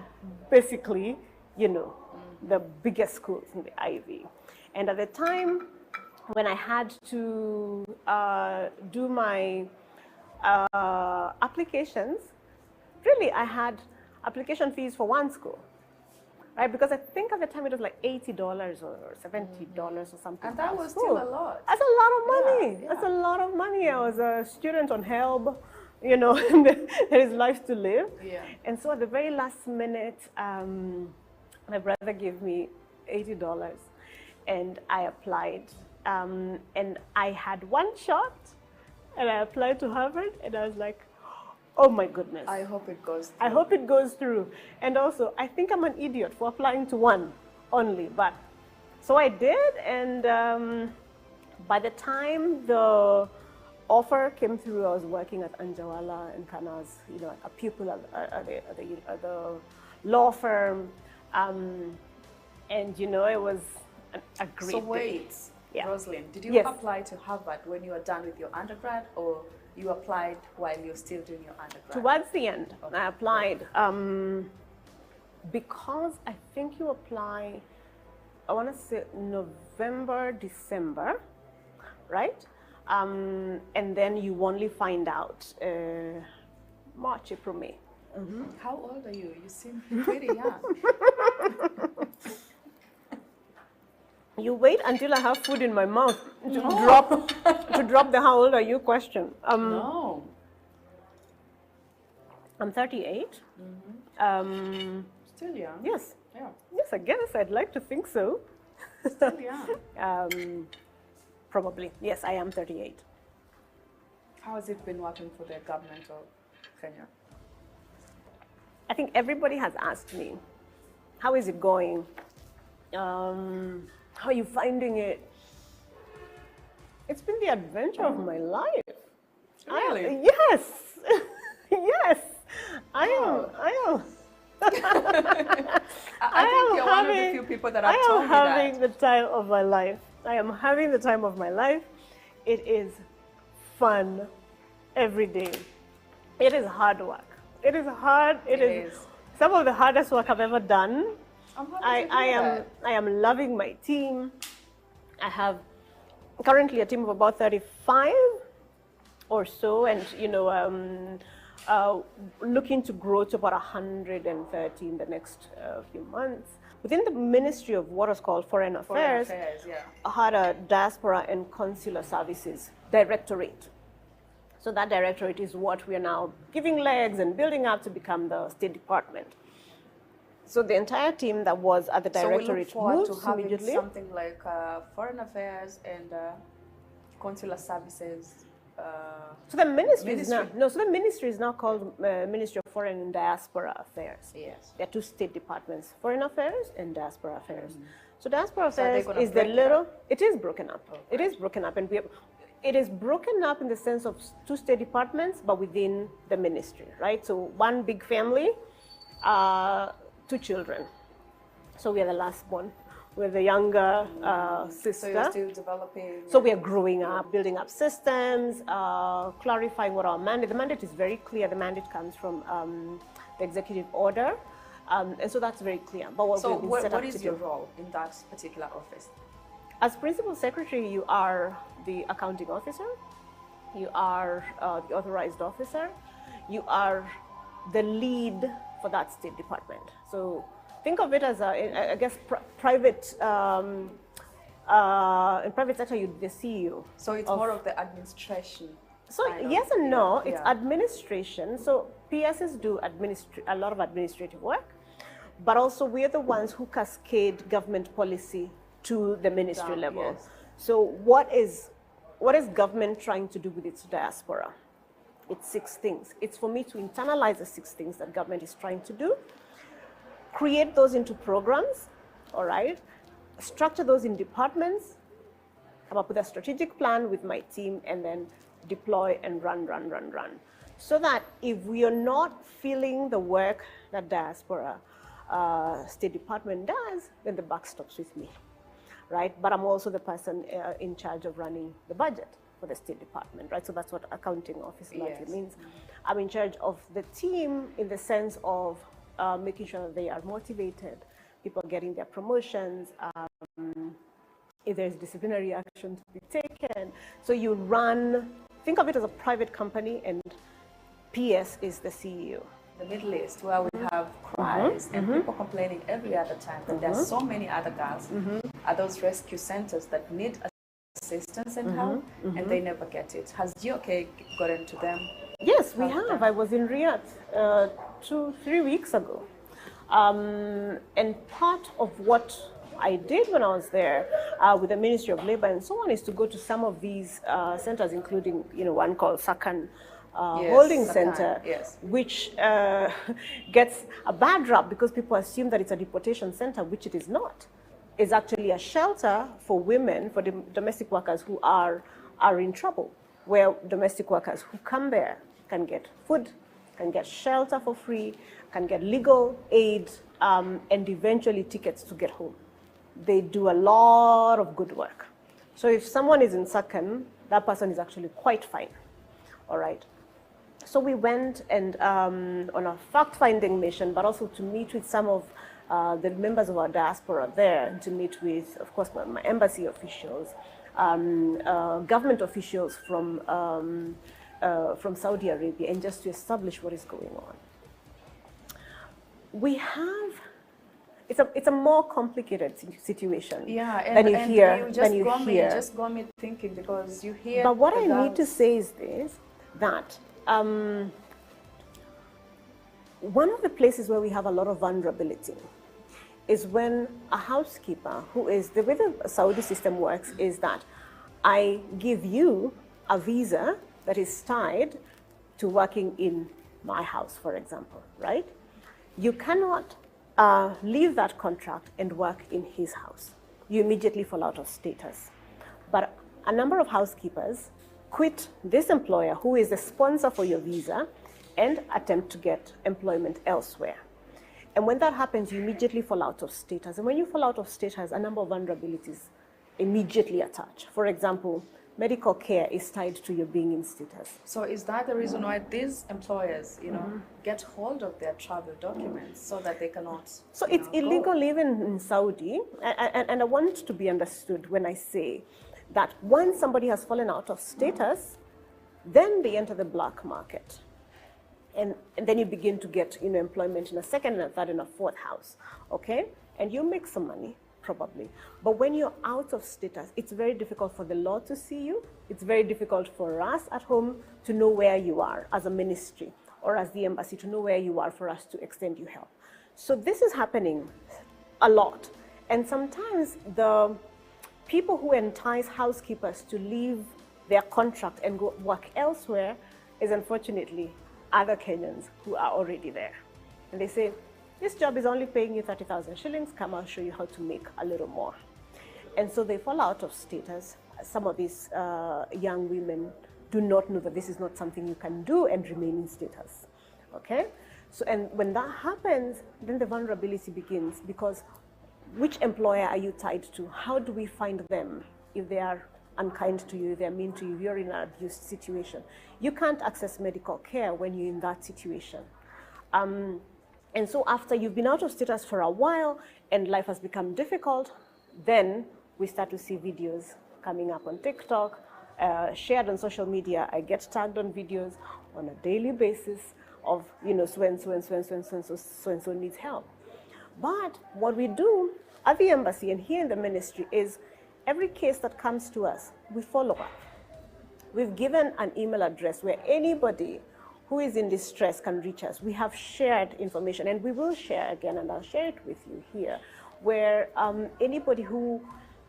basically, you know, the biggest schools in the Ivy. And at the time when I had to do my applications, really I had application fees for one school. Right, because I think at the time it was like $80 or $70 or something. And that was still a lot. That's a lot of money. Yeah. That's a lot of money. I was a student on help, you know, there is life to live. Yeah. And so at the very last minute, my brother gave me $80 and I applied. And I had one shot and I applied to Harvard and I was like, oh my goodness. I hope it goes through. I hope it goes through. And also, I think I'm an idiot for applying to one only. But so I did, and by the time the offer came through, I was working at Anjawala and Kanas, you know, a pupil at the law firm. And, you know, it was a great So wait, day. Yeah. Rosalind, did you Yes. apply to Harvard when you were done with your undergrad, or you applied while you're still doing your undergrad? Towards the end, I applied because I think you apply, I want to say November, December, right? And then you only find out March, April, May. How old are you? You seem pretty young. You wait until I have food in my mouth to drop the how old are you question. No. I'm 38. Still young. Yes. Yeah. Yes, I guess I'd like to think so. Still young. Probably. Yes, I am 38. How has it been working for the government of Kenya? I think everybody has asked me, how is it going? How are you finding it? It's been the adventure of my life. Really? Yes. Yes. I am. I think you're one of the few people that have told me that. I am having the time of my life. I am having the time of my life. It is fun every day. It is hard work. It is hard. It is some of the hardest work I've ever done. I am loving my team. I have currently a team of about 35 or so, and you know, looking to grow to about 130 in the next few months. Within the Ministry of what is called Foreign Affairs, I had a Diaspora and Consular Services Directorate. So that directorate is what we are now giving legs and building up to become the State Department. So the entire team that was at the directorate moves moves to having immediately. something like Foreign Affairs and Consular Services. So the ministry is now So the ministry is now called Ministry of Foreign and Diaspora Affairs. Yes. There are two state departments: Foreign Affairs and Diaspora Affairs. So Diaspora So are they Affairs gonna is the break it little. up? It is broken up. Okay. It is broken up, and it is broken up in the sense of two state departments, but within the ministry, right? So one big family, 2 children. So we are the last born. with the younger sister. So you're still developing? So we are growing up, building up systems, clarifying what our mandate. The mandate is very clear. The mandate comes from the executive order, and so that's very clear. But what is your role in that particular office? As principal secretary, you are the accounting officer, you are the authorized officer, you are the lead for that State Department. So think of it as I guess private. In private sector, you're the CEO. So it's more of the administration. So yes and no, it's administration. So PSs do a lot of administrative work, but also we're the ones who cascade government policy to the ministry level. Yes. So what is government trying to do with its diaspora? It's 6 things. It's for me to internalize the 6 things that government is trying to do, create those into programs, all right, structure those in departments, come up with a strategic plan with my team, and then deploy and run. So that if we are not feeling the work that diaspora State Department does, then the buck stops with me, right? But I'm also the person in charge of running the budget for the State Department, right? So that's what accounting officer largely means. I'm in charge of the team in the sense of making sure that they are motivated, people are getting their promotions, if there's disciplinary action to be taken. So you run, think of it as a private company, and PS is the CEO. The Middle East, where we have cries and people complaining every other time that there are so many other girls, are those rescue centers that need assistance and help, and they never get it. Has GOK gotten to them? Yes, we have. I was in Riyadh 2-3 weeks ago. And part of what I did when I was there with the Ministry of Labor and so on is to go to some of these centers, including one called Sakan Holding Center, which gets a bad rap because people assume that it's a deportation center, which it is not. It's actually a shelter for women, for the domestic workers who are in trouble, where domestic workers who come there can get food, can get shelter for free, can get legal aid, and eventually tickets to get home. They do a lot of good work. So if someone is in Sakan, that person is actually quite fine, all right? So we went and on a fact-finding mission, but also to meet with some of the members of our diaspora there, to meet with, of course, my embassy officials, government officials from Saudi Arabia, and just to establish what is going on. We have, it's a more complicated situation than you hear. It just got me thinking, because you hear. But what I need to say is this, that one of the places where we have a lot of vulnerability is when a housekeeper who is, the way the Saudi system works is that I give you a visa that is tied to working in my house, for example, right? You cannot leave that contract and work in his house. You immediately fall out of status. But a number of housekeepers quit this employer who is the sponsor for your visa and attempt to get employment elsewhere. And when that happens, you immediately fall out of status. And when you fall out of status, a number of vulnerabilities immediately attach. For example, medical care is tied to your being in status. So is that the reason why these employers, get hold of their travel documents so that they cannot? So it's illegal even in Saudi, and I want to be understood when I say that once somebody has fallen out of status, then they enter the black market. And then you begin to get employment in a second and a third and a fourth house, okay? And you make some money, probably. But when you're out of status, it's very difficult for the law to see you. It's very difficult for us at home to know where you are as a ministry or as the embassy, to know where you are for us to extend you help. So this is happening a lot. And sometimes the people who entice housekeepers to leave their contract and go work elsewhere is unfortunately other Kenyans who are already there. And they say, this job is only paying you 30,000 shillings, come I'll show you how to make a little more. And so they fall out of status. Some of these young women do not know that this is not something you can do and remain in status, okay? So, and when that happens, then the vulnerability begins, because which employer are you tied to? How do we find them if they are unkind to you, they're mean to you, you're in an abused situation? You can't access medical care when you're in that situation. And so after you've been out of status for a while and life has become difficult, then we start to see videos coming up on TikTok, shared on social media. I get tagged on videos on a daily basis of, you know, so-and-so needs help. But what we do at the embassy and here in the ministry is every case that comes to us, we follow up. We've given an email address where anybody who is in distress can reach us. We have shared information, and we will share again, and I'll share it with you here, where anybody who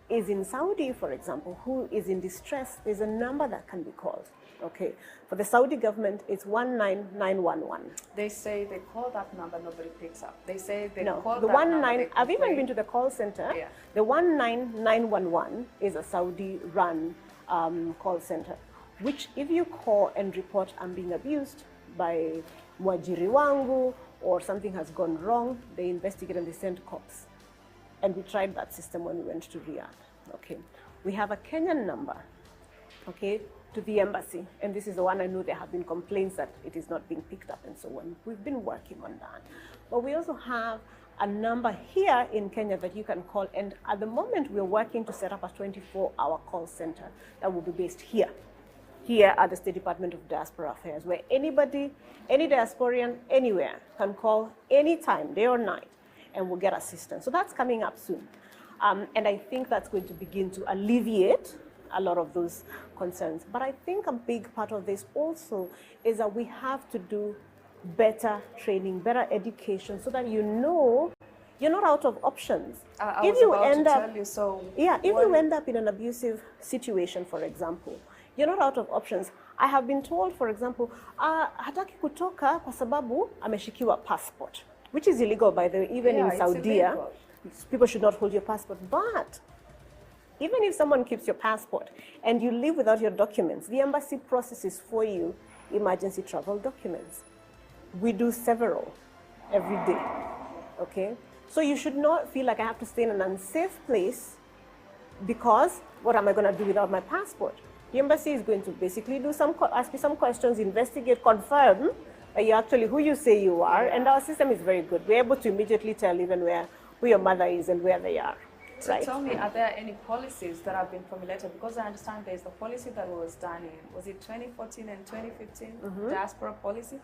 is in Saudi, for example, who is in distress, there's a number that can be called. Okay, for the Saudi government, it's 19911. They say they call that number, nobody picks up. They say they no, call the that number. I've even been to the call center. Yeah. The 19911 is a Saudi-run call center, which if you call and report I'm being abused by mwajiri wangu or something has gone wrong, they investigate and they send cops. And we tried that system when we went to Riyadh. Okay, we have a Kenyan number, okay, to the embassy, and this is the one I know there have been complaints that it is not being picked up and so on. We've been working on that. But we also have a number here in Kenya that you can call, and at the moment we're working to set up a 24-hour call center that will be based here at the State Department of Diaspora Affairs, where anybody, any diasporian, anywhere can call anytime, day or night, and we'll get assistance. So that's coming up soon. And I think that's going to begin to alleviate a lot of those concerns. But I think a big part of this also is that we have to do better training, better education, so that you know you're not out of options. If you end up in an abusive situation, for example, you're not out of options. I have been told, for example, hataki kutoka kwa sababu ameshikiwa passport, which is illegal, by the way, even in Saudi. People should not hold your passport. But even if someone keeps your passport and you leave without your documents, the embassy processes for you emergency travel documents. We do several every day, okay? So you should not feel like I have to stay in an unsafe place because what am I going to do without my passport? The embassy is going to basically do ask you some questions, investigate, confirm that you're actually who you say you are, and our system is very good. We're able to immediately tell even who your mother is and where they are. So right? Tell me, are there any policies that have been formulated? Because I understand there's the policy that was done in, was it 2014 and 2015, diaspora policy?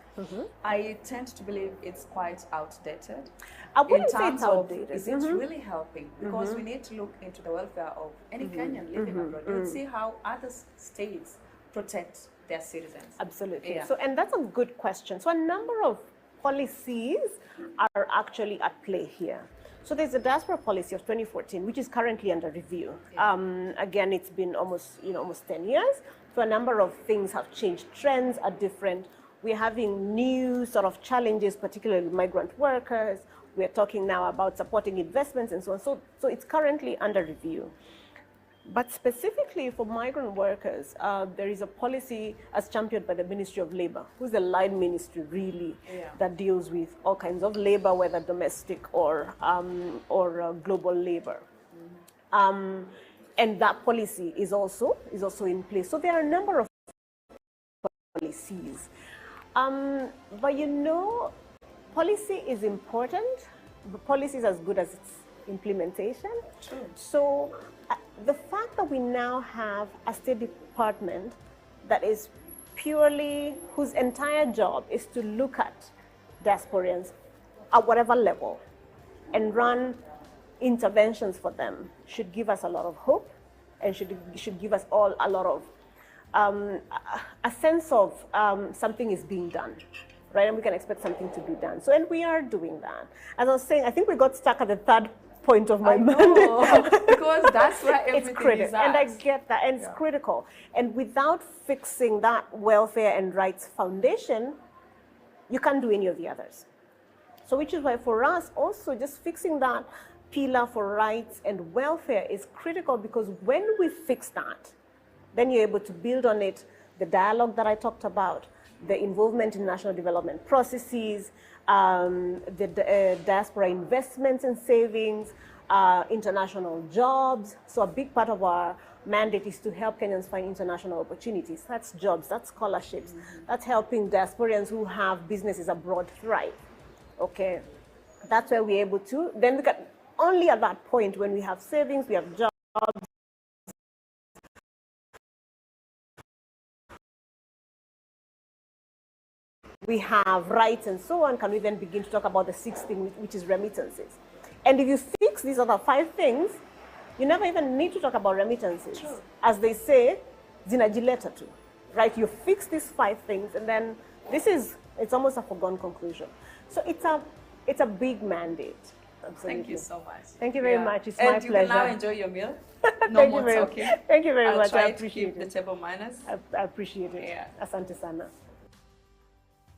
I tend to believe it's quite outdated. I wouldn't say it's outdated. Is it really helping? Because we need to look into the welfare of any Kenyan living abroad and see how other states protect their citizens. Absolutely. Yeah. So, and that's a good question. So a number of policies are actually at play here. So there's a diaspora policy of 2014, which is currently under review. Again, it's been almost 10 years. So a number of things have changed. Trends are different. We're having new sort of challenges, particularly migrant workers. We're talking now about supporting investments and so on. So it's currently under review. But specifically for migrant workers, there is a policy as championed by the Ministry of Labor, who's the line ministry really that deals with all kinds of labor, whether domestic or global labor. And that policy is also in place. So there are a number of policies. But you know, policy is important. The policy is as good as its implementation. True. So the fact that we now have a State Department that is purely, whose entire job is to look at diasporians at whatever level and run interventions for them should give us a lot of hope and should give us all a lot of a sense of something is being done, right? And we can expect something to be done. So, and we are doing that. As I was saying, I think we got stuck at the third point of my mandate. Because that's where everything it's critical, is at. and I get that, and it's critical. And without fixing that welfare and rights foundation, you can't do any of the others. So which is why for us also just fixing that pillar for rights and welfare is critical, because when we fix that, then you're able to build on it, the dialogue that I talked about, the involvement in national development processes, the diaspora investments and savings, international jobs. So a big part of our mandate is to help Kenyans find international opportunities. That's jobs, that's scholarships, that's helping diasporans who have businesses abroad thrive. Okay, that's where we're able to. Then look at only at that point when we have savings, we have jobs, we have rights and so on, can we then begin to talk about the sixth thing, which is remittances. And if you fix these other 5 things, you never even need to talk about remittances. True. As they say, zinajileta tu, right? You fix these 5 things, and then it's almost a foregone conclusion. So it's a big mandate. Absolutely. Thank you so much. Thank you very much. It's my pleasure. And you can now enjoy your meal. No more talking. Thank you very much. I appreciate the table manners. I appreciate it. Yeah. Asante sana.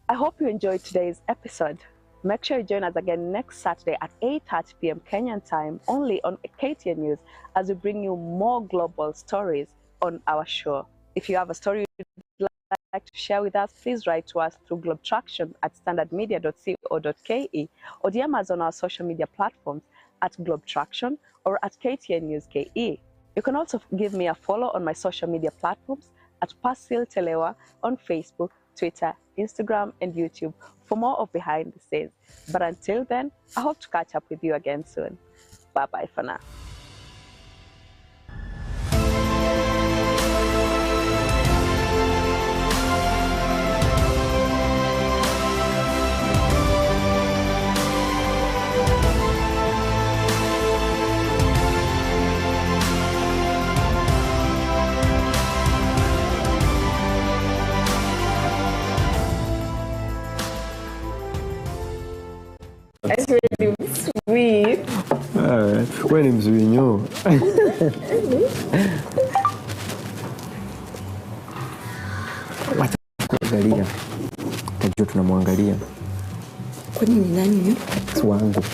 I hope you enjoyed today's episode. Make sure you join us again next Saturday at 8:30 p.m. Kenyan time, only on KTN News, as we bring you more global stories on our show. If you have a story you'd like to share with us, please write to us through globetraction@standardmedia.co.ke or DM us on our social media platforms at Globetraction or at KTN News KE. You can also give me a follow on my social media platforms at Pasil Telewa on Facebook, Twitter, Instagram, and YouTube for more of behind the scenes. But until then, I hope to catch up with you again soon. Bye-bye for now. It's really sweet. Wewe ni mzuinyo. Wacha kuangalia. Tajua tunamwangalia. Kwani ni nani huyo? Si wangu.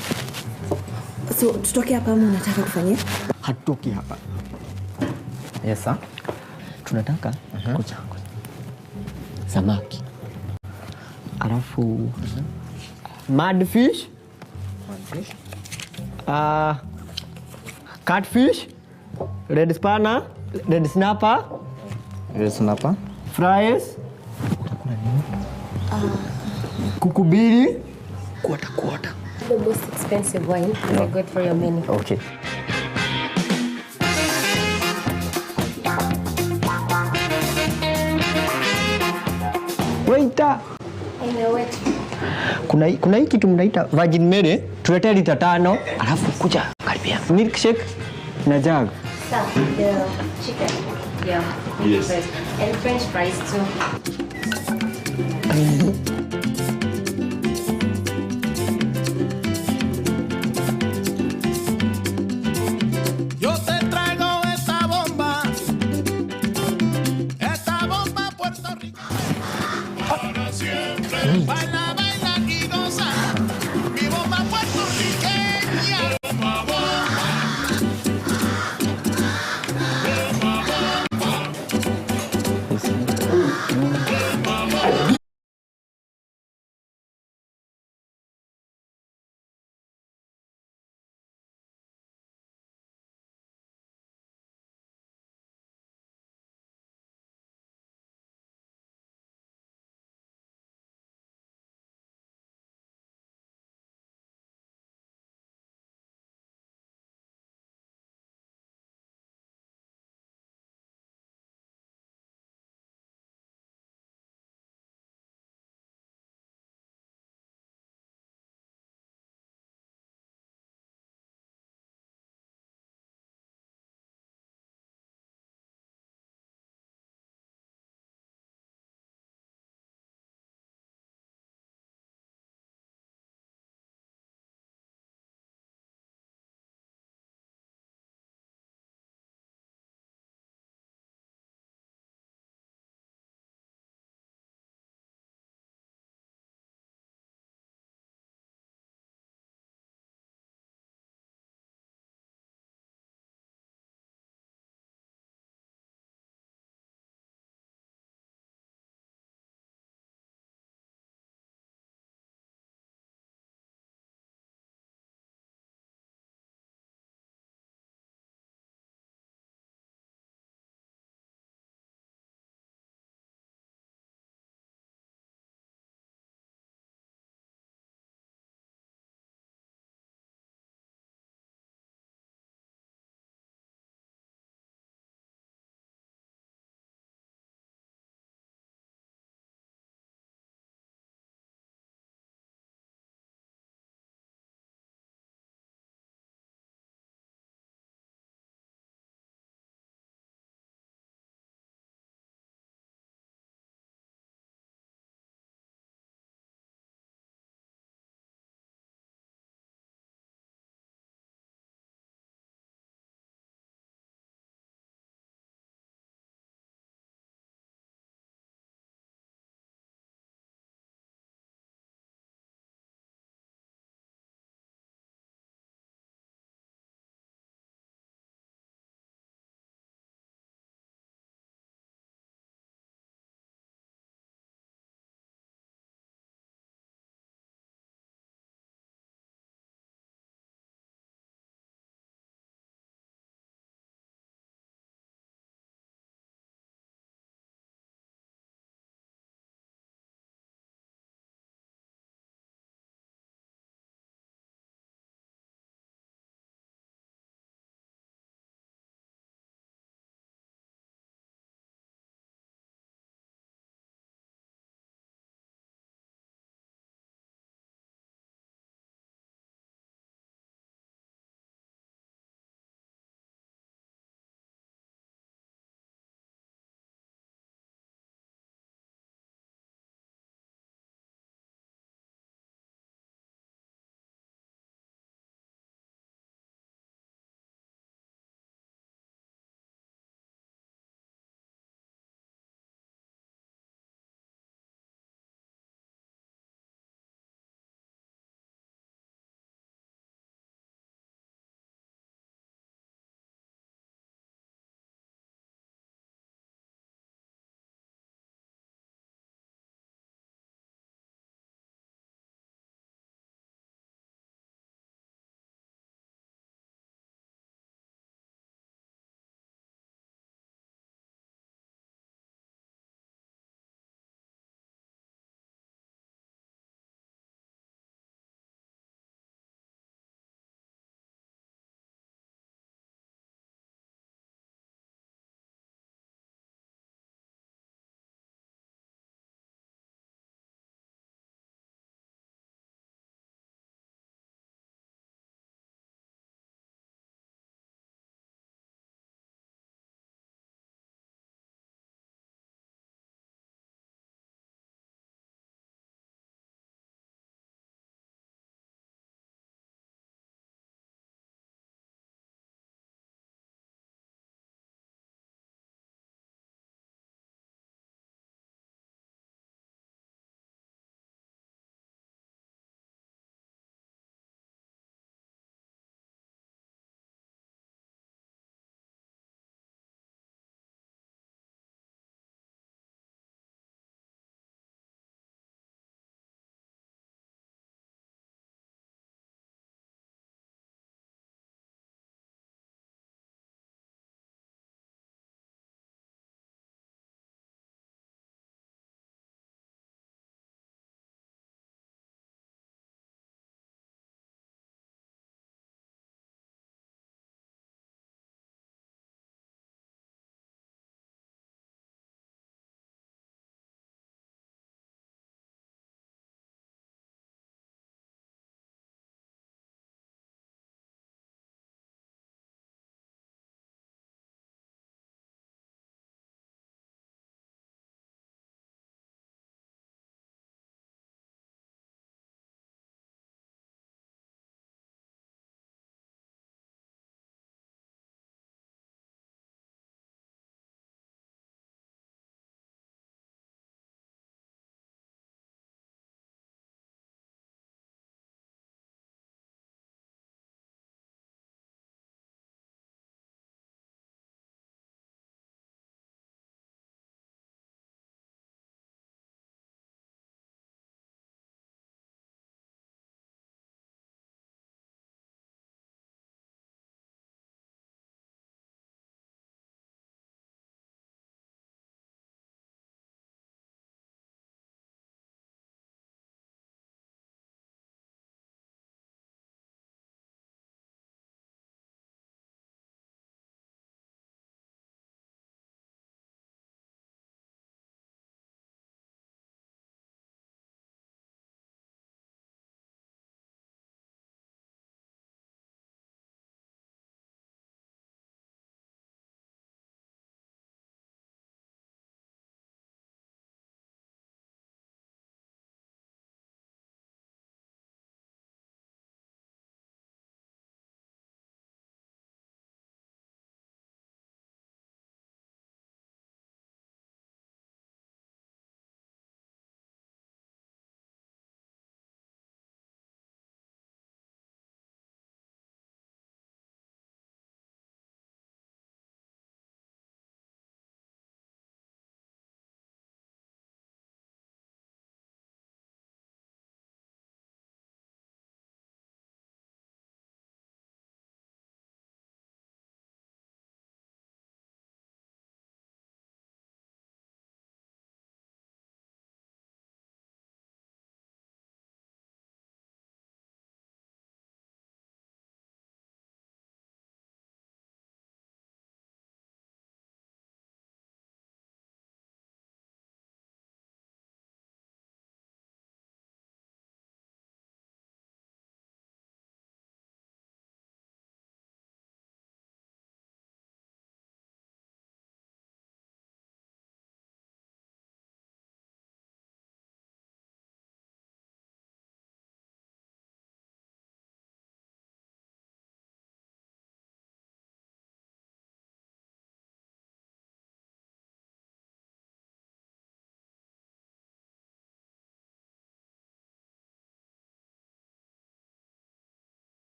So tutoke hapa ama unataka kufanyia? Hatutoki hapa. Yes sir. Tunataka kucha. Samaki. Alafu madfish. Catfish, red snapper, fries, kukubiri, quarter. The most expensive wine. Very good for your menu. Okay. Waiter. Kuna hii kitu mnaita Virgin Mary, tuletee lita 5, alafu kuja karibia. Milkshake na jug. The chicken. Yeah. Yes. And French fries too.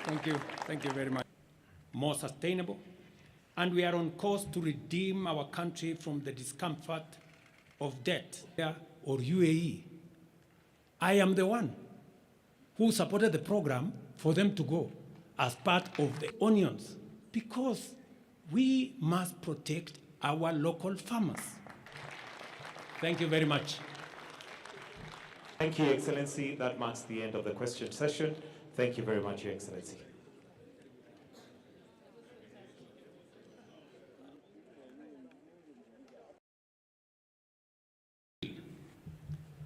Thank you very much. More sustainable, and we are on course to redeem our country from the discomfort of debt or UAE. I am the one who supported the program for them to go as part of the onions, because we must protect our local farmers. Thank you very much. Thank you, Excellency. That marks the end of the question session. Thank you very much, Your Excellency.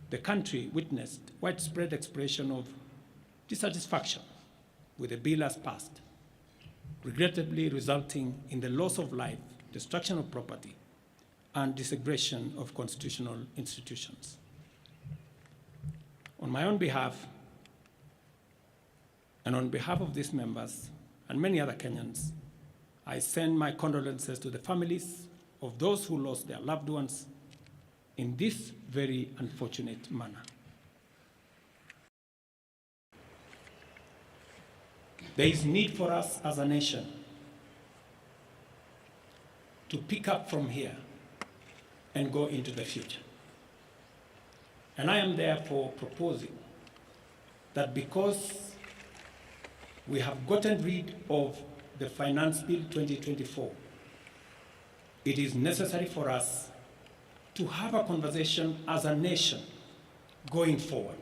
The country witnessed widespread expression of dissatisfaction with the bill as passed, regrettably resulting in the loss of life, destruction of property, and disintegration of constitutional institutions. On my own behalf, and on behalf of these members and many other Kenyans, I send my condolences to the families of those who lost their loved ones in this very unfortunate manner. There is need for us as a nation to pick up from here and go into the future. And I am therefore proposing that because we have gotten rid of the Finance Bill 2024, it is necessary for us to have a conversation as a nation going forward.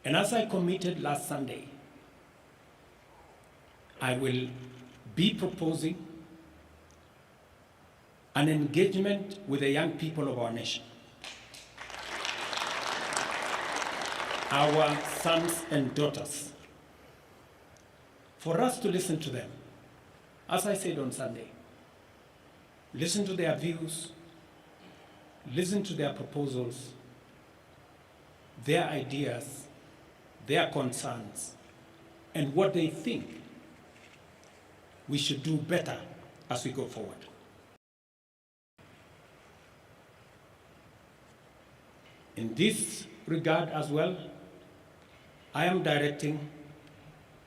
And as I committed last Sunday, I will be proposing an engagement with the young people of our nation, our sons and daughters, for us to listen to them. As I said on Sunday, listen to their views, listen to their proposals, their ideas, their concerns, and what they think we should do better as we go forward. In this regard as well, I am directing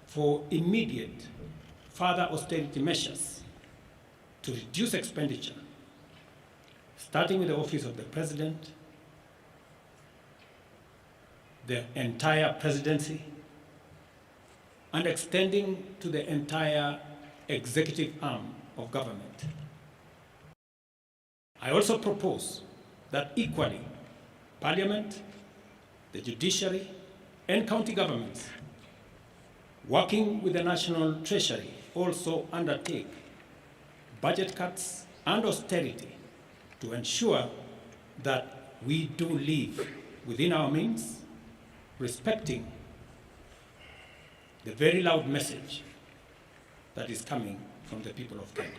for immediate further austerity measures to reduce expenditure, starting with the Office of the President, the entire presidency, and extending to the entire executive arm of government. I also propose that equally, Parliament, the judiciary, and county governments, working with the National Treasury, also undertake budget cuts and austerity to ensure that we do live within our means, respecting the very loud message that is coming from the people of Kenya.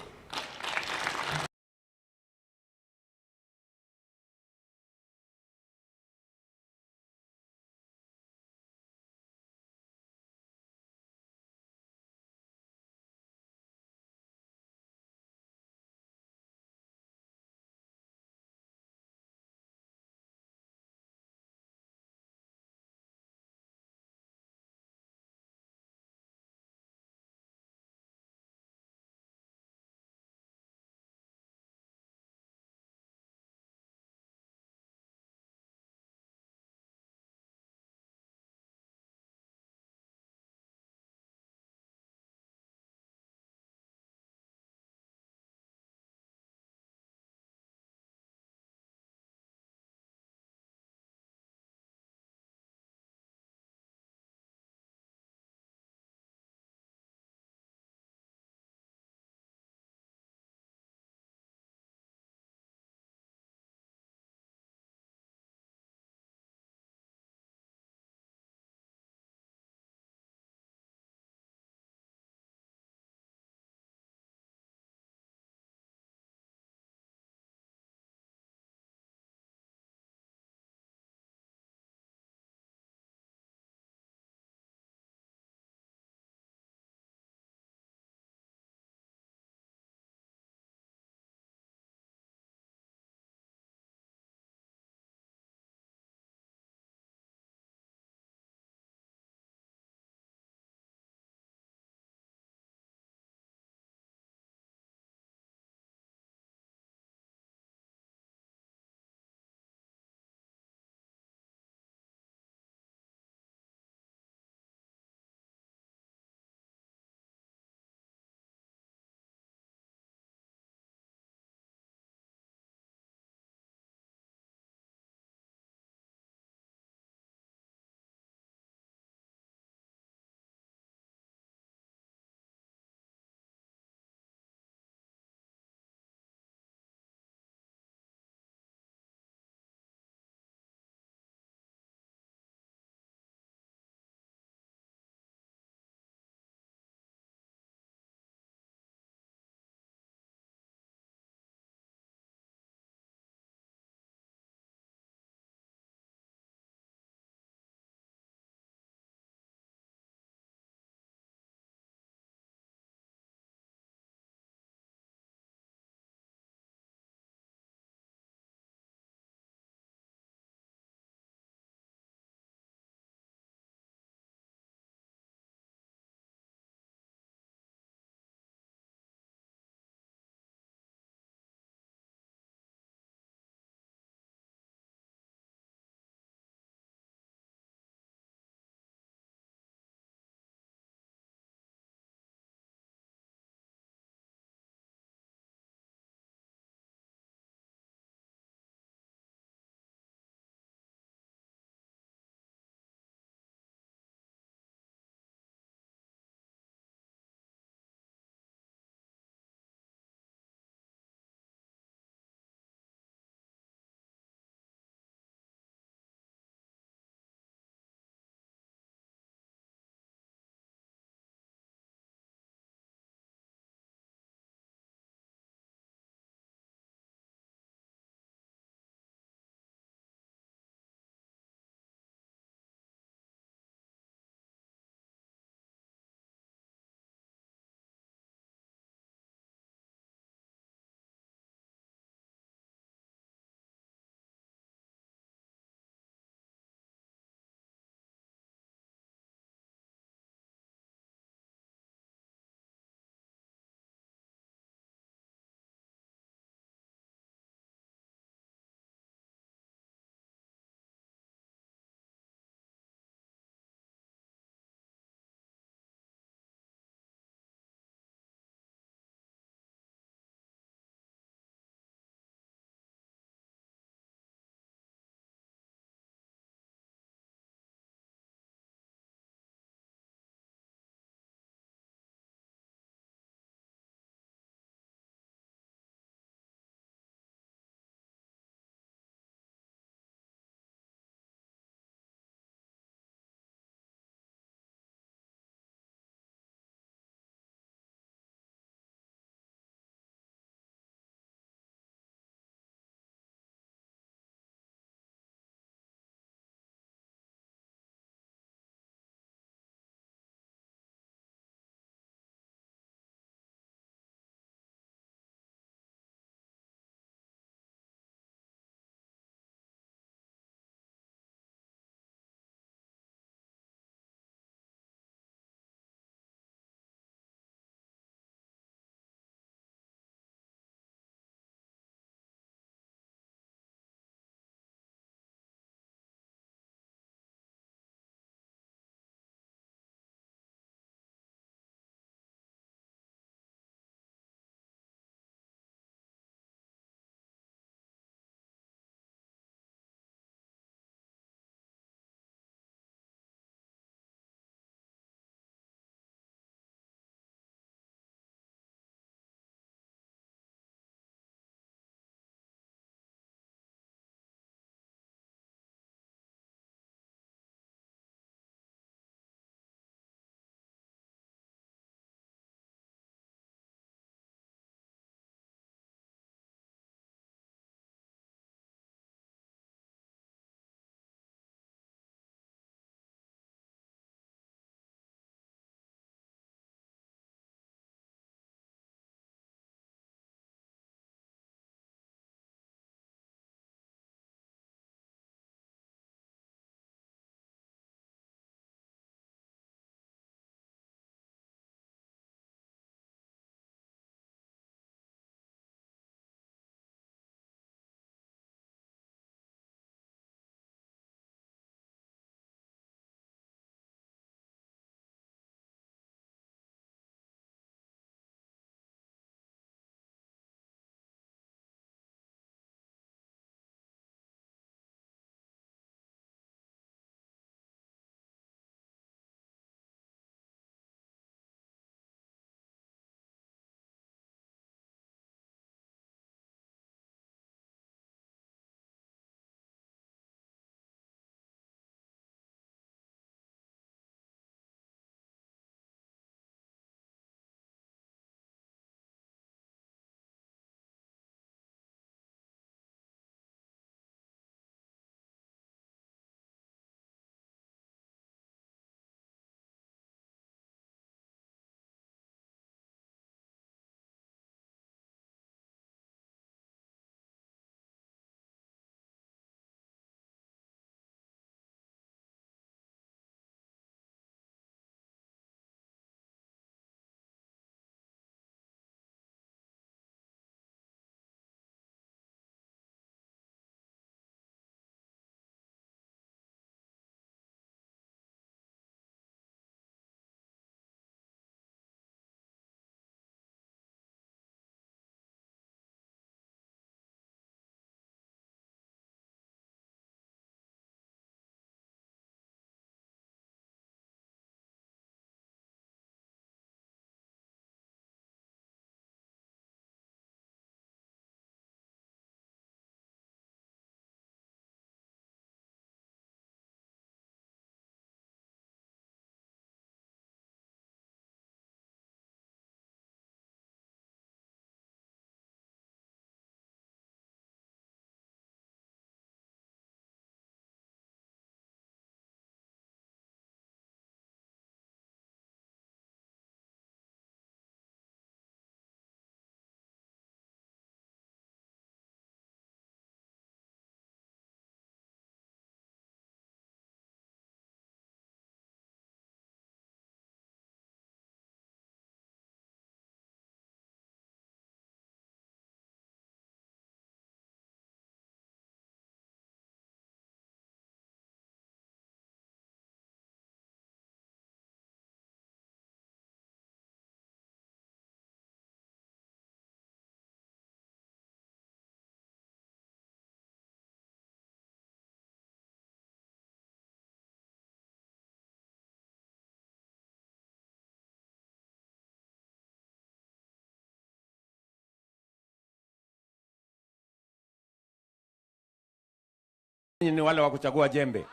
ni wale wa kuchagua jembe.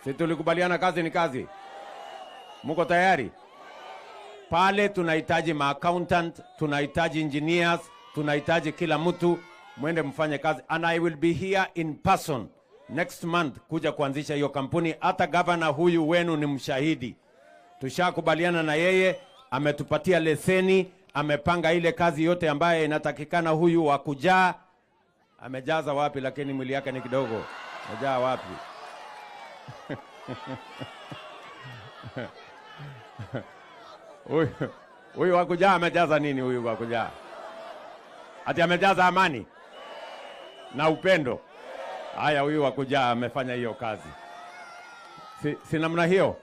Si tulikubaliana kazi ni kazi? Muko tayari? Pale tunahitaji accountant, tunahitaji engineers, tunahitaji kila mtu, mwende mfanye kazi. And I will be here in person next month kuja kuanzisha hiyo kampuni. Hata governor huyu wenu ni mshahidi. Tushakubaliana na yeye, ametupatia leseni, amepanga ile kazi yote ambaye inatakikana. Huyu wa kujaa amejaza wapi, lakini mwili yake ni kidogo. Amejaa wapi? Huyu wa kujaa amejaza nini? Huyu wa kujaa ati amejaza amani na upendo. Haya, huyu wa kujaa amefanya hiyo kazi. Si namna hiyo.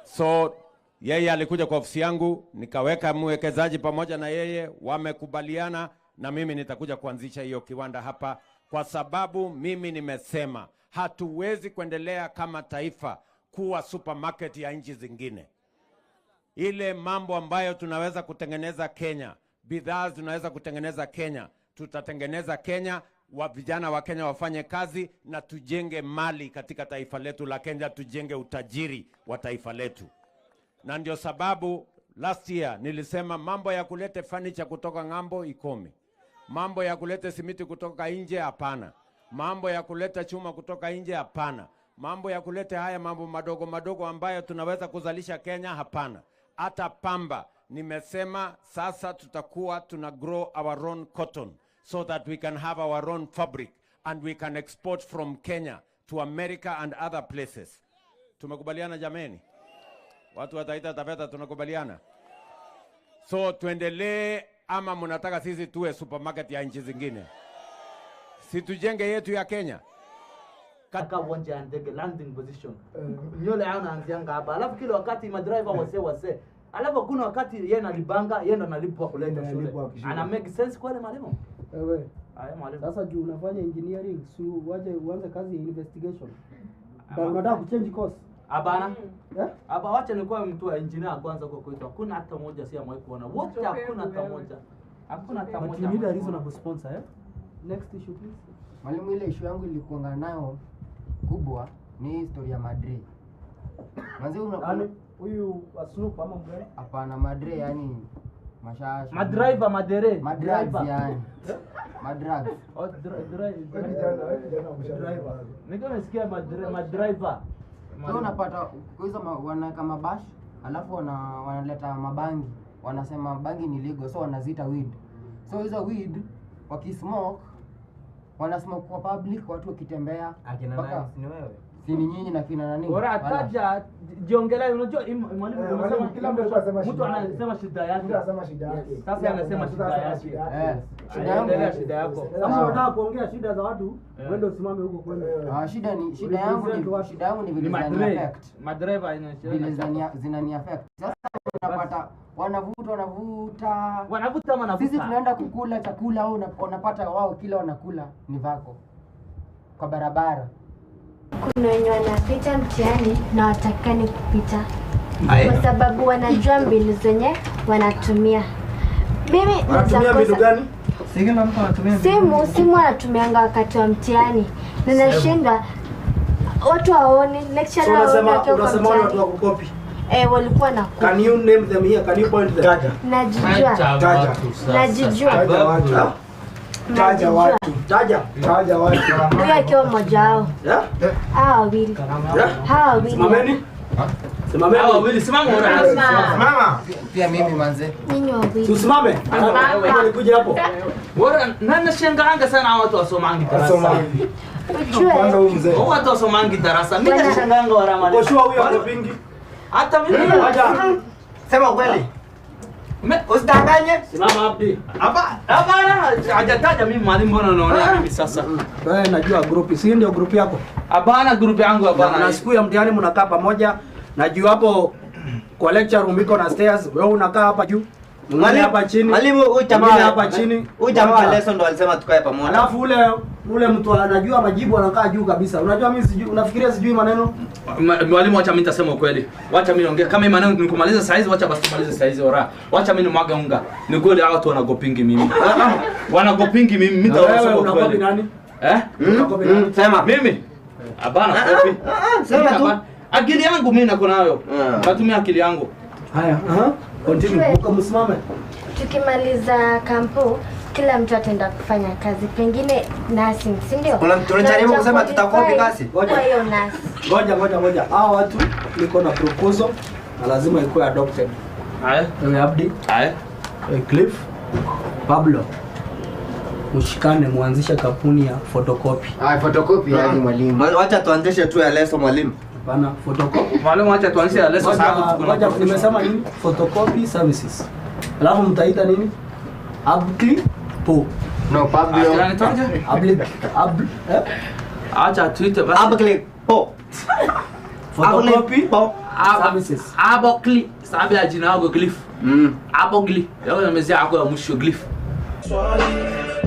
So yeye alikuja kwa ofisi yangu, nikaweka mwekezaji pamoja na yeye, wamekubaliana na mimi nitakuja kuanzisha hiyo kiwanda hapa, kwa sababu mimi nimesema hatuwezi kuendelea kama taifa kuwa supermarket ya nchi zingine. Ile mambo ambayo tunaweza kutengeneza Kenya, bidhaa tunaweza kutengeneza Kenya, tutatengeneza Kenya, wa vijana wa Kenya wafanye kazi na tujenge mali katika taifa letu la Kenya, tujenge utajiri wa taifa letu. Na ndio sababu last year nilisema mambo ya kulete furniture kutoka ngambo ikome. Mambo ya kulete simiti kutoka nje hapana. Mambo ya kuleta chuma kutoka nje hapana. Mambo ya kulete haya mambo madogo madogo ambayo tunaweza kuzalisha Kenya hapana. Hata pamba nimesema sasa tutakuwa tuna grow our own cotton so that we can have our own fabric and we can export from Kenya to America and other places. Tumekubaliana jameni? Watu wa Taita Taveta tunakubaliana? So tuendelee ama mnataka sisi tuwe supermarket ya nchi zingine? Si tujenge yetu ya Kenya? Kaka uwanja ndege landing position. Nyole ana anzianga hapa. Alafu kila wakati madriver wase. Alafu kuna wakati yeye analibanga, yeye ndo analipwa kuleta shule. Ana make sense kwa wale mwalimu? Wewe. Haya mwalimu. Sasa juu unafanya engineering, si uanze kazi ya investigation. Ndio unataka kuchange course. Abana. Aba wacha nikuwa mtu wa engineer kwanza kwa kwetu. Hakuna hata moja si amwahi kuona. Wote hakuna hata moja. Hakuna hata moja. But you need a reasonable sponsor, eh? Next issue please. Mwalimu, ile issue yangu ilikuwa nayo kubwa ni historia ya Madre. Manzi unaona huyu Snoop ama mgani? Hapana, Madre yani mashasha. Madriver madere. Madriver yani. Madriver. Oh driver. Niko nasikia madriver. Sio unapata kuiza wanaweka mabash, alafu wanaleta mabangi. Wanasema bangi ni legal, so wanazita weed. So hizo weed wakismoke wanasmoke kwa public, watu wakitembea. Akina nani? Ni wewe? Si ni nyinyi na kina nani? Bora ataja jiongelea, unajua mwalimu anasema kila mtu anasema mtu anasema shida yake. Mtu anasema shida yake. Sasa anasema shida yake. Shida yangu ndio shida yako. Sasa unataka kuongea shida za watu, wewe usimame huko kwenda. Shida yangu ni vile zinani affect. Madriver ina vile zinani affect. Sasa unapata wanavuta ama sisi tunaenda kukula chakula au unapata wao kila wanakula ni vako kwa barabara. Kuna wenye wanapita mtihani na watakani kupita kwa sababu wanajua mbinu zenye wanatumia. Mimi wanatumia mbinu gani? Kila mtu anatumia simu anatumianga wakati wa mtihani. Ninashinda watu waone lecturer unasema watu wa kukopi. Walikuwa na Can you name them here? Can you point them? Najijua. Taja watu. Huyo akiwa mmoja wao. Hawa wawili. Simameni. Hawa wawili simama ora. Simama. Pia mimi manze. Ninyi wawili. Usimame. Nikuja hapo. Bora nani shangaanga sana watu wasomangi darasa. Kwanza huyu mzee. Watu wasomangi darasa. Mimi nashangaanga wala mali. Koshua huyo hapo pingi. Hata mimi sema kweli. Usidanganye. Simama Abdi. Hapana, hajataja mimi mwalimu, mbona unaona mimi sasa? Wewe najua group, si ndio group yako? Hapana, group yangu hapana. Na siku ya mtihani mnakaa pamoja. Najua hapo kwa lecture room iko na stairs, wewe unakaa hapa juu. Mwalimu hapa chini. Mwalimu huyu jamaa hapa chini. Huyu jamaa wa lesson ndo alisema tukae pamoja. Alafu ule mtu anajua majibu anakaa juu kabisa. Unajua mimi sijui, unafikiria sijui maneno? Mwalimu, acha mimi nitasema ukweli. Wacha mimi niongee. Kama maneno nikumaliza saa hizi, wacha basi tumalize saa hizi ora. Wacha mimi nimwaga unga. Ni kweli hao watu wanagopingi mimi. Wanagopingi mimi, mimi nitawasema unakopi nani? Sema mimi. Abana kopi. Sema tu. Akili yangu mimi nako nayo. Natumia akili yangu. Haya, continue. Msimame. Tukimaliza kampo, kila mtu ataenda kufanya kazi, pengine nursing, si ndio? Tunajaribu kusema tutakopi kazi. Ngoja hiyo nurse. Ngoja. Hao watu niko na proposal na lazima ikuwe adopted. Haya, wewe Abdi. Haya. Cliff, Pablo. Mshikane muanzishe kampuni ya photocopy. Photocopy hadi mwalimu. Wacha tuanzishe tu ya leso mwalimu. Bana photocopy. Mwalimu acha tuanzishe ya leso sababu ngoja nimesema nini? Photocopy services. Alafu mtaita nini? Abdi po. No, Pablo. Acha tuite basi. Abdi po. Photocopy po services. Abokli sababu ya jina yangu Cliff. Abokli. Leo nimezia yako ya mwisho Cliff.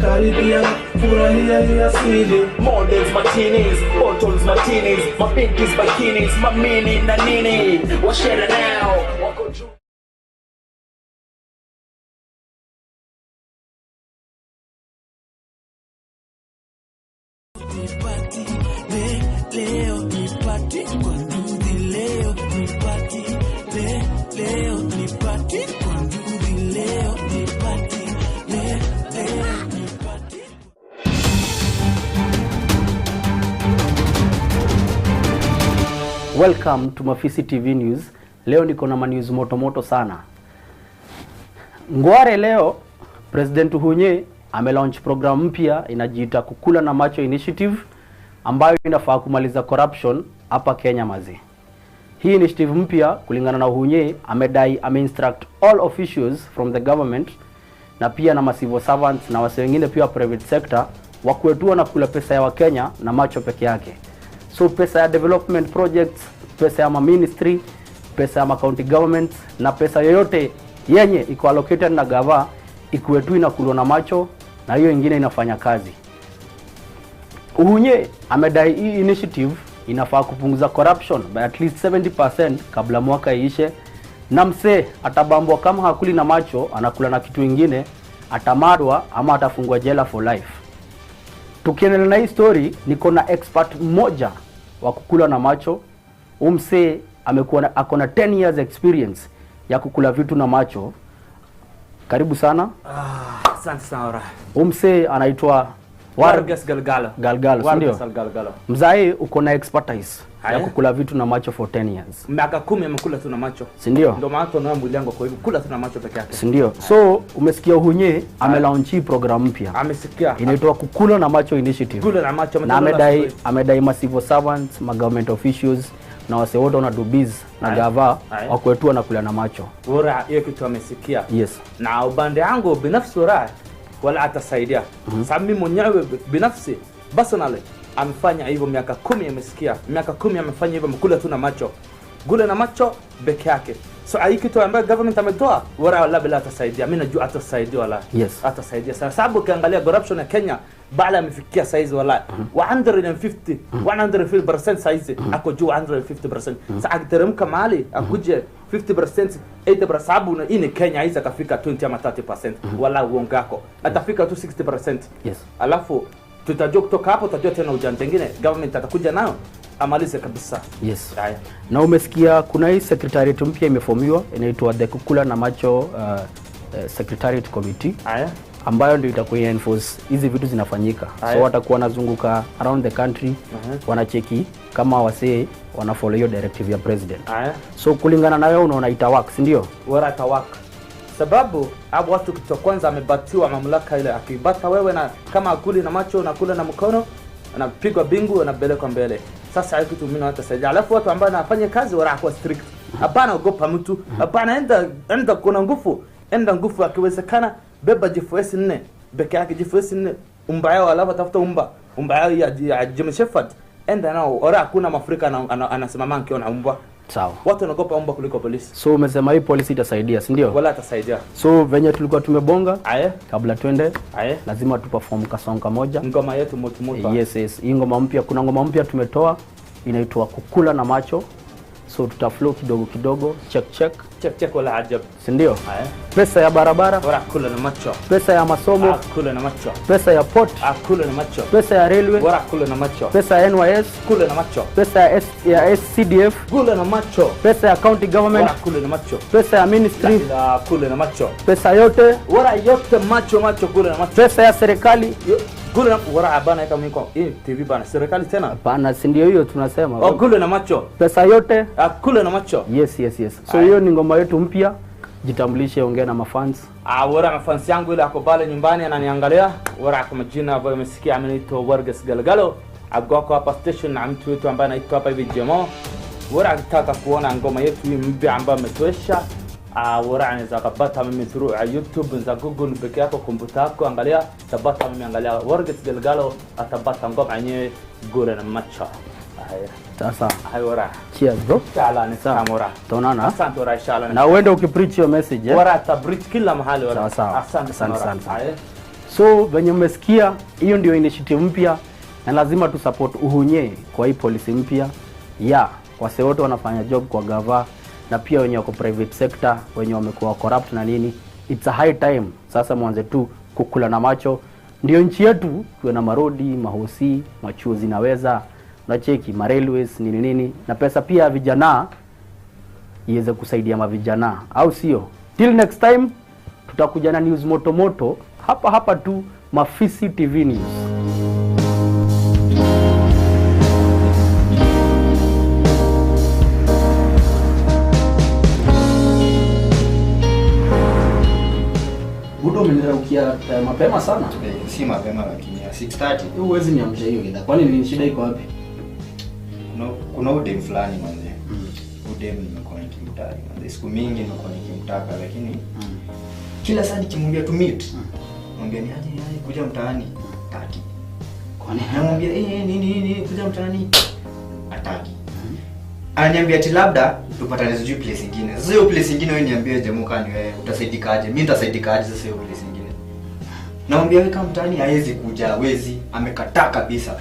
Caribbean, furahia hii asili. Models martinis, bottles martinis, my pinkies bikinis, my mini na nini. Washare now. Wako juu. Leo ni party kwa nduthi, leo ni party. Leo ni party kwa nduthi, leo ni party. Welcome to Mafisi TV News. Leo niko na news moto sana. Ngware leo President Uhunye amelaunch program mpya inajiita Kukula na Macho Initiative ambayo inafaa kumaliza corruption hapa Kenya mazi. Hii initiative mpya kulingana na Uhunye ameinstruct all officials from the government na pia na civil servants na wase wengine pia private sector wakuetua na kula pesa ya Wakenya na macho peke yake. So pesa ya development projects, pesa ya ministry, pesa ya county government na pesa yoyote yenye iko allocated na gava ikuetu inakulwa na macho na hiyo ingine inafanya kazi. Uhunye amedai hii initiative inafaa kupunguza corruption by at least 70% kabla mwaka iishe, na msee atabambwa kama hakuli na macho anakula na kitu ingine, atamadwa ama atafungwa jela for life. Tukiendelea na hii story, niko na expert mmoja wa kukula na macho. Umse amekuwa akona 10 years experience ya kukula vitu na macho. Karibu sana. Asante sana. Umse anaitwa Wargas Galgalo. Ndio. Mzai uko na expertise ya kukula vitu na macho for 10 years. Miaka 10 amekula tu na macho. Si ndio? Ndio maana tunaona mwili wangu kwa hivyo kula tu na macho peke yake. Si ndio? So umesikia Uhunye amelaunch program mpya. Amesikia. Inaitwa Kukula na Macho Initiative. Kukula na macho. Na amedai civil servants, government officials na wase wote wana do biz na gava wakwetua na kula na macho. Bora hiyo kitu amesikia. Yes. Na upande yangu binafsi wala atasaidia. Sababu mimi mwenyewe binafsi personally amefanya hivyo miaka 10 amesikia. Miaka 10 amefanya hivyo mkula tu na macho. Gula na macho peke yake. So hii kitu ambayo government ametoa wala bila atasaidia. Mimi najua atasaidia wala. Yes. Atasaidia. Sababu ukiangalia corruption ya Kenya baada amefikia size wala 150% size ako juu 150%. Sasa akiteremka mahali akuje 50% 80% sababu hii ni Kenya hizo kafika 20 ama 30% wala uongako atafika tu 60%. Yes. Alafu tutajua kutoka hapo tutajua tena ujanja mwingine government atakuja nayo amalize kabisa. Yes. Na umesikia kuna hii secretariat mpya imeformiwa inaitwa the Kukula na Macho Secretariat Committee. Ambayo ndio itakuwa enforce hizi vitu zinafanyika. So watakuwa wanazunguka around the country wanacheki kama wasee wanafollow hiyo directive ya president. So kulingana na wewe unaona itawak, si ndio? Wala itawak. Sababu hapo watu kitu kwanza amebatiwa mamlaka ile, akibata wewe na kama akuli na macho na kula na mkono anapigwa bingu na beleka mbele. Sasa hiyo kitu mimi natasaidia. Alafu watu ambao wanafanya kazi wanakuwa strict. Hapana ogopa mtu. Hapana enda kuna nguvu. Enda nguvu akiwezekana beba GFS 4 beka yake GFS 4 umbayo alafu tafuta umbayo ya Jimmy Shepherd enda nao ora kuna Afrika anasimama akiona umbwa. Sawa. Watu wanaogopa umbwa kuliko polisi. So umesema hii policy itasaidia, si ndio? Wala itasaidia. So venye tulikuwa tumebonga kabla twende lazima tu perform kasonga moja. Ngoma yetu moto. Yes. Hii ngoma mpya, kuna ngoma mpya tumetoa inaitwa Kukula na Macho So tutaflow kidogo kidogo, check wala ajab. Si ndio? Pesa ya barabara, wala kula na macho. Pesa ya masomo, kula na macho. Pesa ya port, kula na macho. Pesa ya railway, wala kula na macho. Pesa ya NYS, kula na macho. Pesa ya SCDF, kula na macho. Pesa ya county government, wala kula na macho. Pesa ya ministry, kula na macho. Pesa yote, wala yote macho kula na macho. Pesa ya serikali, kula na wala abana kama mko TV bana serikali tena. Hapana, si ndio hiyo tunasema. Kula na macho. Pesa yote, kula na macho. Yes. So hiyo ni ngoma yetu mpya. Jitambulishe, ongea na mafans. Wala mafans yangu ile ako pale nyumbani ananiangalia. Wala kwa majina ambayo umesikia amenitwa Warges Galgalo. Agoko hapa station na mtu wetu ambaye anaitwa hapa hivi Jemo. Wala akitaka kuona ngoma yetu hii mpya ambayo umetosha. Wala anaweza kupata mimi through YouTube na Google peke yako, kompyuta yako, angalia tabata mimi, angalia Warges Galgalo, atabata ngoma yenyewe Gula na Macho. Sasa wala cheers bro. Inshallah ni samora. Tunaona. Asante wala inshallah. Na uende ukipreach your message wala atapreach kila mahali wala. Asante sana. So venye umesikia, hiyo ndio initiative mpya na lazima tu support uhunye kwa hii policy mpya. Wase wote wanafanya job kwa gava na pia wenye wako private sector, wenye wamekuwa corrupt na nini. It's a high time sasa mwanze tu kukula na macho. Ndio nchi yetu tuwe na marodi, mahosi, machuo zinaweza, unacheki, railways nini na pesa pia vijana iweze kusaidia mavijana, au sio? Till next time tutakuja na news moto hapa tu Mafisi TV News. Budo umeniraukia mapema sana. Si mapema lakini ya 6:30. Huwezi niamsha hiyo idha. Kwani ni shida iko wapi? Kuna udem fulani manze. Udem nimekuwa nikimtaka. Manze siku mingi nimekuwa nikimtaka lakini kila saa nikimwambia to meet. Mwambia ni aje kuja mtaani. Hataki. Kwani namwambia nini kuja mtaani? Hataki. Ananiambia ati labda tupatane sijui place nyingine. Sasa hiyo place nyingine wewe niambie Jemukani wewe utasaidikaje? Mimi nitasaidikaje sasa hiyo place nyingine? Namwambia wewe kama mtaani haiwezi kuja, hawezi, amekataa kabisa.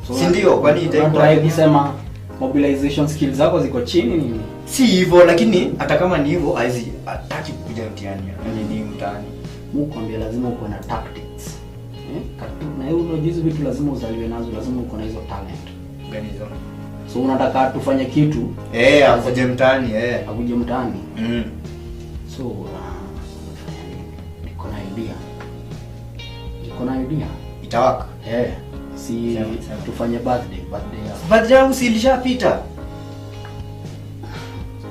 So, si ndio? Kwani itakuwa kusema mobilization skills zako ziko chini nini? Si hivyo, lakini hata kama ni hivyo haiwezi, hataki kuja mtaani. Yaani ni mtaani. Mungu kwambia lazima uko na tactics. Na hiyo unajua vitu lazima uzaliwe nazo, lazima uko na hizo talent. Gani hizo? So unataka tufanye kitu akuje mtaani akuje mtaani. So niko na idea itawaka. Si tufanye birthday yangu si ilishapita.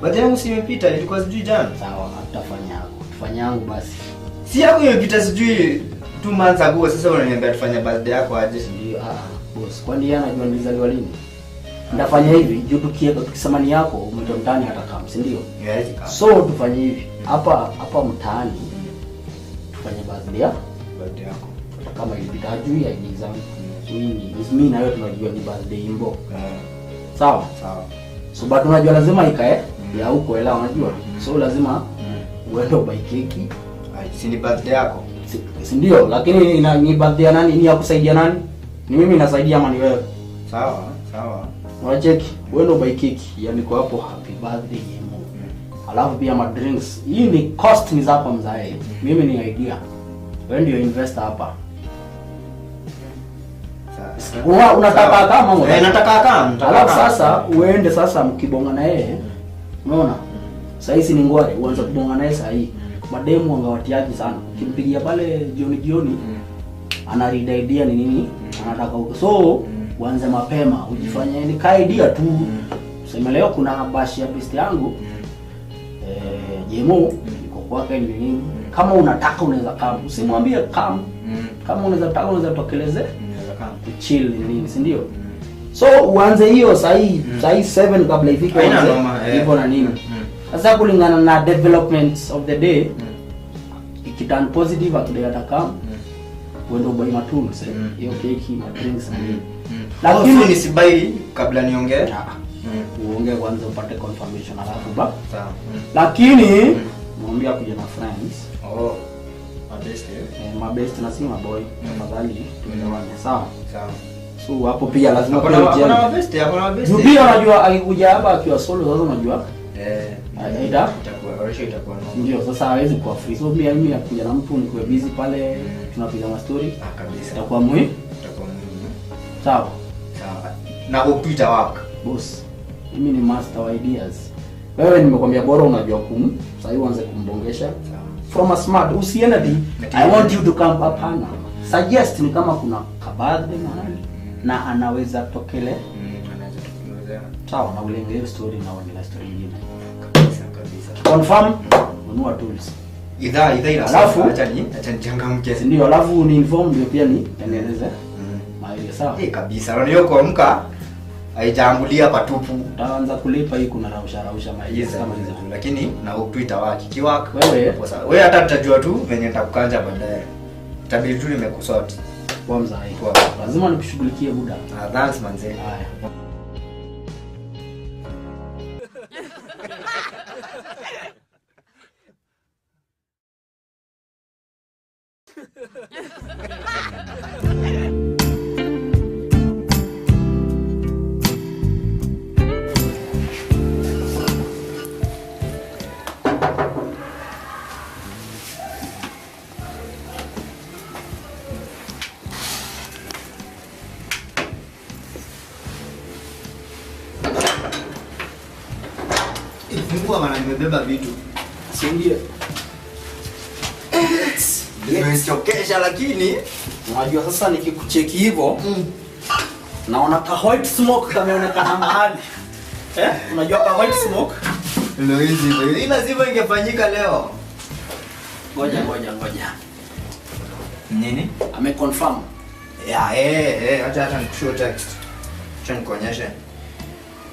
Birthday yangu si imepita, ilikuwa sijui jana. Sawa, tufanye yangu basi. Si yako imepita sijui 2 months ago, sasa unaniambia tufanye birthday yako aje? Ndio boss, kwani yeye anajua nilizaliwa lini? Ndafanya hivi, juu tukisamani yako umetoa mtaani hata kama, si ndio? So tufanye hivi. Hapa mtaani tufanye birthday yako. Kama ilipita juu ya exam. So hii is me na wewe tunajua ni birthday imbo. Sawa? So bado unajua lazima ikae ya huko ela unajua. So lazima uende ubai keki. Si ni birthday yako? Si ndio? Lakini ni birthday ya nani? Ni ya kusaidia nani? Ni mimi nasaidia ama ni wewe? Sawa. Unacheki, uende ubai keki, yani kwa hapo happy birthday yemo. Alafu pia ma drinks. Hii ni cost ni zako mzae. Mimi ni idea. Wewe ndio investor hapa. Unataka kama nataka kama. Alafu sasa uende sasa mkibonga na yeye. Unaona? Sasa hizi ni ngware, uanze kubonga naye sasa hii. Mademu wangawatiaji sana. Kimpigia pale jioni ana idea ni nini? Anataka huko. So uanze mapema, ujifanye ni idea tu. Sema leo kuna bashi ya best yangu. Jemo iko kwake ni nini? Kama unataka unaweza kama. Usimwambie kama. Kama unaweza tokeleze. Chill nini, si ndio? So uanze hiyo sahi 7 kabla ifike hivyo na nini. Sasa kulingana na developments of the day ikiturn positive akidai atakam uende ubai matools hiyo keki, drinks na nini. Lakini nisibai kabla niongee. Uongee kwanza upate confirmation alafu ba. Sawa. Lakini mwambie kuja na friends. My best na si maboy. Tafadhali tuelewane. Sawa. So hapo pia lazima kuna mabest, kuna mabest. Pia unajua alikuja hapa akiwa solo, sasa unajua itakuwa ndio sasa hawezi kuwa free. So mimi nakuja na mtu nikuwe busy pale tunapiga ma story. Kabisa. Itakuwa muhimu. Sawa. Na Twitter work. Boss. Mimi ni master of ideas. Wewe nimekwambia bora unajua sasa hivi uanze kumbongesha. From a smart usiende di. I want you to come up hana. Suggest ni kama kuna kabadhi mahali na anaweza tokele. Anaweza tokelezea. Sawa, na ulenge hiyo story na uendelee story nyingine. Kabisa. Confirm, nunua tools. Idhaa alafu acha nichangamke. Ndio, alafu ni inform ndio pia ni endeleze. Maile sawa. Kabisa. Unajua kuamka haijaambulia patupu. Utaanza kulipa hii kuna rausha maile kama hizo. Lakini na Twitter waki kiwaka. Wewe hata tutajua tu venye nitakukanja baadaye. Itabidi tu nimekusort. Kwa mzai. Lazima nikushughulikie buda. Thanks manze. Haya. Fungua maana nimebeba vitu. Si ndio? Nimechokesha lakini unajua sasa nikikucheki hivyo naona ka white smoke kameonekana mahali. Unajua ka white smoke? Ndio hizi. Hii lazima ingefanyika leo. Ngoja. Nini? Ameconfirm. Acha nikushow text. Acha nikuonyeshe.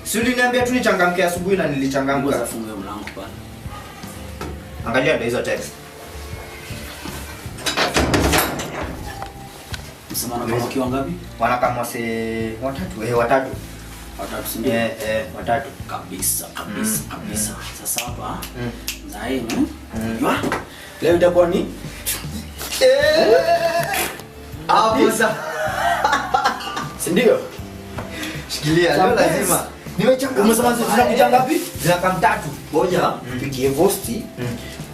Si uliniambia tu nichangamke asubuhi na nilichangamka. Ngoja fungue mlango pale. Angalia ndio hizo text. Msema na kama ngapi? Wana kama watatu. Watatu si ndio? Watatu kabisa. Sasa hapa Zaim. Leo itakuwa ni hapo sasa. Si ndio? Shikilia leo lazima. Nimechanga. Umesema zinakuja ngapi? Zinakam 3. Ngoja pigie vosti.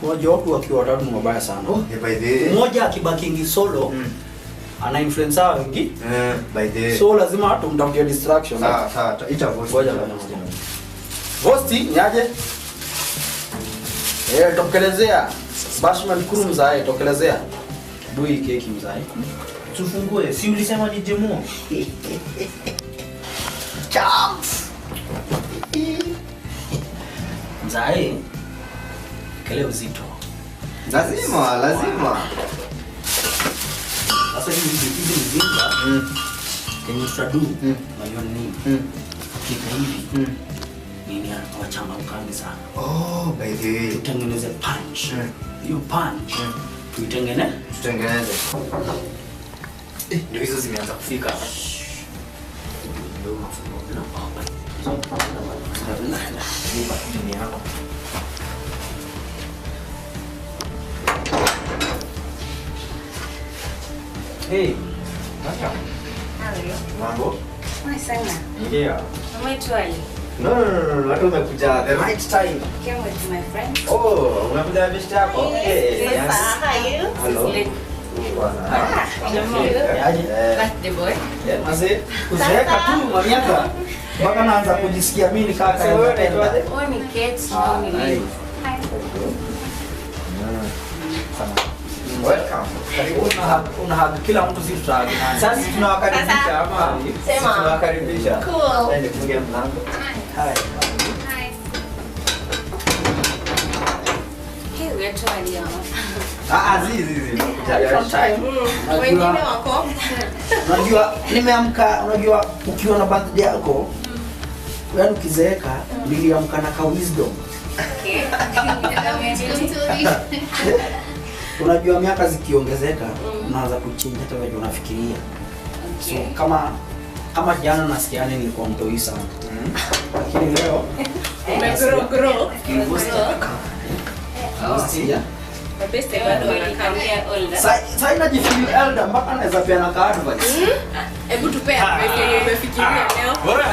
Ngoja watu wakiwa watatu ni mabaya sana. By the mmoja akibakingi solo ana influence wengi. By the so lazima tumtamkie distraction. Sawa. Ita vosti. Ngoja. Vosti ni aje? Tokelezea. Bashman crew mzae tokelezea. Dui keki mzae. Tufungue. Si ulisema ni demo? Chance. Mzae. Kele uzito. Lazima. Sasa hizi mzinga. Kenye tutadu. Unajua nini? Kika hivi. Nini anatoa chama ukali sana. By the way. Tutengeneze punch. Hiyo punch. Tutengeneze. Ndio hizo zimeanza kufika. Hey. How are you? Mambo? Nice sana. Yeah. Umeitwaje? No. Watu umekuja the right time. Came with my friend. Oh, umekuja best yako? Yes. How are you? Hello. The boy. Mazee, kuzeeka tu miaka. Mpaka naanza kujisikia mimi kaka. Wewe unaitwaje? Wewe ni Kate, ni Liv. Welcome. Una kila mtu sisi tutaaga. Sasa tunawakaribisha ama Sema. tunawakaribisha. Cool. Ndio fungia mlango. Hi. Hey, wewe tu aliona. Zizi. Wengine wako. Unajua nimeamka, unajua ukiwa na birthday yako yaani ukizeeka niliamka na ka wisdom. Okay. Unajua miaka zikiongezeka unaanza kuchange hata wewe unafikiria. So kama jana nasikia nilikuwa mtoi sana. Lakini leo grow. Mabeste bado wanakamia older. Sasa inajifeel elder mpaka anaweza peana ka advice. Hebu tupe advice umefikiria leo. Bora.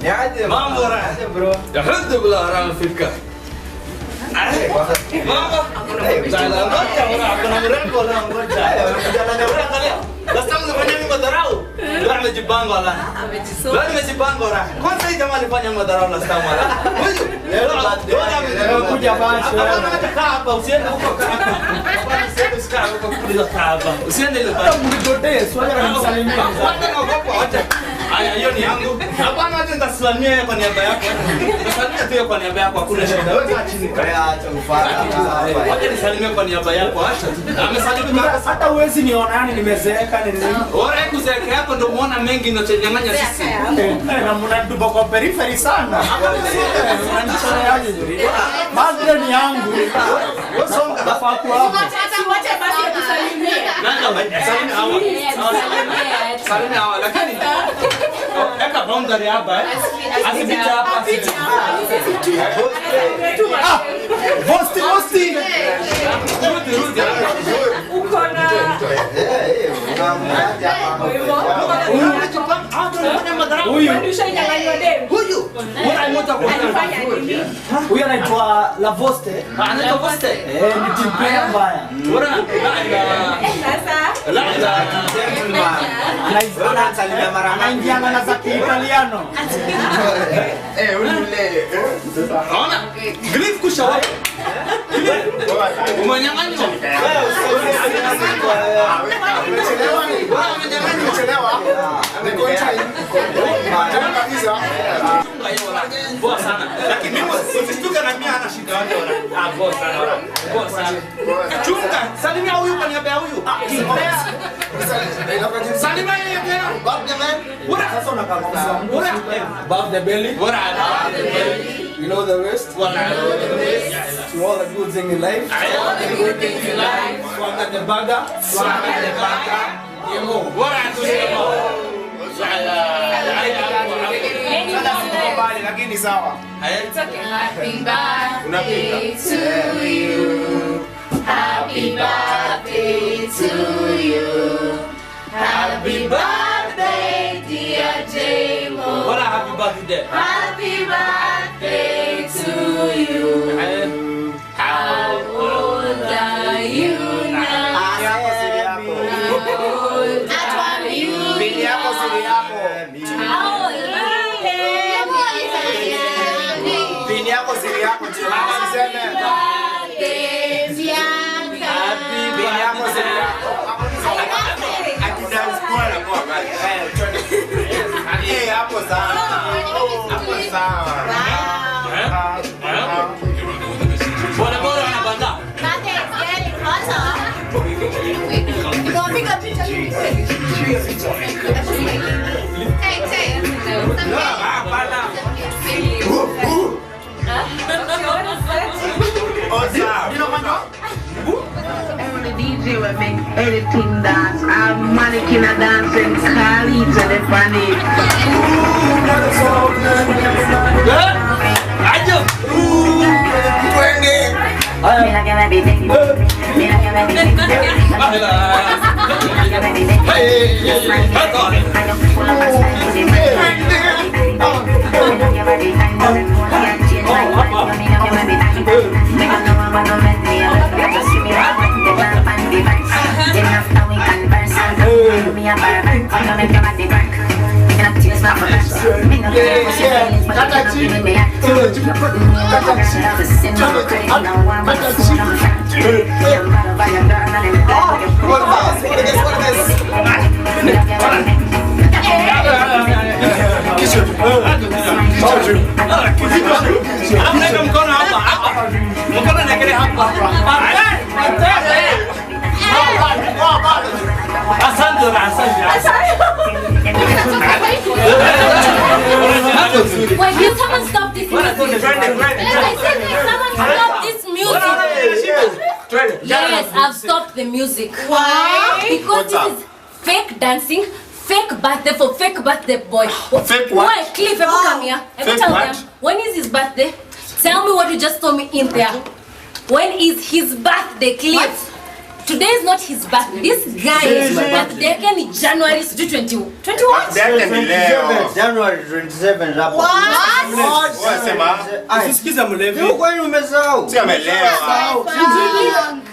Niaje? Mambo raha bro. Yahuddu bila haram fika. Mambo. Jalan moja bora kuna mrembo na ngoja. Jalan mrembo leo. Basta mnafanya mimi madharau. Bora nimejipanga la. Bora nimejipanga la. Kwanza hii jamaa alifanya madharau last time wala. Huyu. Leo kuja basi. Hapa hapa usiende huko hapa. Hapana usiende usikaa huko kuuliza hapa. Usiende ile basi. Mnigotee swali anamsalimia. Hata naogopa acha. Haya hiyo ni yangu. Hapana acha nitasalimia kwa niaba yako. Nitasalimia tu kwa niaba yako hakuna shida. Wewe kaa chini. Acha ufala hapa. Wacha nisalimie kwa niaba yako acha. Amesalimia hata uwezi niona yani nimezeeka ni nini? Ora kuzeeka hapo ndio muona mengi ninachonyang'anya sisi. Na mnatupa kwa periphery sana. Unanichoreaje ndio? Madre ni yangu. Wewe songa nafaa kwa hapo. Wacha basi tusalimie. Nani salimia hawa lakini eka boundary hapa asipita hapa. Bosti. Rudi. Uko na huyu anaitwa Lavoste. Anaitwa Voste. Ni timpea mbaya. Bora. Anasalimia mara anaingia na za Kiitaliano. Ule. Ona. Grip kushawa. Umanyang'anywa. Umechelewa. Boa sana. Lakini mimi usishtuke na mimi ana shida wake wala. Boa sana. Boa sana. Chunga, salimia huyu kwa niaba ya huyu. Salimia yeye tena. Bob the man. Bora sasa unakamsa. Bora. Bob the belly. Bora. You know the rest. To all the good things in life. All the good things in life. Swanga the bagger. Yemo. Bora tuseme. Lakini sawa. Happy birthday to you. Happy birthday to you. Happy birthday dear Jamo. What a happy birthday. Happy birthday to you. How old are you now? How old are you? Pini yako siri yako tu. Usiseme. Pini yako siri yako. Akidance kwa na kwa bali. Hapo sawa. Hapo sawa. Bora anabanda. DJ will make anything dance. I'm mannequin a dancing, Khalid and the funny. Wait, will someone stop this music? I said, someone stop this music. Yes, I've stopped the music. Why? Because this is fake dancing, fake birthday for fake birthday boy. Fake what? Why? Cliff, ever come here? Ever tell them when is his birthday? Tell me what you just told me in there. when is his birthday, Cliff? Today is not his birthday. This guy is birthday in January 20 what? January 27 hapo. What? Usisikiza mlevi. Ni kwani umesahau? Si amelewa.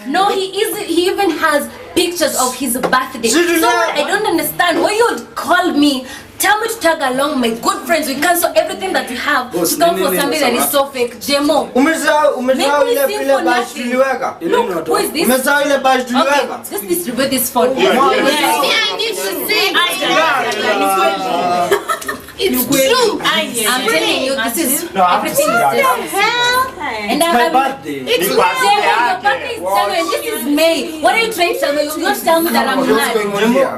No, he even has pictures of his birthday. So I don't understand why you would call me. Tell me to tag along my good friends. We cancel everything that we have to come for something that is so fake. Jemo. Umesahau ile bash tuliweka. Look, who is this? Umesahau ile bash tuliweka. Okay, just distribute this phone. I need to sing. It's true. I'm telling you, this is everything is there. And my birthday. It's your birthday is January and this is May. What are you trying to tell me? You're not telling me that I'm mad.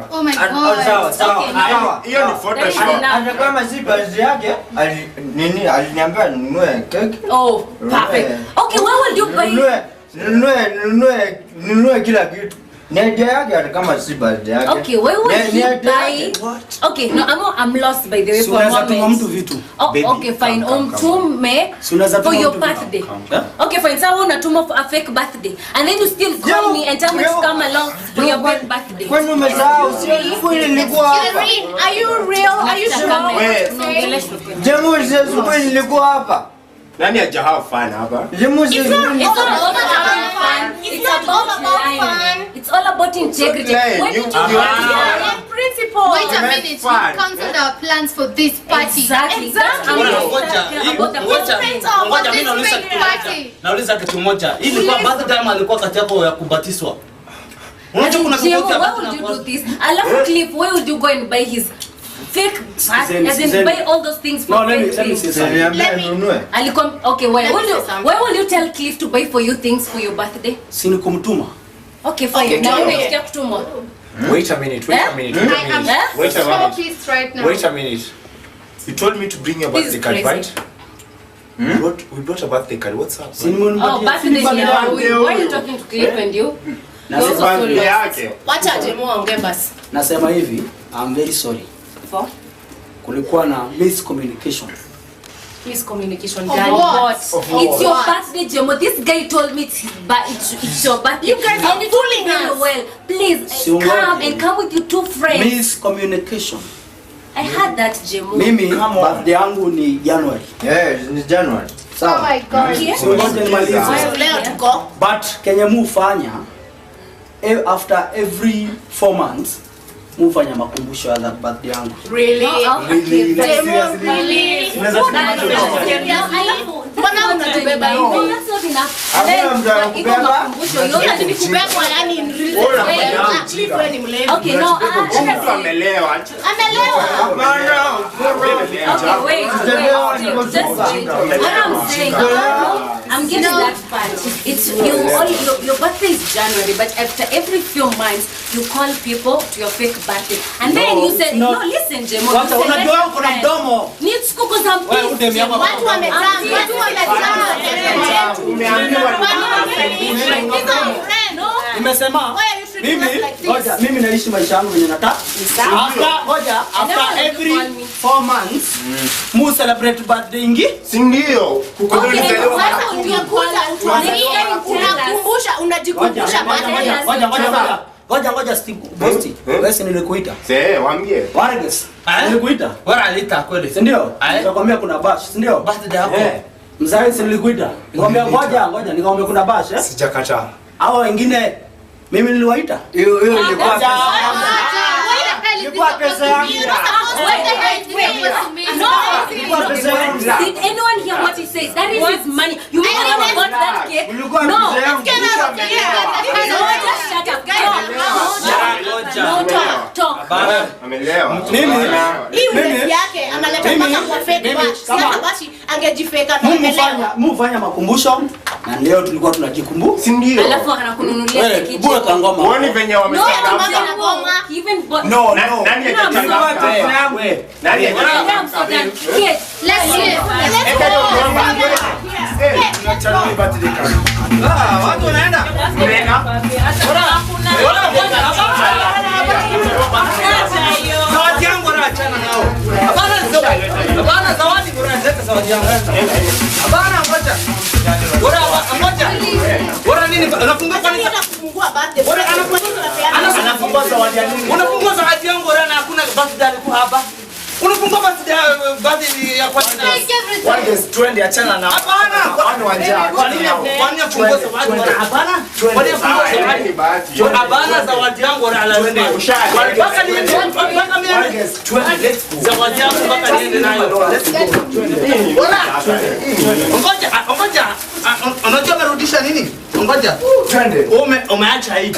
Oh my God. Sawa. Hiyo ni Photoshop. Hata kama si birthday yake, aliniambia ninunue cake. Oh, perfect. Okay, where will you buy? Ninunue kila kitu. Okay, where will you buy? Okay, no, I'm lost by the way for a moment. Oh, okay, fine. For your birthday. Okay, fine. So I want to for a fake birthday, and then you still call me and tell me to come along for your fake birthday. Are you real? Are you sure? Nani have fun hapa? It's not about having fun. It's about lying. It's all about integrity. When did you in principle? Wait a minute. We cancelled our plans for this party. Exactly. Nauliza kitu moja. Hii ilikuwa birthday ama alikuwa kati yako ya kubatizwa? Unajua kuna why would you do this? Alafu Cliff, where would you go and buy his fake as in buy all those things for let me say something. Okay, why will you tell Cliff to buy for you things for your birthday? Sini kumtuma. Okay, fine. Okay, now we take kutumwa. Wait a minute. Wait a minute. You told me to bring your birthday card, right? We brought a birthday card. What's up? Oh, birthday. Why are you talking to Cliff and you? Wacha Jemo aongee basi. Nasema hivi, I'm very sorry. For? Kulikuwa na miscommunication. Miscommunication. What? It's your birthday, Jemo. This guy told me it's your birthday. You guys are fooling us. Well, please come with your two friends. Miscommunication. I heard that, Jemo. Mimi birthday yangu ni January. Yeah, ni January. Oh my God. But Kenya mufanya after every 4 months mufanya makumbusho ya that birthday yangu. Really? Really? Mbona unatubeba hivi? That's not enough. Iko makumbusho yote ni kubebwa yani in real life. Okay, no. Amelewa. Okay, wait. Just wait. What I'm saying, I'm getting that part. It's your birthday is January, but after every few months you call people to your fake birthday, and then you say, no, listen, Jemo. Unajua kuna mdomo. Needs kuko za mpisi. Watu wametaa. Nimesema mimi naishi maisha yangu yenye nataka. After every 4 months mu celebrate birthday ingi, si ndio? Unajikumbusha birthday. Ngoja Steve Bosti. Wewe si nilikuita. Waambie. Warges. Nilikuita. Wala alita kweli. Si ndio? Nakwambia kuna bash, si ndio? Birthday yako. Mzee si nilikuita. Nikwambia ngoja nikwambia kuna bash Sijakataa. Hao wengine mimi niliwaita. Hiyo ilikuwa pesa yangu. Did anyone hear what he says? That is his money. You mean I never got that cake? No. Talk. Amelewa. Mimi yake analeta mpaka kwa fake bash. Sasa basi angejifeka na amelewa. Mufanya makumbusho na leo tulikuwa tunajikumbu. Si ndio? Alafu anakununulia keki. Bora kangoma. Uone venye wamesema. Even no. Nani atataka? Nani atataka? Let's hear. Watu wanaenda. Zawadi yangu anaachana nao. Hapana zawadi bora ndio zawadi yangu. Hapana ngoja. Bora ngoja. unafungua kwa nini? Kufungua birthday. Anafungua zawadi ya nini? Unafungua zawadi yangu na hakuna birthday alikuwa hapa. Unafungua birthday ya kwa nini? Wanges twende achana na. Hapana. Kwani wanja. Kwani afungua zawadi? Hapana. Kwani afungua zawadi? Hapana zawadi yangu na lazima. Mpaka niende mpaka mimi. Wanges twende let's go. Zawadi yangu mpaka niende nayo. Let's go. Ngoja. Unajua merudisha nini? Ngoja. Twende. Umeacha hii.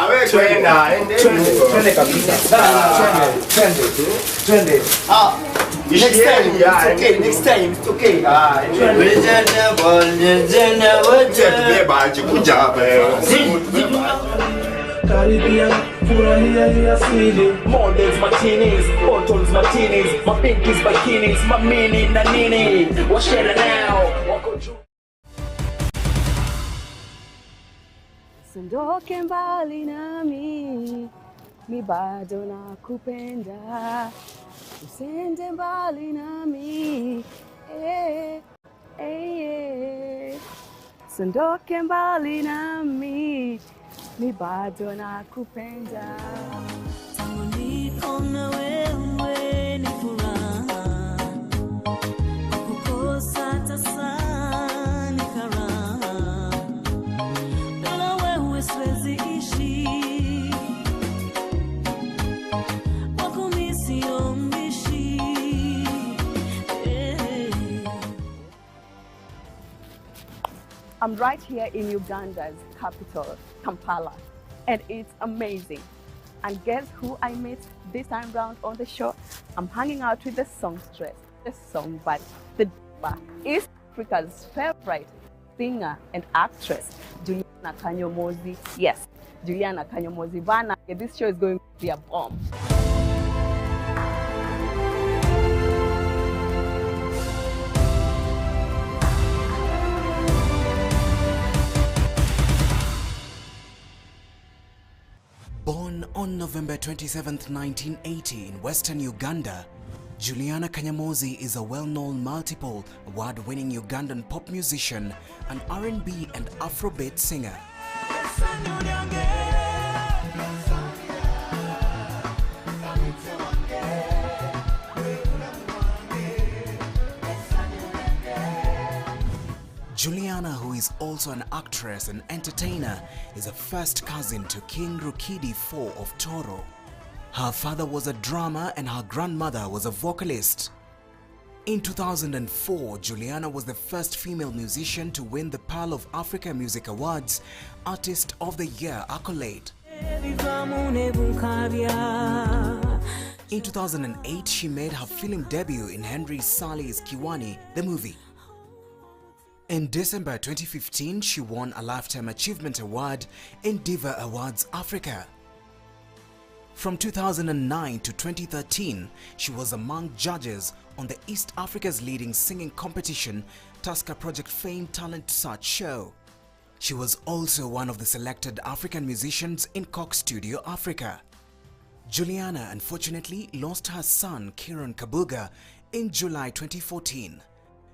Wewe twenda. Twende kabisa. Twende. Next time, yeah, okay. Next time, it's okay. Caribbean, furahia hii asili. Models, martinis, bottles, martinis, my pinkies, bikinis, my mini na nini. Washare now. Wako juu. Usiondoke mbali nami, mi bado nakupenda. Usiende mbali nami, usiondoke mbali nami, mi bado nakupenda. Tangu niko na wewe ni furaha, kukosa tasa ni karaha. Bila wewe siwezi ishi, wako mi sio mbishi. I'm right here in Uganda's capital, Kampala, and it's amazing. And guess who I met this time round on the show? I'm hanging out with the songstress, the songbird, the diva, East Africa's favorite singer and actress, Juliana Kanyomozi. Yes, Juliana Kanyomozi. Bana, this show is going to be a bomb. Born on November 27, 1980 in western Uganda, Juliana Kanyomozi is a well-known multiple award-winning Ugandan pop musician, an R&B and Afrobeat singer. Juliana, who is also an actress and entertainer, is a first cousin to King Rukidi IV of Toro. Her father was a drummer and her grandmother was a vocalist. In 2004, Juliana was the first female musician to win the Pearl of Africa Music Awards Artist of the Year accolade. In 2008, she made her film debut in Henry Sali's Kiwani, the movie. In December 2015, she won a Lifetime Achievement Award in Diva Awards Africa. From 2009 to 2013, she was among judges on the East Africa's leading singing competition, Tusker Project Fame Talent Search Show. She was also one of the selected African musicians in Cox Studio Africa. Juliana unfortunately lost her son Kiran Kabuga in July 2014.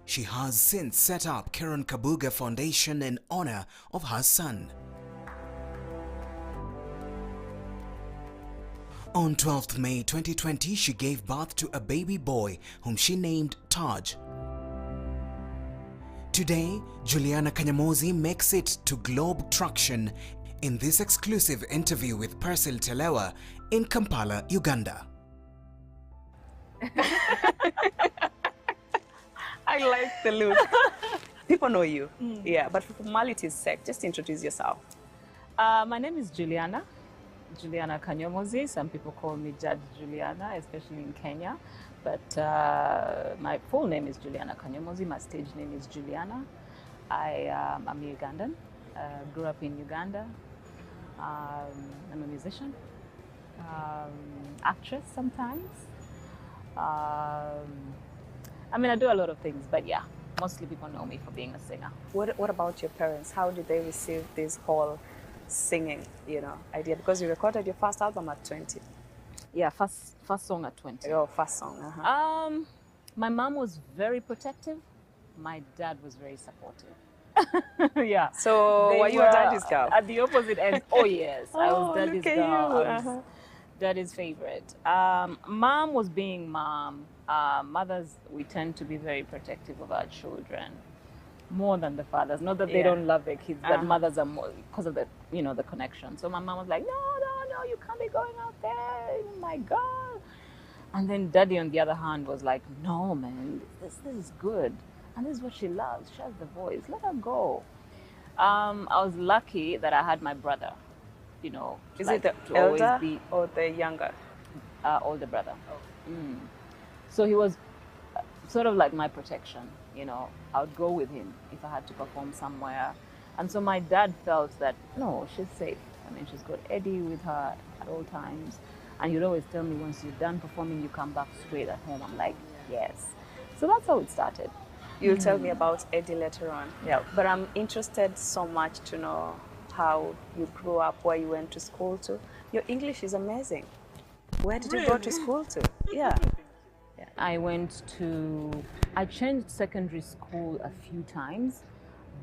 She has since set up Kiran Kabuga Foundation in honor of her son. On 12th May 2020, she gave birth to a baby boy whom she named Taj. Today, Juliana Kanyomozi makes it to Globe Traction in this exclusive interview with Persil Telewa in Kampala, Uganda. I like the look. People know you, yeah, but for formality's sake, just introduce yourself. My name is Juliana Kanyomozi. Some people call me Judge Juliana, especially in Kenya. But my full name is Juliana Kanyomozi. My stage name is Juliana. I'm Ugandan. Grew up in Uganda. I'm a musician, actress sometimes. I mean, I do a lot of things, but yeah, mostly people know me for being a singer. What about your parents? How did they receive this whole singing, idea? Because you recorded your first album at 20. Yeah, first song at 20. Your first song. My mom was very protective. My dad was very supportive. Yeah. So They were you a daddy's girl? At the opposite end. Oh yes, I was Oh, daddy's look at girl. you. I was daddy's favorite. Mom was being mom. Mothers, we tend to be very protective of our children, more than the fathers. Not that they Yeah. don't love their kids, but mothers are more because of the the connection. So my mom was like, no, you can't be going out there. Oh my God. And then daddy, on the other hand, was like, no, man, this is good. And this is what she loves. She has the voice. Let her go. I was lucky that I had my brother, Is like, it to the always elder be or the younger? older brother. So he was sort of like my protection. I would go with him if I had to perform somewhere. And so my dad felt that, no, she's safe. I mean, she's got Eddie with her at all times. And you'd always tell me, once you're done performing, you come back straight at home. I'm like, yes. So that's how it started. You'll tell me about Eddie later on. Yeah. But I'm interested so much to know how you grew up, where you went to school to. Your English is amazing. Where did you go to school to? Yeah. I changed secondary school a few times,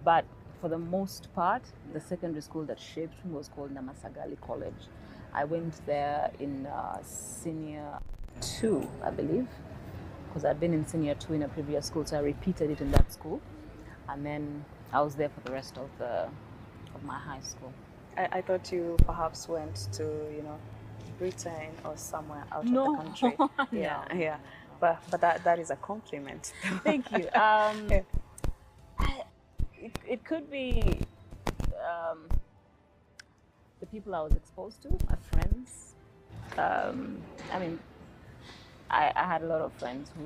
but for the most part, the secondary school that shaped me was called Namasagali College. I went there in senior 2, I believe, because I'd been in senior 2 in a previous school, so I repeated it in that school. And then I was there for the rest of my high school. I thought you perhaps went to, Britain or somewhere out of the country. Yeah, No. yeah. But that is a compliment. Thank you. It could be the people I was exposed to, my friends. I had a lot of friends who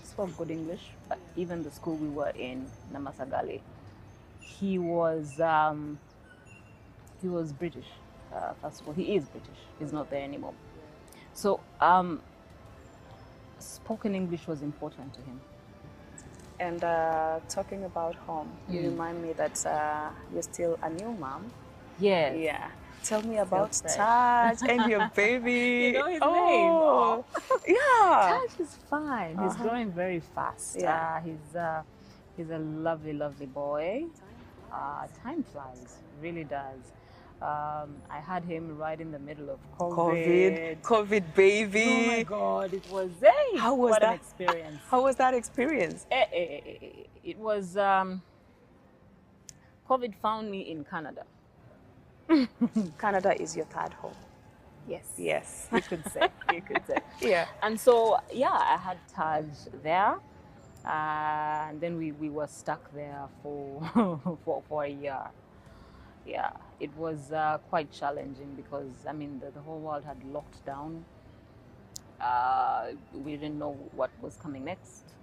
spoke good English, but even the school we were in, Namasagali, he was British. First of all, he is British. He's not there anymore. So spoken English was important to him. And talking about home, you remind me that you're still a new mom. Yes. Yeah. Tell me about fresh. Taj and your baby. You know his name? Oh. Yeah. Taj is fine. He's growing very fast. Yeah. He's a lovely, lovely boy. Time flies, really does. I had him right in the middle of COVID baby. Oh my God, it was How was what that an experience. How was that experience? It was COVID found me in Canada. Canada is your third home. Yes. Yes. You could say. You could say. Yeah. And so I had Taj there. And then we were stuck there for a year. Yeah, it was quite challenging because the whole world had locked down. We didn't know what was coming next.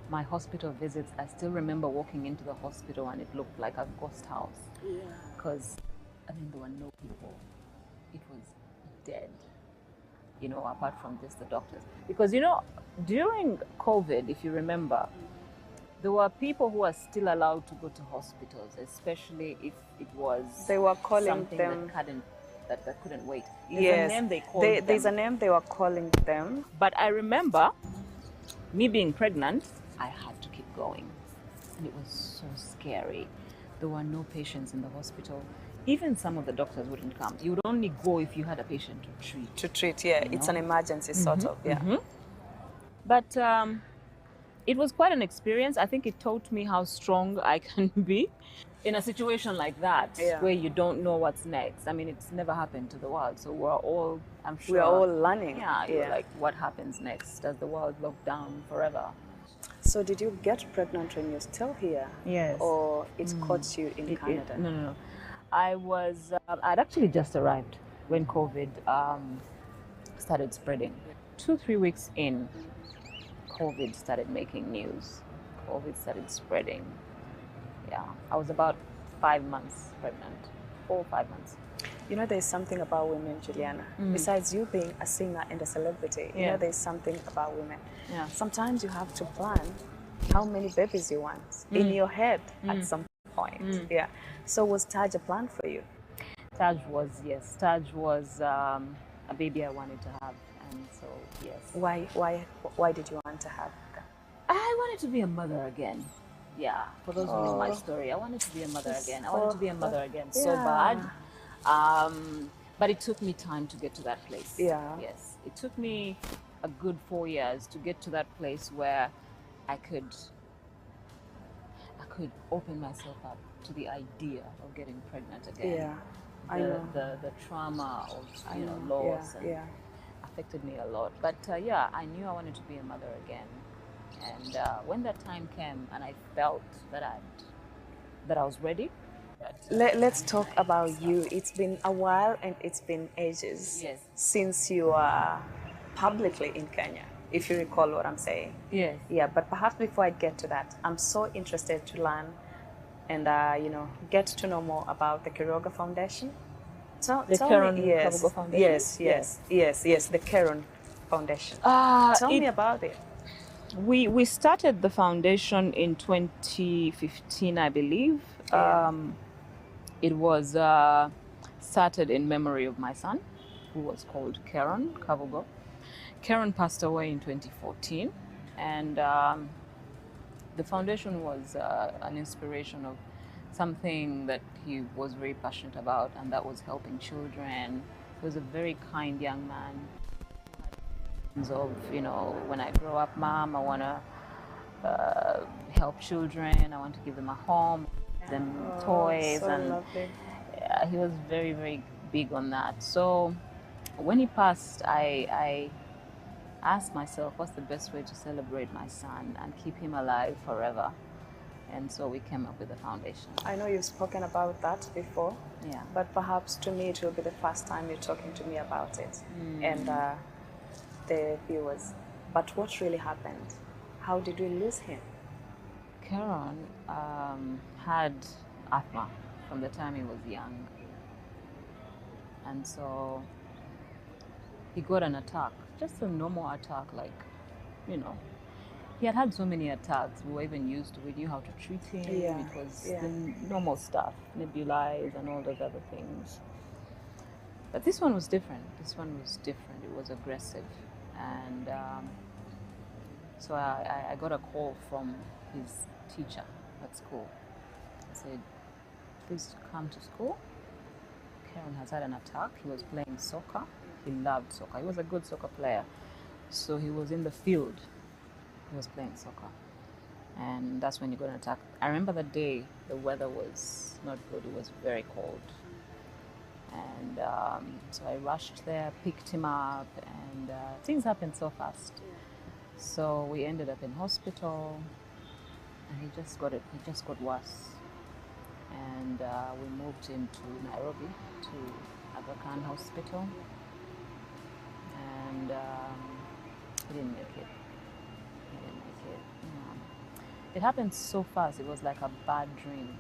My hospital visits, I still remember walking into the hospital and it looked like a ghost house. Yeah. Because there were no people. It was dead. Apart from just the doctors. Because, during COVID, if you remember, there were people who were still allowed to go to hospitals, especially if it was They were calling something them that couldn't wait. Yes. There's a name they called them. There's a name they were calling them. But I remember me being pregnant, I had to keep going. And it was so scary. There were no patients in the hospital. Even some of the doctors wouldn't come. You would only go if you had a patient to treat. To treat, yeah. It's an emergency, sort of, yeah. But it was quite an experience. I think it taught me how strong I can be in a situation like that, where you don't know what's next. It's never happened to the world. So we're all, I'm sure. We're all learning. Yeah, you're like, what happens next? Does the world lock down forever? So did you get pregnant when you're still here? Yes. Or it caught you in Canada? No. I'd actually just arrived when COVID started spreading. 2-3 weeks in, COVID started making news. COVID started spreading. Yeah, I was about 5 months pregnant, 4 or 5 months. There's something about women, Juliana. Besides you being a singer and a celebrity, there's something about women. Yeah. Sometimes you have to plan how many babies you want in your head at some point. Yeah. So was Taj a plan for you? Taj was a baby I wanted to have, and so yes. Why did you want to have that? I wanted to be a mother again. Yeah, for those who know my story, I wanted to be a mother again. I wanted to be a mother again so bad. But it took me time to get to that place. Yeah. Yes, it took me a good 4 years to get to that place where I could open myself up to the idea of getting pregnant again. Yeah, I know. The trauma of I know. loss Yeah, yeah. affected me a lot. But yeah, I knew I wanted to be a mother again. And when that time came and I felt that I was ready. Let's talk about you. It's been a while and it's been ages since you are publicly in Kenya, if you recall what I'm saying. Yes. Yeah, but perhaps before I get to that, I'm so interested to learn and get to know more about the Kiroga Foundation. The Karen Kabugo Foundation? Yes, the Karen Foundation. Tell me about it. We started the foundation in 2015, I believe. Yeah. It was started in memory of my son, who was called Karen Kabugo. Karen passed away in 2014, and the foundation was an inspiration of something that he was very passionate about, and that was helping children. He was a very kind young man. Of, when I grow up, Mom, I want to help children. I want to give them a home, them toys, so and lovely. He was very, very big on that. So when he passed, I asked myself, what's the best way to celebrate my son and keep him alive forever? And so we came up with the foundation. I know you've spoken about that before, yeah, but perhaps to me it will be the first time you're talking to me about it and the viewers. But what really happened? How did we lose him? Karen had asthma from the time he was young. And so he got an attack, just a normal attack, he had so many attacks. We were even used to, we knew how to treat him. Yeah. It was the normal stuff, nebulize and all those other things. But this one was different. It was aggressive. And so I got a call from his teacher at school. I said, please come to school. Karen has had an attack. He was playing soccer. He loved soccer. He was a good soccer player. So he was in the field. He was playing soccer. And that's when he got an attack. I remember the day the weather was not good. It was very cold. And so I rushed there, picked him up, and things happened so fast. So we ended up in hospital, and he just got worse. And we moved him to Nairobi, to Aga Khan Hospital, and he didn't make it. It happened so fast. It was like a bad dream,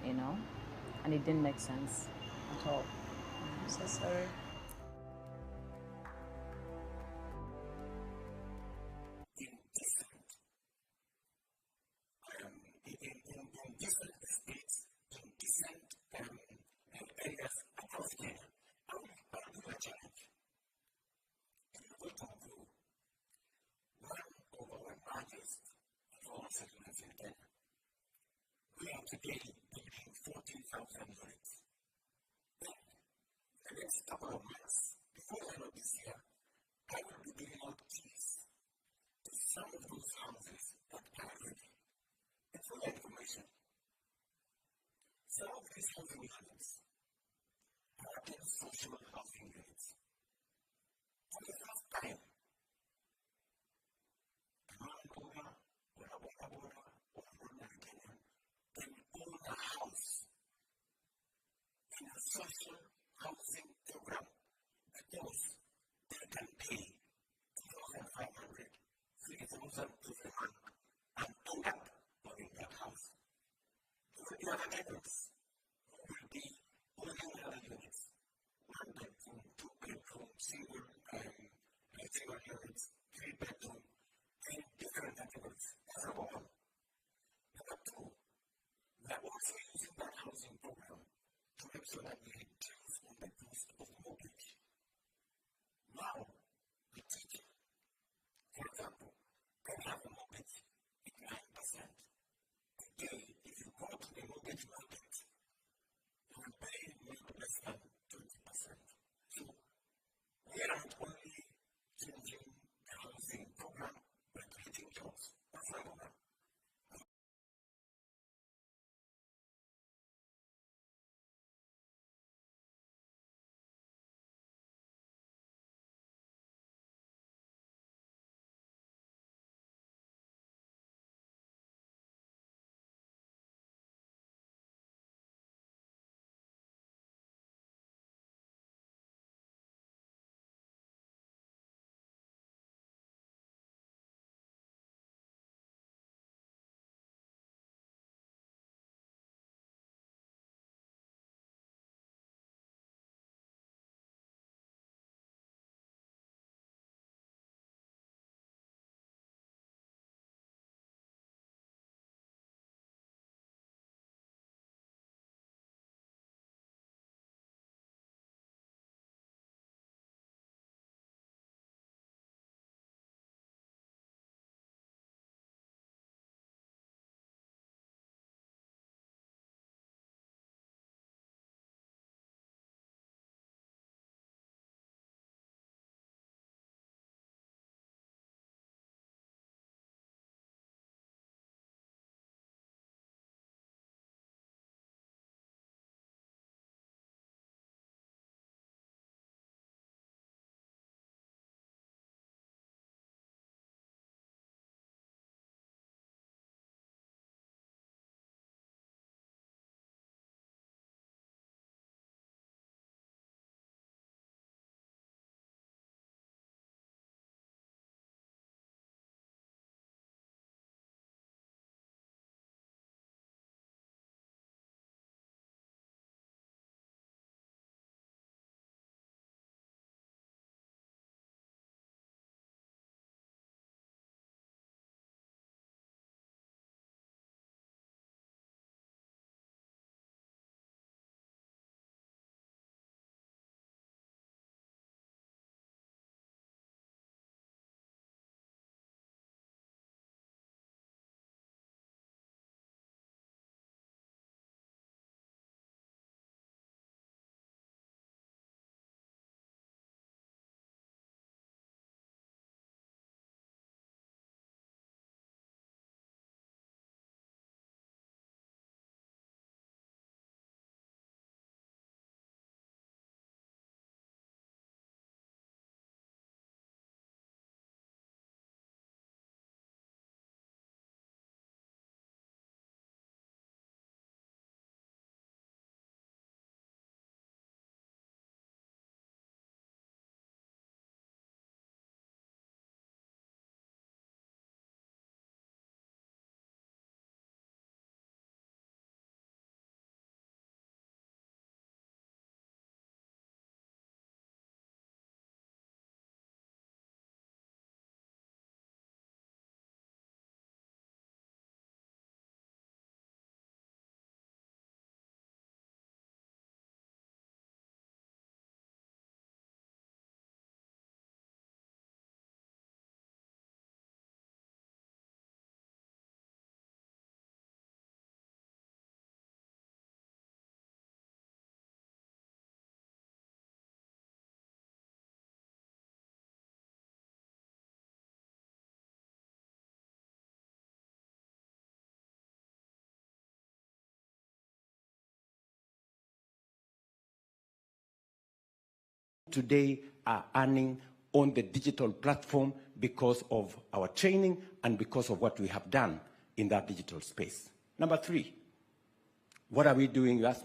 and it didn't make sense at all. I'm so sorry. We are today building 14,000 units. Then, the next couple of months, before the end of this year, I will be giving out keys to some of those houses that are ready. And for your information, some of these housing units are again social housing units. For the first time, social housing program because they can pay $2,500, $3,000 per month and end up owning that house. There will be other neighbors who will be owning other units, 1 bedroom, 2 bedroom, single units, 3 bedroom, and different categories. That's number one. Number two, we are also using that housing program to make sure that we reduce on the cost of mortgage. Now, the teacher, for example, can have a mortgage in 9 today are earning on the digital platform because of our training and because of what we have done in that digital space. Number 3, what are we doing? You asked me